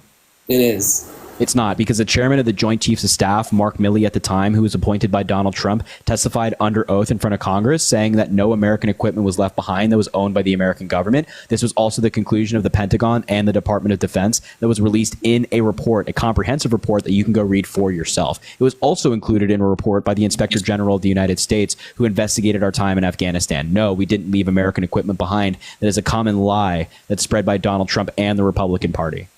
It is. It's not, because the chairman of the Joint Chiefs of Staff, Mark Milley at the time, who was appointed by Donald Trump, testified under oath in front of Congress saying that no American equipment was left behind that was owned by the American government. This was also the conclusion of the Pentagon and the Department of Defense that was released in a report, a comprehensive report that you can go read for yourself. It was also included in a report by the Inspector General of the United States who investigated our time in Afghanistan. No, we didn't leave American equipment behind. That is a common lie that's spread by Donald Trump and the Republican Party.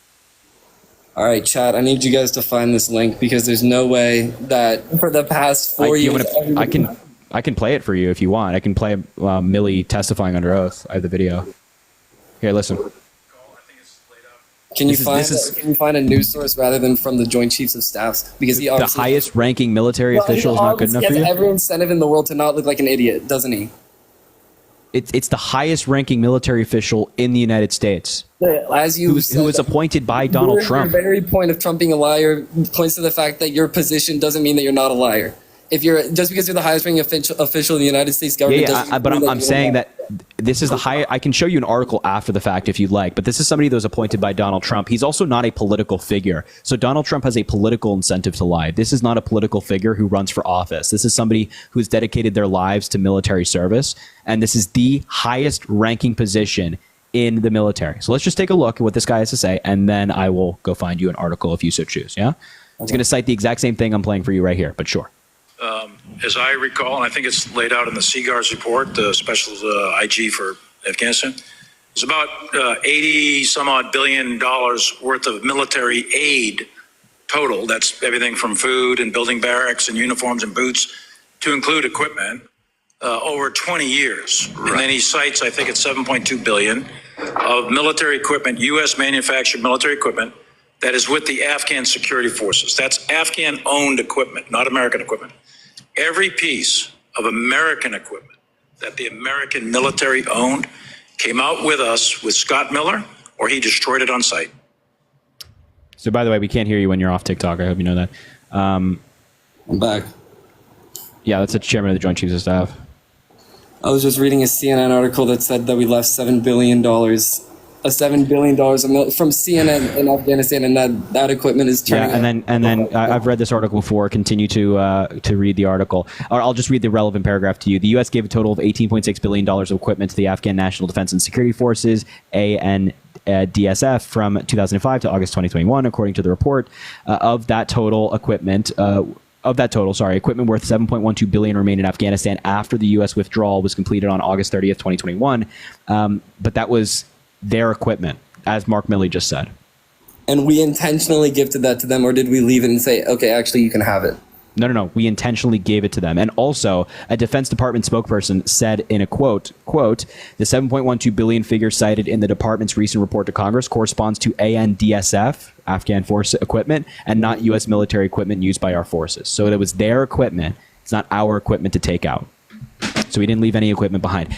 All right, chat, I need you guys to find this link because there's no way that for the past 4 years... I can play it for you if you want. I can play Milley testifying under oath. I have the video. Here, listen. I think it's laid out Can you find a news source rather than from the Joint Chiefs of Staffs? Because he the highest ranking military official is not good enough for you? He has every incentive in the world to not look like an idiot, doesn't he? It's the highest ranking military official in the United States. As you who was appointed by Donald Trump. Your very point of Trump being a liar points to the fact that your position doesn't mean that you're not a liar. If you're just because you're the highest ranking official in the United States government, but I'm saying that this is the high. I can show you an article after the fact if you'd like, but this is somebody that was appointed by Donald Trump. He's also not a political figure. So Donald Trump has a political incentive to lie. This is not a political figure who runs for office. This is somebody who's dedicated their lives to military service, and this is the highest ranking position in the military. So let's just take a look at what this guy has to say, and then I will go find you an article if you so choose. Yeah, it's going to cite the exact same thing I'm playing for you right here, but sure. As I recall, and I think it's laid out in the Seaguar's report, the special IG for Afghanistan, it's about 80 some odd billion dollars worth of military aid total. That's everything from food and building barracks and uniforms and boots to include equipment over 20 years. Right. And then he cites, I think it's 7.2 billion of military equipment, U.S. manufactured military equipment that is with the Afghan security forces. That's Afghan owned equipment, not American equipment. Every piece of American equipment that the American military owned came out with us with Scott Miller, or he destroyed it on site. So, by the way, we can't hear you when you're off TikTok. I hope you know that. I'm back. Yeah, that's the chairman of the Joint Chiefs of Staff. I was just reading a CNN article that said that we left $7 billion $7 billion from CNN in Afghanistan, and that equipment is turning. Yeah, and then I've read this article before. Continue to read the article. Or I'll just read the relevant paragraph to you. The U.S. gave a total of $18.6 billion of equipment to the Afghan National Defense and Security Forces (ANDSF) from 2005 to August 2021, according to the report. Of that total, equipment worth $7.12 billion remained in Afghanistan after the U.S. withdrawal was completed on August 30th, 2021. But that was their equipment, as Mark Milley just said. And we intentionally gifted that to them, or did we leave it and say, okay, actually, you can have it? No. We intentionally gave it to them. And also, a Defense Department spokesperson said in a quote, the $7.12 billion figure cited in the department's recent report to Congress corresponds to ANDSF, Afghan Force equipment, and not U.S. military equipment used by our forces. So it was their equipment. It's not our equipment to take out. So we didn't leave any equipment behind.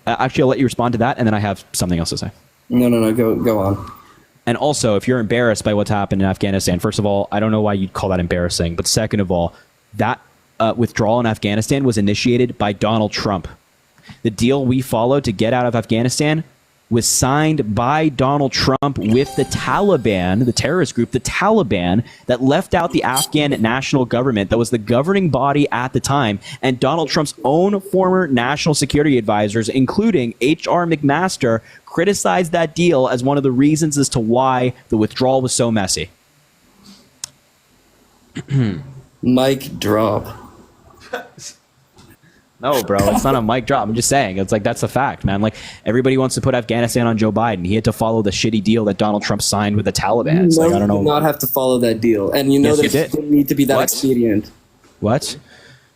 Actually, I'll let you respond to that, and then I have something else to say. No, go on. And also, if you're embarrassed by what's happened in Afghanistan, first of all, I don't know why you'd call that embarrassing, but second of all, that withdrawal in Afghanistan was initiated by Donald Trump. The deal we followed to get out of Afghanistan was signed by Donald Trump with the Taliban, the terrorist group, the Taliban, that left out the Afghan national government that was the governing body at the time, and Donald Trump's own former national security advisors, including H.R. McMaster, criticized that deal as one of the reasons as to why the withdrawal was so messy. Mic drop. No, bro, it's not a mic drop. I'm just saying. It's like, that's a fact, man. Like, everybody wants to put Afghanistan on Joe Biden. He had to follow the shitty deal that Donald Trump signed with the Taliban. It's like, I don't know. You did not have to follow that deal. And you know that it didn't need to be that expedient. What?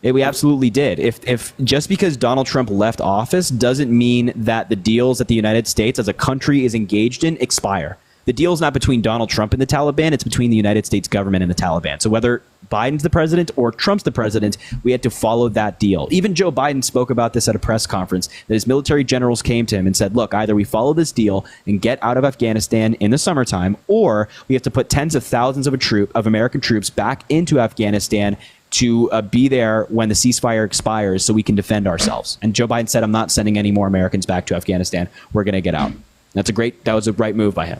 We absolutely did. If just because Donald Trump left office doesn't mean that the deals that the United States as a country is engaged in expire. The deal is not between Donald Trump and the Taliban. It's between the United States government and the Taliban. So whether Biden's the president or Trump's the president, we had to follow that deal. Even Joe Biden spoke about this at a press conference, that his military generals came to him and said, look, either we follow this deal and get out of Afghanistan in the summertime, or we have to put tens of thousands of American troops back into Afghanistan to be there when the ceasefire expires so we can defend ourselves. And Joe Biden said, I'm not sending any more Americans back to Afghanistan. We're going to get out. That was a right move by him.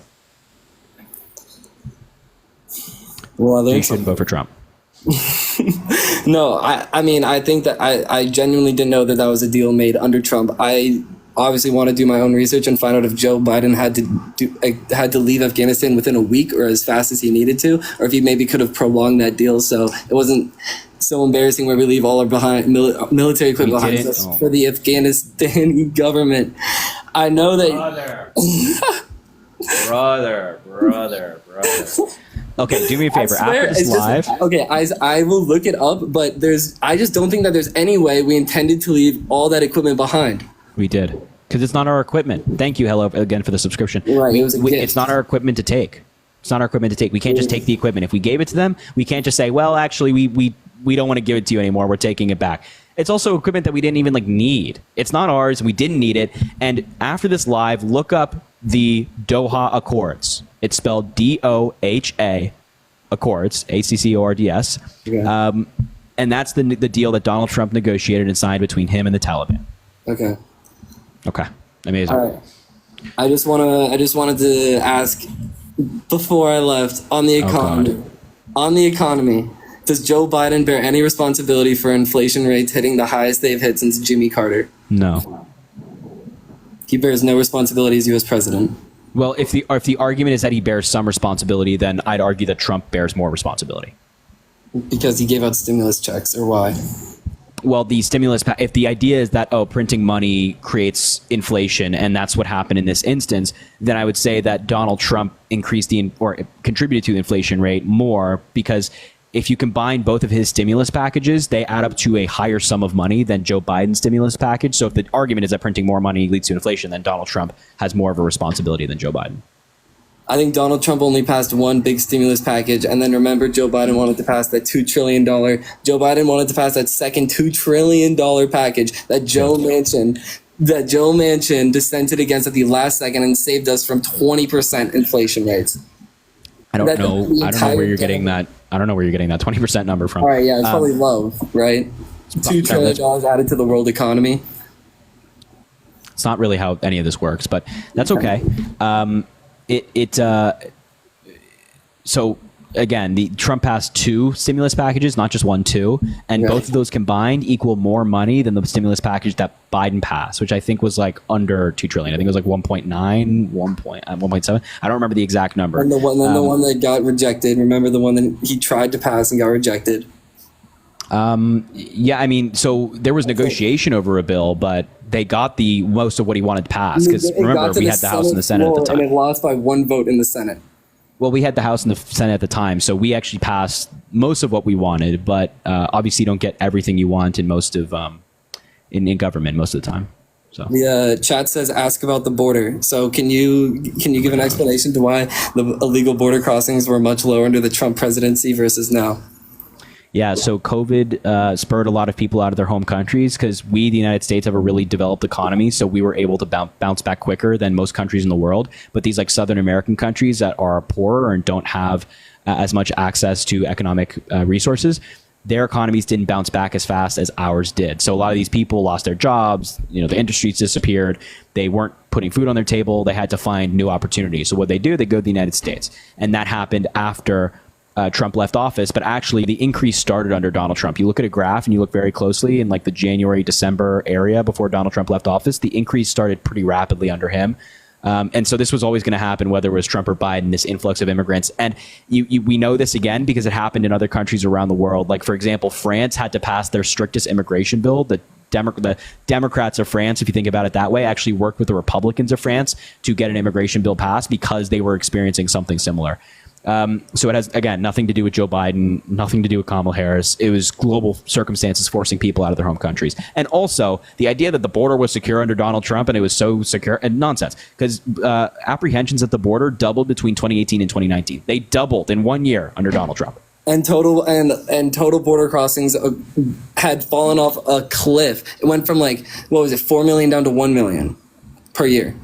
Well, so you shouldn't vote for Trump. No, I mean, I think that I genuinely didn't know that was a deal made under Trump. I obviously want to do my own research and find out if Joe Biden had to leave Afghanistan within a week or as fast as he needed to, or if he maybe could have prolonged that deal so it wasn't so embarrassing where we leave all our military equipment behind us for the Afghanistani government. I know that... Brother. Okay, do me a favor. After this live... I will look it up, but I just don't think that there's any way we intended to leave all that equipment behind. We did. Because it's not our equipment. Thank you, hello, again, for the subscription. Right, it was a gift. It's not our equipment to take. It's not our equipment to take. We can't just take the equipment. If we gave it to them, we can't just say, well, actually, we don't want to give it to you anymore. We're taking it back. It's also equipment that we didn't even need. It's not ours. We didn't need it. And after this live, look up the Doha Accords. It's spelled DOHA Accords, ACCORDS. Yeah. And that's the deal that Donald Trump negotiated and signed between him and the Taliban. Okay. Okay. Amazing. All right. I just wanted to ask before I left on the economy. On the economy, does Joe Biden bear any responsibility for inflation rates hitting the highest they've hit since Jimmy Carter? No. He bears no responsibility as U.S. president. Well, if the argument is that he bears some responsibility, then I'd argue that Trump bears more responsibility. Because he gave out stimulus checks, or why? Well, the stimulus, if the idea is that, printing money creates inflation, and that's what happened in this instance, then I would say that Donald Trump contributed to the inflation rate more, because if you combine both of his stimulus packages, they add up to a higher sum of money than Joe Biden's stimulus package. So if the argument is that printing more money leads to inflation, then Donald Trump has more of a responsibility than Joe Biden. I think Donald Trump only passed one big stimulus package, and then remember, Joe Biden wanted to pass that $2 trillion. Joe Biden wanted to pass that second $2 trillion package that Joe Manchin dissented against at the last second and saved us from 20% inflation rates. I don't know where you're getting that. I don't know where you're getting that 20% number from. All right, yeah, it's probably low, right? $2 trillion added to the world economy. It's not really how any of this works, but that's okay. So again, Trump passed 2 stimulus packages, not just 1, 2, and both of those combined equal more money than the stimulus package that Biden passed, which I think was under $2 trillion. I think it was 1.9, 1.7. I don't remember the exact number. And the one that got rejected. Remember the one that he tried to pass and got rejected? Yeah, I mean, so there was negotiation over a bill, but they got the most of what he wanted to pass, because remember, we had the House and the Senate at the time. And it lost by 1 vote in the Senate. Well, we had the House and the Senate at the time, so we actually passed most of what we wanted, but obviously you don't get everything you want in most of in government most of the time. So the chat says ask about the border. So can you give an explanation to why the illegal border crossings were much lower under the Trump presidency versus now? Yeah, so COVID spurred a lot of people out of their home countries, because we, the United States, have a really developed economy, so we were able to bounce back quicker than most countries in the world. But these Southern American countries that are poorer and don't have as much access to economic resources, their economies didn't bounce back as fast as ours did. So a lot of these people lost their jobs, the industries disappeared, they weren't putting food on their table, they had to find new opportunities. So what they do, they go to the United States. And that happened after Trump left office, but actually the increase started under Donald Trump. You look at a graph and you look very closely in the January, December area before Donald Trump left office, the increase started pretty rapidly under him. And so this was always going to happen, whether it was Trump or Biden, this influx of immigrants. And we know this again because it happened in other countries around the world. Like, for example, France had to pass their strictest immigration bill. The Democrats of France, if you think about it that way, actually worked with the Republicans of France to get an immigration bill passed because they were experiencing something similar. So it has, again, nothing to do with Joe Biden, nothing to do with Kamala Harris. It was global circumstances forcing people out of their home countries. And also the idea that the border was secure under Donald Trump and it was so secure, and nonsense, because apprehensions at the border doubled between 2018 and 2019. They doubled in 1 year under Donald Trump. And total border crossings had fallen off a cliff. It went from 4 million down to 1 million per year.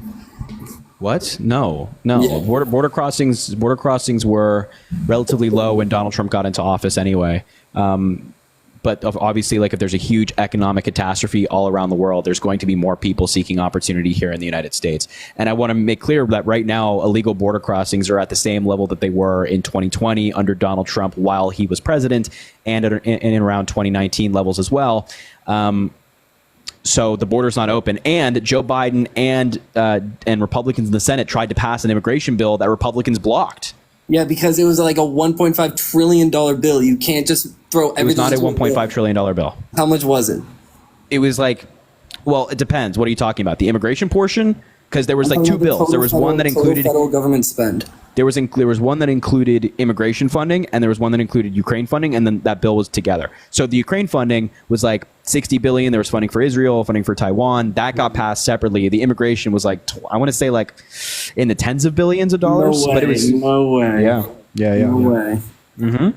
What? No. Yeah. Border crossings were relatively low when Donald Trump got into office anyway. But obviously, if there's a huge economic catastrophe all around the world, there's going to be more people seeking opportunity here in the United States. And I want to make clear that right now, illegal border crossings are at the same level that they were in 2020 under Donald Trump while he was president, and in around 2019 levels as well. So the border's not open, and Joe Biden and Republicans in the Senate tried to pass an immigration bill that Republicans blocked. Yeah, because it was a $1.5 trillion bill. You can't just throw everything. It was not a $1.5 trillion bill. How much was it? It was well, it depends. What are you talking about? The immigration portion? Because there was 2 bills. There was one that included federal government spend. there was one that included immigration funding, and there was one that included Ukraine funding, and then that bill was together. So the Ukraine funding was like $60 billion. There was funding for Israel, funding for Taiwan. That got passed separately. The immigration was like, I want to say like in the tens of billions of dollars. No way. But it was, no way. Yeah. No way.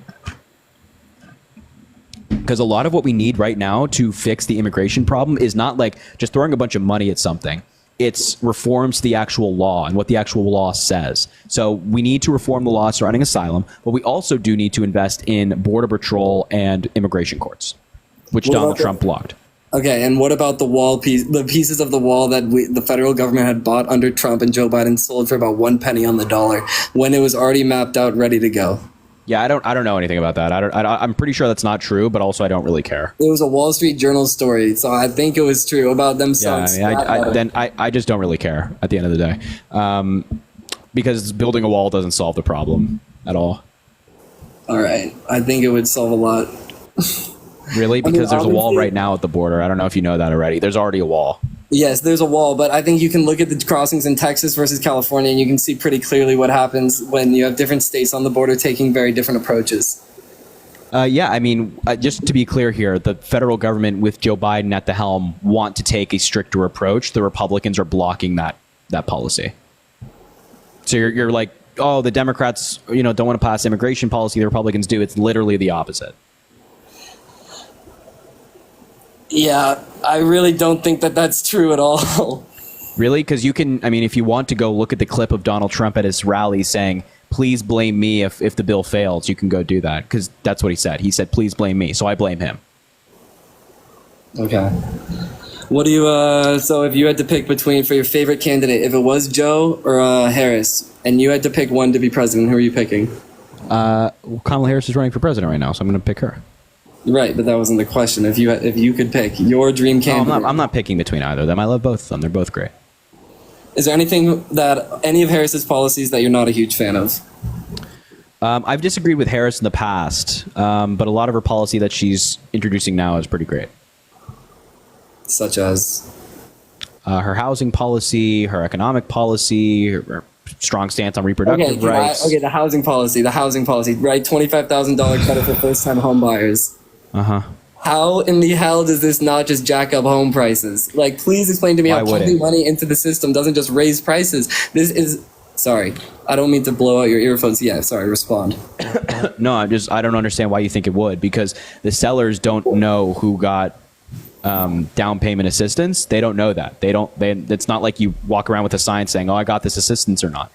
Because a lot of what we need right now to fix the immigration problem is not like just throwing a bunch of money at something. It's reforms to the actual law and what the actual law says. So we need to reform the law surrounding asylum, but we also do need to invest in border patrol and immigration courts, which Donald Trump blocked. Okay, and what about the pieces of the wall that the federal government had bought under Trump and Joe Biden sold for about 1 penny on the dollar when it was already mapped out, ready to go? Yeah, I don't know anything about that. I'm pretty sure that's not true, but also I don't really care. It was a Wall Street Journal story, so I think it was true about them selling. Yeah, I just don't really care at the end of the day, because building a wall doesn't solve the problem at all. All right, I think it would solve a lot. Really? Because there's a wall right now at the border. I don't know if you know that already. There's already a wall. Yes, there's a wall, but I think you can look at the crossings in Texas versus California, and you can see pretty clearly what happens when you have different states on the border taking very different approaches. Yeah, I mean, just to be clear here, the federal government with Joe Biden at the helm want to take a stricter approach. The Republicans are blocking that policy. So you're like, oh, the Democrats, don't want to pass immigration policy. The Republicans do. It's literally the opposite. Yeah, I really don't think that that's true at all. Really? Because if you want to go look at the clip of Donald Trump at his rally saying, please blame me if the bill fails, you can go do that. Because that's what he said. He said, please blame me. So I blame him. Okay. What do you, so if you had to pick between, for your favorite candidate, if it was Joe or Harris, and you had to pick one to be president, who are you picking? Kamala Harris is running for president right now, so I'm going to pick her. Right, but that wasn't the question. If you could pick your dream candidate. No, I'm not picking between either of them. I love both of them. They're both great. Is there any of Harris's policies that you're not a huge fan of? I've disagreed with Harris in the past, but a lot of her policy that she's introducing now is pretty great. Such as? Her housing policy, her economic policy, her strong stance on reproductive rights. The housing policy, right? $25,000 credit for first-time home buyers. Uh-huh. How in the hell does this not just jack up home prices? Like, please explain to me how pumping money into the system doesn't just raise prices. This is... Sorry, I don't mean to blow out your earphones. Yeah, sorry, respond. No, I don't understand why you think it would, because the sellers don't know who got down payment assistance. They don't know that. It's not like you walk around with a sign saying, oh, I got this assistance or not.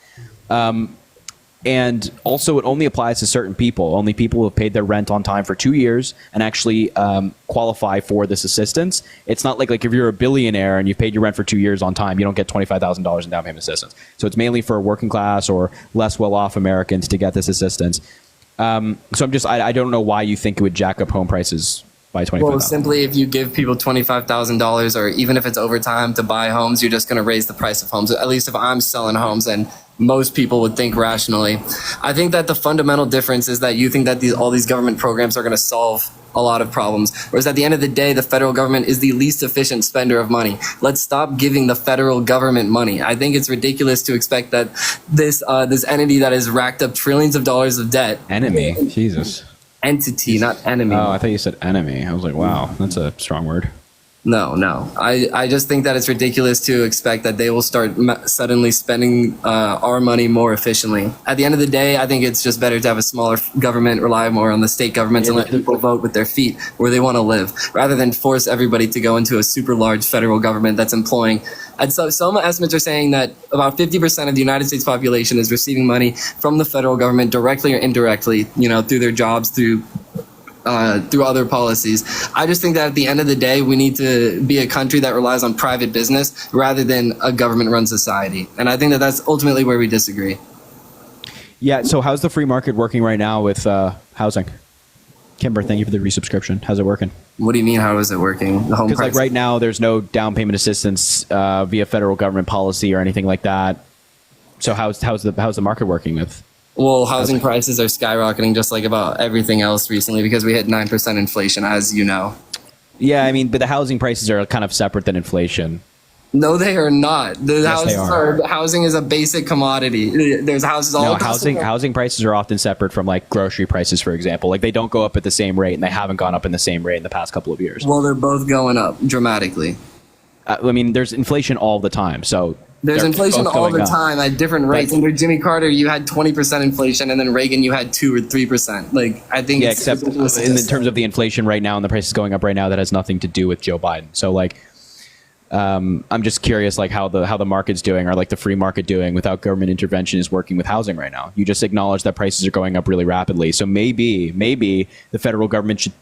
And also, it only applies to certain people. Only people who have paid their rent on time for 2 years and actually qualify for this assistance. It's not like if you're a billionaire and you've paid your rent for 2 years on time, you don't get $25,000 in down payment assistance. So it's mainly for working class or less well-off Americans to get this assistance. So I don't know why you think it would jack up home prices by $25,000. Well, simply if you give people $25,000 or even if it's overtime to buy homes, you're just going to raise the price of homes. At least if I'm selling homes, and most people would think rationally. I think that the fundamental difference is that you think that all these government programs are going to solve a lot of problems, whereas at the end of the day, the federal government is the least efficient spender of money. Let's stop giving the federal government money. I think it's ridiculous to expect that this entity that has racked up trillions of dollars of debt. Enemy, Jesus. Entity, not enemy. Oh, I thought you said enemy. I was like, wow, that's a strong word. No. I just think that it's ridiculous to expect that they will start suddenly spending our money more efficiently. At the end of the day, I think it's just better to have a smaller government, rely more on the state governments and let people vote with their feet where they want to live, rather than force everybody to go into a super large federal government that's employing. And so some estimates are saying that about 50% of the United States population is receiving money from the federal government directly or indirectly, through their jobs, through other policies. I just think that at the end of the day, we need to be a country that relies on private business rather than a government-run society. And I think that that's ultimately where we disagree. Yeah, so how's the free market working right now with housing? Kimber, thank you for the resubscription. How's it working? What do you mean, how is it working? The home price? Because right now, there's no down payment assistance via federal government policy or anything like that. So how's the market working with? Well, housing prices are skyrocketing just like about everything else recently because we hit 9% inflation, as you know. Yeah, but the housing prices are kind of separate than inflation. No, they are not. The Yes, they are. Housing is a basic commodity. There's houses all No, across the world. housing prices are often separate from like grocery prices, for example. Like they don't go up at the same rate, and they haven't gone up in the same rate in the past couple of years. Well, they're both going up dramatically. I mean, there's inflation all the time, so There's they're inflation both all going the up. time at different rates. Under Jimmy Carter, you had 20% inflation, and then Reagan, you had 2 or 3%. Like, I think Yeah, it's except in terms of the inflation right now and the prices going up right now, that has nothing to do with Joe Biden. So like, I'm just curious, like how the market's doing, or like the free market doing without government intervention is working with housing right now. You just acknowledge that prices are going up really rapidly. So maybe the federal government should,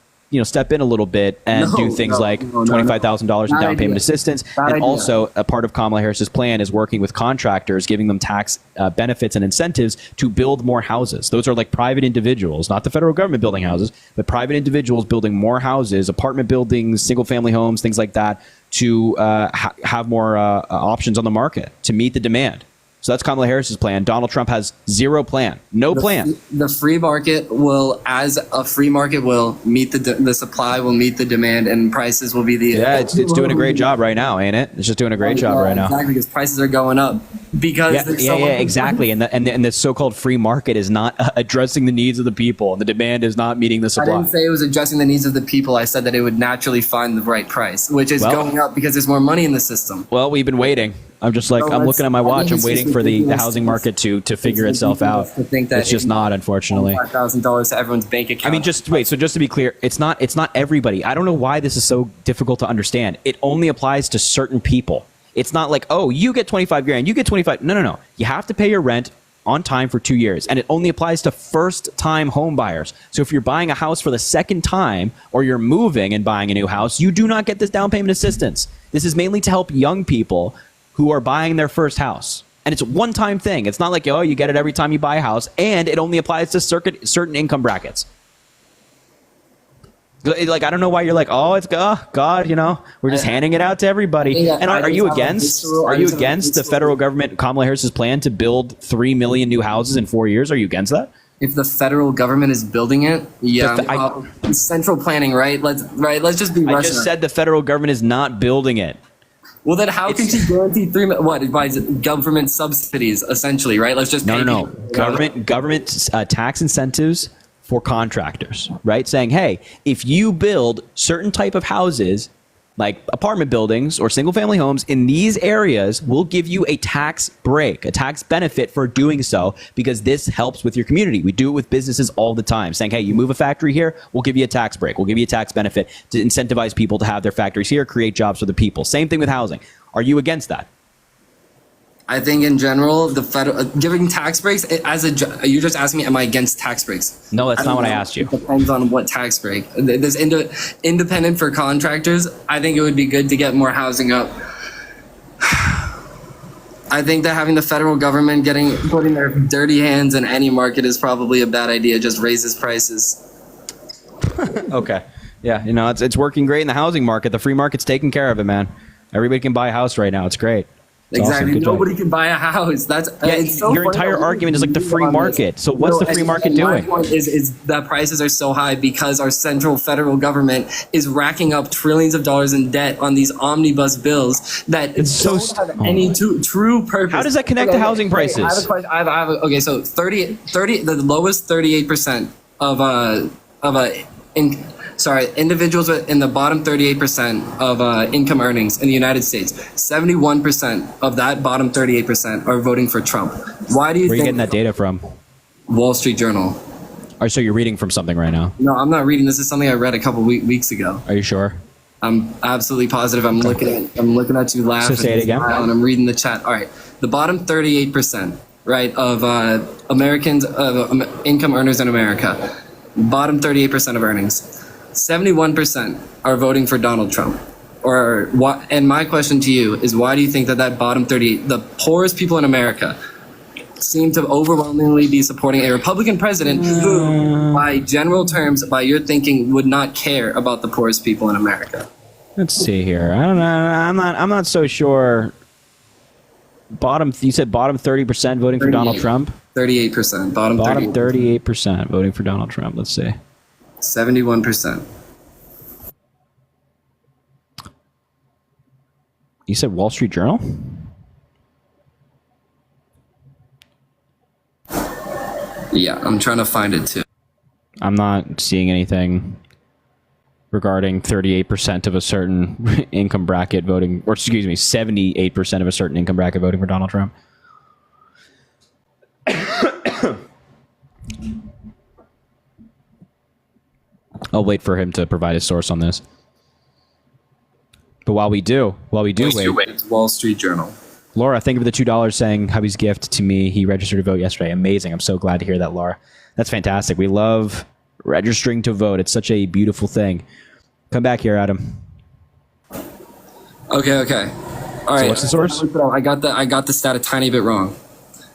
step in a little bit and do things like $25,000 in down payment assistance. And also a part of Kamala Harris's plan is working with contractors, giving them tax benefits and incentives to build more houses. Those are like private individuals, not the federal government building houses, but private individuals building more houses, apartment buildings, single family homes, things like that, to have more options on the market to meet the demand. So that's Kamala Harris's plan. Donald Trump has zero plan, no plan. The free market will, as a free market will, meet the supply will meet the demand, and prices will be the... Yeah, it's doing a great job right now, ain't it? It's just doing a great job right now. Exactly, because prices are going up. Because Exactly. And the so-called free market is not addressing the needs of the people, and the demand is not meeting the supply. I didn't say it was addressing the needs of the people. I said that it would naturally find the right price, which is going up because there's more money in the system. Well, we've been waiting. I'm just like, I'm looking at my watch. I'm waiting for the housing market to figure itself out. It's just not, unfortunately. $5,000 to everyone's bank account. I mean, just wait. So just to be clear, it's not everybody. I don't know why this is so difficult to understand. It only applies to certain people. It's not like, oh, you get 25 grand, you get 25. No. You have to pay your rent on time for 2 years, and it only applies to first-time home buyers. So if you're buying a house for the second time, or you're moving and buying a new house, you do not get this down payment assistance. This is mainly to help young people who are buying their first house. And it's a one-time thing. It's not like, oh, you get it every time you buy a house, and it only applies to certain income brackets. Like, I don't know why you're like, oh, it's God, we're just handing it out to everybody. And are you against the federal government, Kamala Harris's plan to build 3 million new houses in 4 years? Are you against that? If the federal government is building it, central planning, right? Let's just be Russian. I just said the federal government is not building it. Well, then how can she guarantee by government subsidies, essentially, right? Let's just no. Government tax incentives for contractors, right? Saying, hey, if you build certain type of houses, like apartment buildings or single family homes in these areas, we'll give you a tax break, a tax benefit for doing so, because this helps with your community. We do it with businesses all the time, saying, hey, you move a factory here, we'll give you a tax break. We'll give you a tax benefit to incentivize people to have their factories here, create jobs for the people. Same thing with housing. Are you against that? I think in general, the federal giving tax breaks you're just asking me, am I against tax breaks? No, that's not what I asked you. It depends on what tax break. There's independent for contractors. I think it would be good to get more housing up. I think that having the federal government putting their dirty hands in any market is probably a bad idea. It just raises prices. Okay. Yeah, it's working great in the housing market. The free market's taking care of it, man. Everybody can buy a house right now. It's great. It's exactly. awesome. Nobody can buy a house. Your entire argument is like the free market. So what's the free market doing? My point is that prices are so high because our central federal government is racking up trillions of dollars in debt on these omnibus bills that don't have any true purpose. How does that connect to housing prices? I have a question. Okay, so 30, the lowest 38% individuals in the bottom 38% of income earnings in the United States, 71% of that bottom 38% are voting for Trump. Why do you think... Where are you getting that data from? Wall Street Journal. All right, so you're reading from something right now? No, I'm not reading. This is something I read a couple weeks ago. Are you sure? I'm absolutely positive. I'm looking at you laugh. So say it again. And I'm reading the chat. All right. The bottom 38%, right, of Americans, of income earners in America, bottom 38% of earnings. 71% are voting for Donald Trump. And my question to you is, why do you think that bottom 38, the poorest people in America, seem to overwhelmingly be supporting a Republican president who, by general terms, by your thinking, would not care about the poorest people in America? Let's see here. I don't know. I'm not so sure. You said bottom 30% voting for Donald Trump? 38%. Bottom 38% voting for Donald Trump. Let's see. 71%. You said Wall Street Journal? Yeah, I'm trying to find it too. I'm not seeing anything regarding 38% of a certain income bracket voting, or excuse me, 78% of a certain income bracket voting for Donald Trump. I'll wait for him to provide his source on this. But while we do wait, It's Wall Street Journal. Laura, thank you for the $2 saying hubby's gift to me. He registered to vote yesterday. Amazing. I'm so glad to hear that, Laura. That's fantastic. We love registering to vote. It's such a beautiful thing. Come back here, Adam. Okay. All right. So what's the source? I got the stat a tiny bit wrong.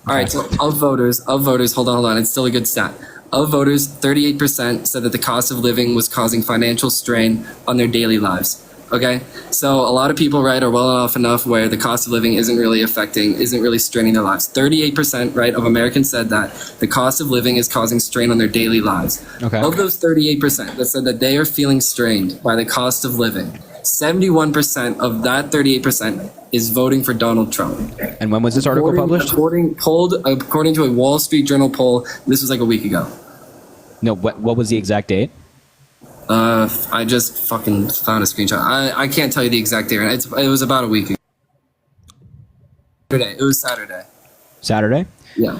All right. So of voters, hold on. It's still a good stat. Of voters, 38% said that the cost of living was causing financial strain on their daily lives. Okay, so a lot of people, right, are well off enough where the cost of living isn't really straining their lives. 38%, right, of Americans said that the cost of living is causing strain on their daily lives. Okay. Of those 38% that said that they are feeling strained by the cost of living, 71% of that 38% is voting for Donald Trump. And when was this article published? According to a Wall Street Journal poll, this was like a week ago. No, what was the exact date? I just fucking found a screenshot. I can't tell you the exact date. It was about a week ago. It was Saturday. Saturday? Yeah.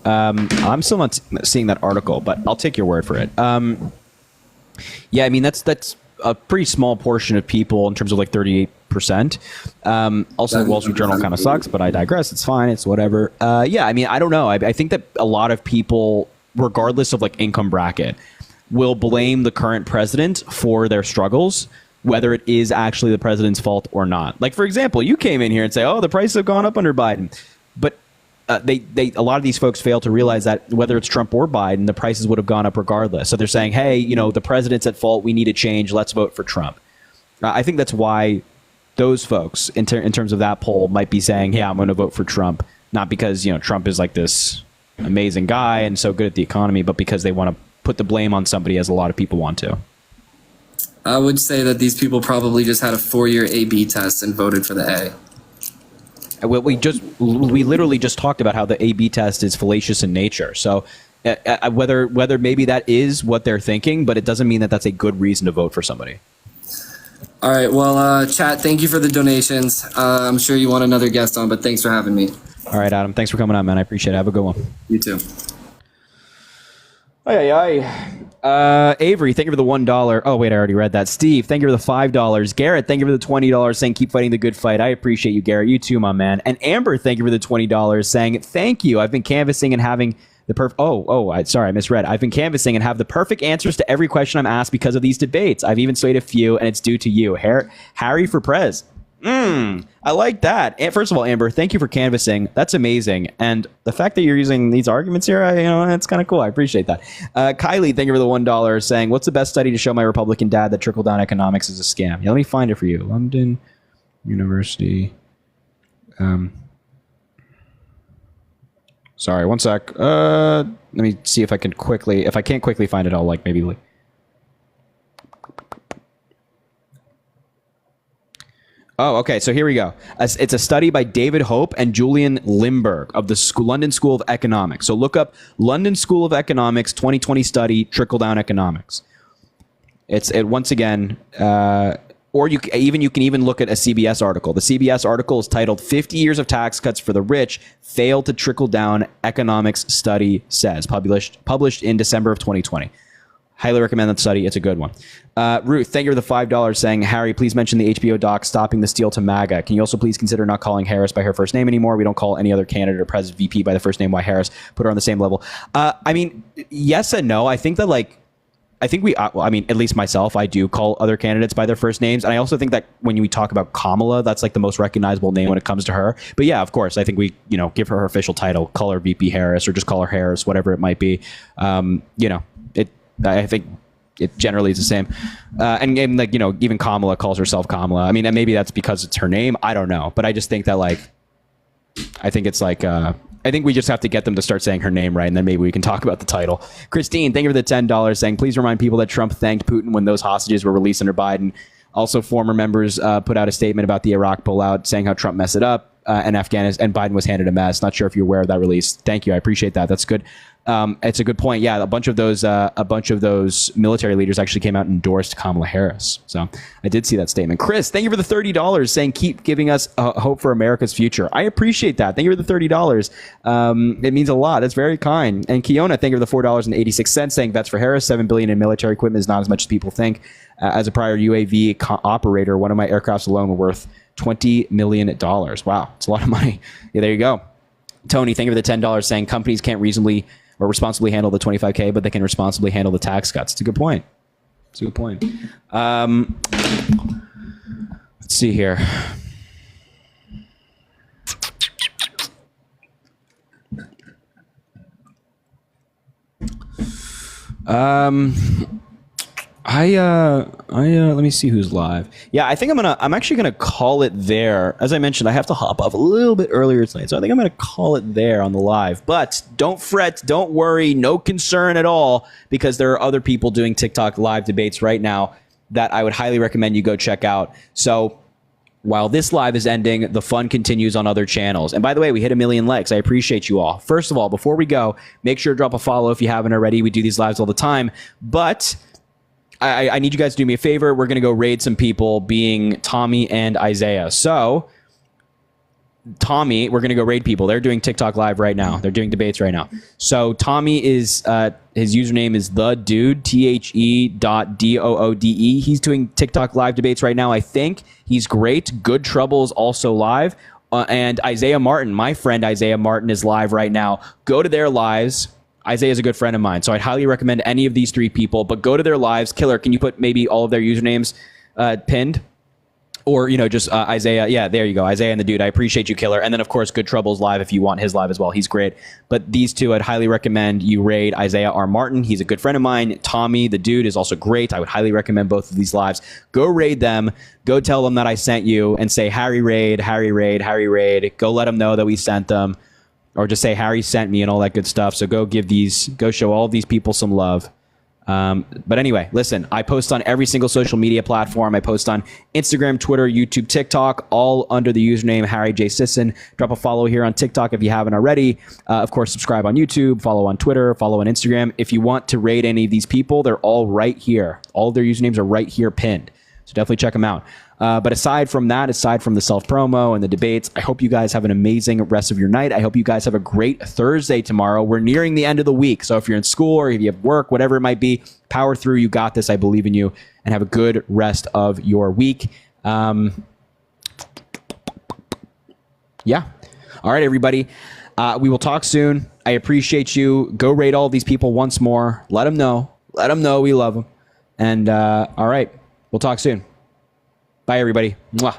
I'm still not seeing that article, but I'll take your word for it. Yeah, I mean, that's a pretty small portion of people in terms of like 38%. Also, the Wall Street Journal kind of sucks, but I digress. It's fine. It's whatever. Yeah, I mean, I don't know. I think that a lot of people, regardless of like income bracket, will blame the current president for their struggles, whether it is actually the president's fault or not. Like, for example, you came in here and say, oh, the prices have gone up under Biden. But a lot of these folks fail to realize that whether it's Trump or Biden, the prices would have gone up regardless. So they're saying, hey, the president's at fault. We need a change. Let's vote for Trump. I think that's why those folks, in terms of that poll, might be saying, yeah, I'm going to vote for Trump. Not because, Trump is like this amazing guy and so good at the economy, but because they want to put the blame on somebody, as a lot of people want to. I would say that these people probably just had a 4-year A/B test and voted for the A. We literally just talked about how the A/B test is fallacious in nature. So whether maybe that is what they're thinking, but it doesn't mean that that's a good reason to vote for somebody. All right. Well, chat, thank you for the donations. I'm sure you want another guest on, but thanks for having me. All right, Adam. Thanks for coming on, man. I appreciate it. Have a good one. You too. Avery, thank you for the $1. Oh, wait, I already read that. Steve, thank you for the $5. Garrett, thank you for the $20 saying keep fighting the good fight. I appreciate you, Garrett. You too, my man. And Amber, thank you for the $20 saying thank you. I've been canvassing and having the sorry, I misread. I've been canvassing and have the perfect answers to every question I'm asked because of these debates. I've even swayed a few, and it's due to you. Harry for Prez. I like that. And first of all, Amber, thank you for canvassing. That's amazing. And the fact that you're using these arguments here, it's kind of cool. I appreciate that. Kylie, thank you for the $1 saying, what's the best study to show my Republican dad that trickle-down economics is a scam? Yeah, let me find it for you. London University. Sorry, one sec. Let me see if I can quickly, if I can't quickly find it, I'll maybe Oh, okay. So here we go. It's a study by David Hope and Julian Limburg of the London School of Economics. So look up London School of Economics 2020 study, trickle-down economics. Once again, or you can even look at a CBS article. The CBS article is titled 50 Years of Tax Cuts for the Rich Failed to Trickle Down Economics Study Says, published in December of 2020. Highly recommend that study. It's a good one. Ruth, thank you for the $5 saying, Harry, please mention the HBO doc Stopping the Steal to MAGA. Can you also please consider not calling Harris by her first name anymore? We don't call any other candidate or president VP by the first name. Why Harris? Put her on the same level. I mean, yes and no. I think that at least myself, I do call other candidates by their first names. And I also think that when we talk about Kamala, that's like the most recognizable name when it comes to her. But yeah, of course, I think we, give her official title, call her VP Harris or just call her Harris, whatever it might be. I think it generally is the same. And even Kamala calls herself Kamala. I mean, and maybe that's because it's her name. I don't know. But I just think that I think we just have to get them to start saying her name right, and then maybe we can talk about the title. Christine, thank you for the $10 saying, please remind people that Trump thanked Putin when those hostages were released under Biden. Also, former members put out a statement about the Iraq pullout, saying how Trump messed it up and Afghanistan and Biden was handed a mess. Not sure if you're aware of that release. Thank you. I appreciate that. That's good. It's a good point. Yeah, a bunch of those military leaders actually came out and endorsed Kamala Harris. So I did see that statement. Chris, thank you for the $30, saying keep giving us hope for America's future. I appreciate that. Thank you for the $30. It means a lot. That's very kind. And Kiona, thank you for the $4.86, saying vets for Harris. $7 billion in military equipment is not as much as people think. As a prior UAV operator, one of my aircrafts alone were worth $20 million. Wow, it's a lot of money. Yeah, there you go. Tony, thank you for the $10, saying companies can't reasonably or responsibly handle the 25K, but they can responsibly handle the tax cuts. It's a good point. It's a good point. Let's see here. Let me see who's live. Yeah, I think I'm actually gonna call it there. As I mentioned, I have to hop off a little bit earlier tonight, so I think I'm gonna call it there on the live. But don't fret, don't worry, no concern at all, because there are other people doing TikTok live debates right now that I would highly recommend you go check out. So while this live is ending, the fun continues on other channels. And by the way, we hit 1 million likes. I appreciate you all. First of all, before we go, make sure to drop a follow if you haven't already. We do these lives all the time, but I need you guys to do me a favor. We're going to go raid some people, being Tommy and Isaiah. So Tommy, we're going to go raid people. They're doing TikTok live right now. They're doing debates right now. So Tommy is, his username is the dude, THE.DOODE. He's doing TikTok live debates right now. I think he's great. Good Trouble is also live. And Isaiah Martin, my friend Isaiah Martin, is live right now. Go to their lives. Isaiah is a good friend of mine, so I'd highly recommend any of these three people, but go to their lives. Killer, can you put maybe all of their usernames pinned? Or, just Isaiah. Yeah, there you go. Isaiah and the dude. I appreciate you, Killer. And then, of course, Good Trouble's live if you want his live as well. He's great. But these two, I'd highly recommend you raid Isaiah R. Martin. He's a good friend of mine. Tommy, the dude, is also great. I would highly recommend both of these lives. Go raid them. Go tell them that I sent you and say, Harry raid, Harry raid, Harry raid. Go let them know that we sent them. Or just say Harry sent me and all that good stuff. So go show all of these people some love. But anyway, listen, I post on every single social media platform. I post on Instagram, Twitter, YouTube, TikTok, all under the username Harry J. Sisson. Drop a follow here on TikTok if you haven't already. Of course, subscribe on YouTube, follow on Twitter, follow on Instagram. If you want to raid any of these people, they're all right here. All of their usernames are right here pinned. So definitely check them out. But aside from that, aside from the self-promo and the debates, I hope you guys have an amazing rest of your night. I hope you guys have a great Thursday tomorrow. We're nearing the end of the week. So if you're in school or if you have work, whatever it might be, power through. You got this. I believe in you. And have a good rest of your week. Yeah. All right, everybody. We will talk soon. I appreciate you. Go raid all of these people once more. Let them know. Let them know we love them. And all right. We'll talk soon. Bye, everybody. Mwah.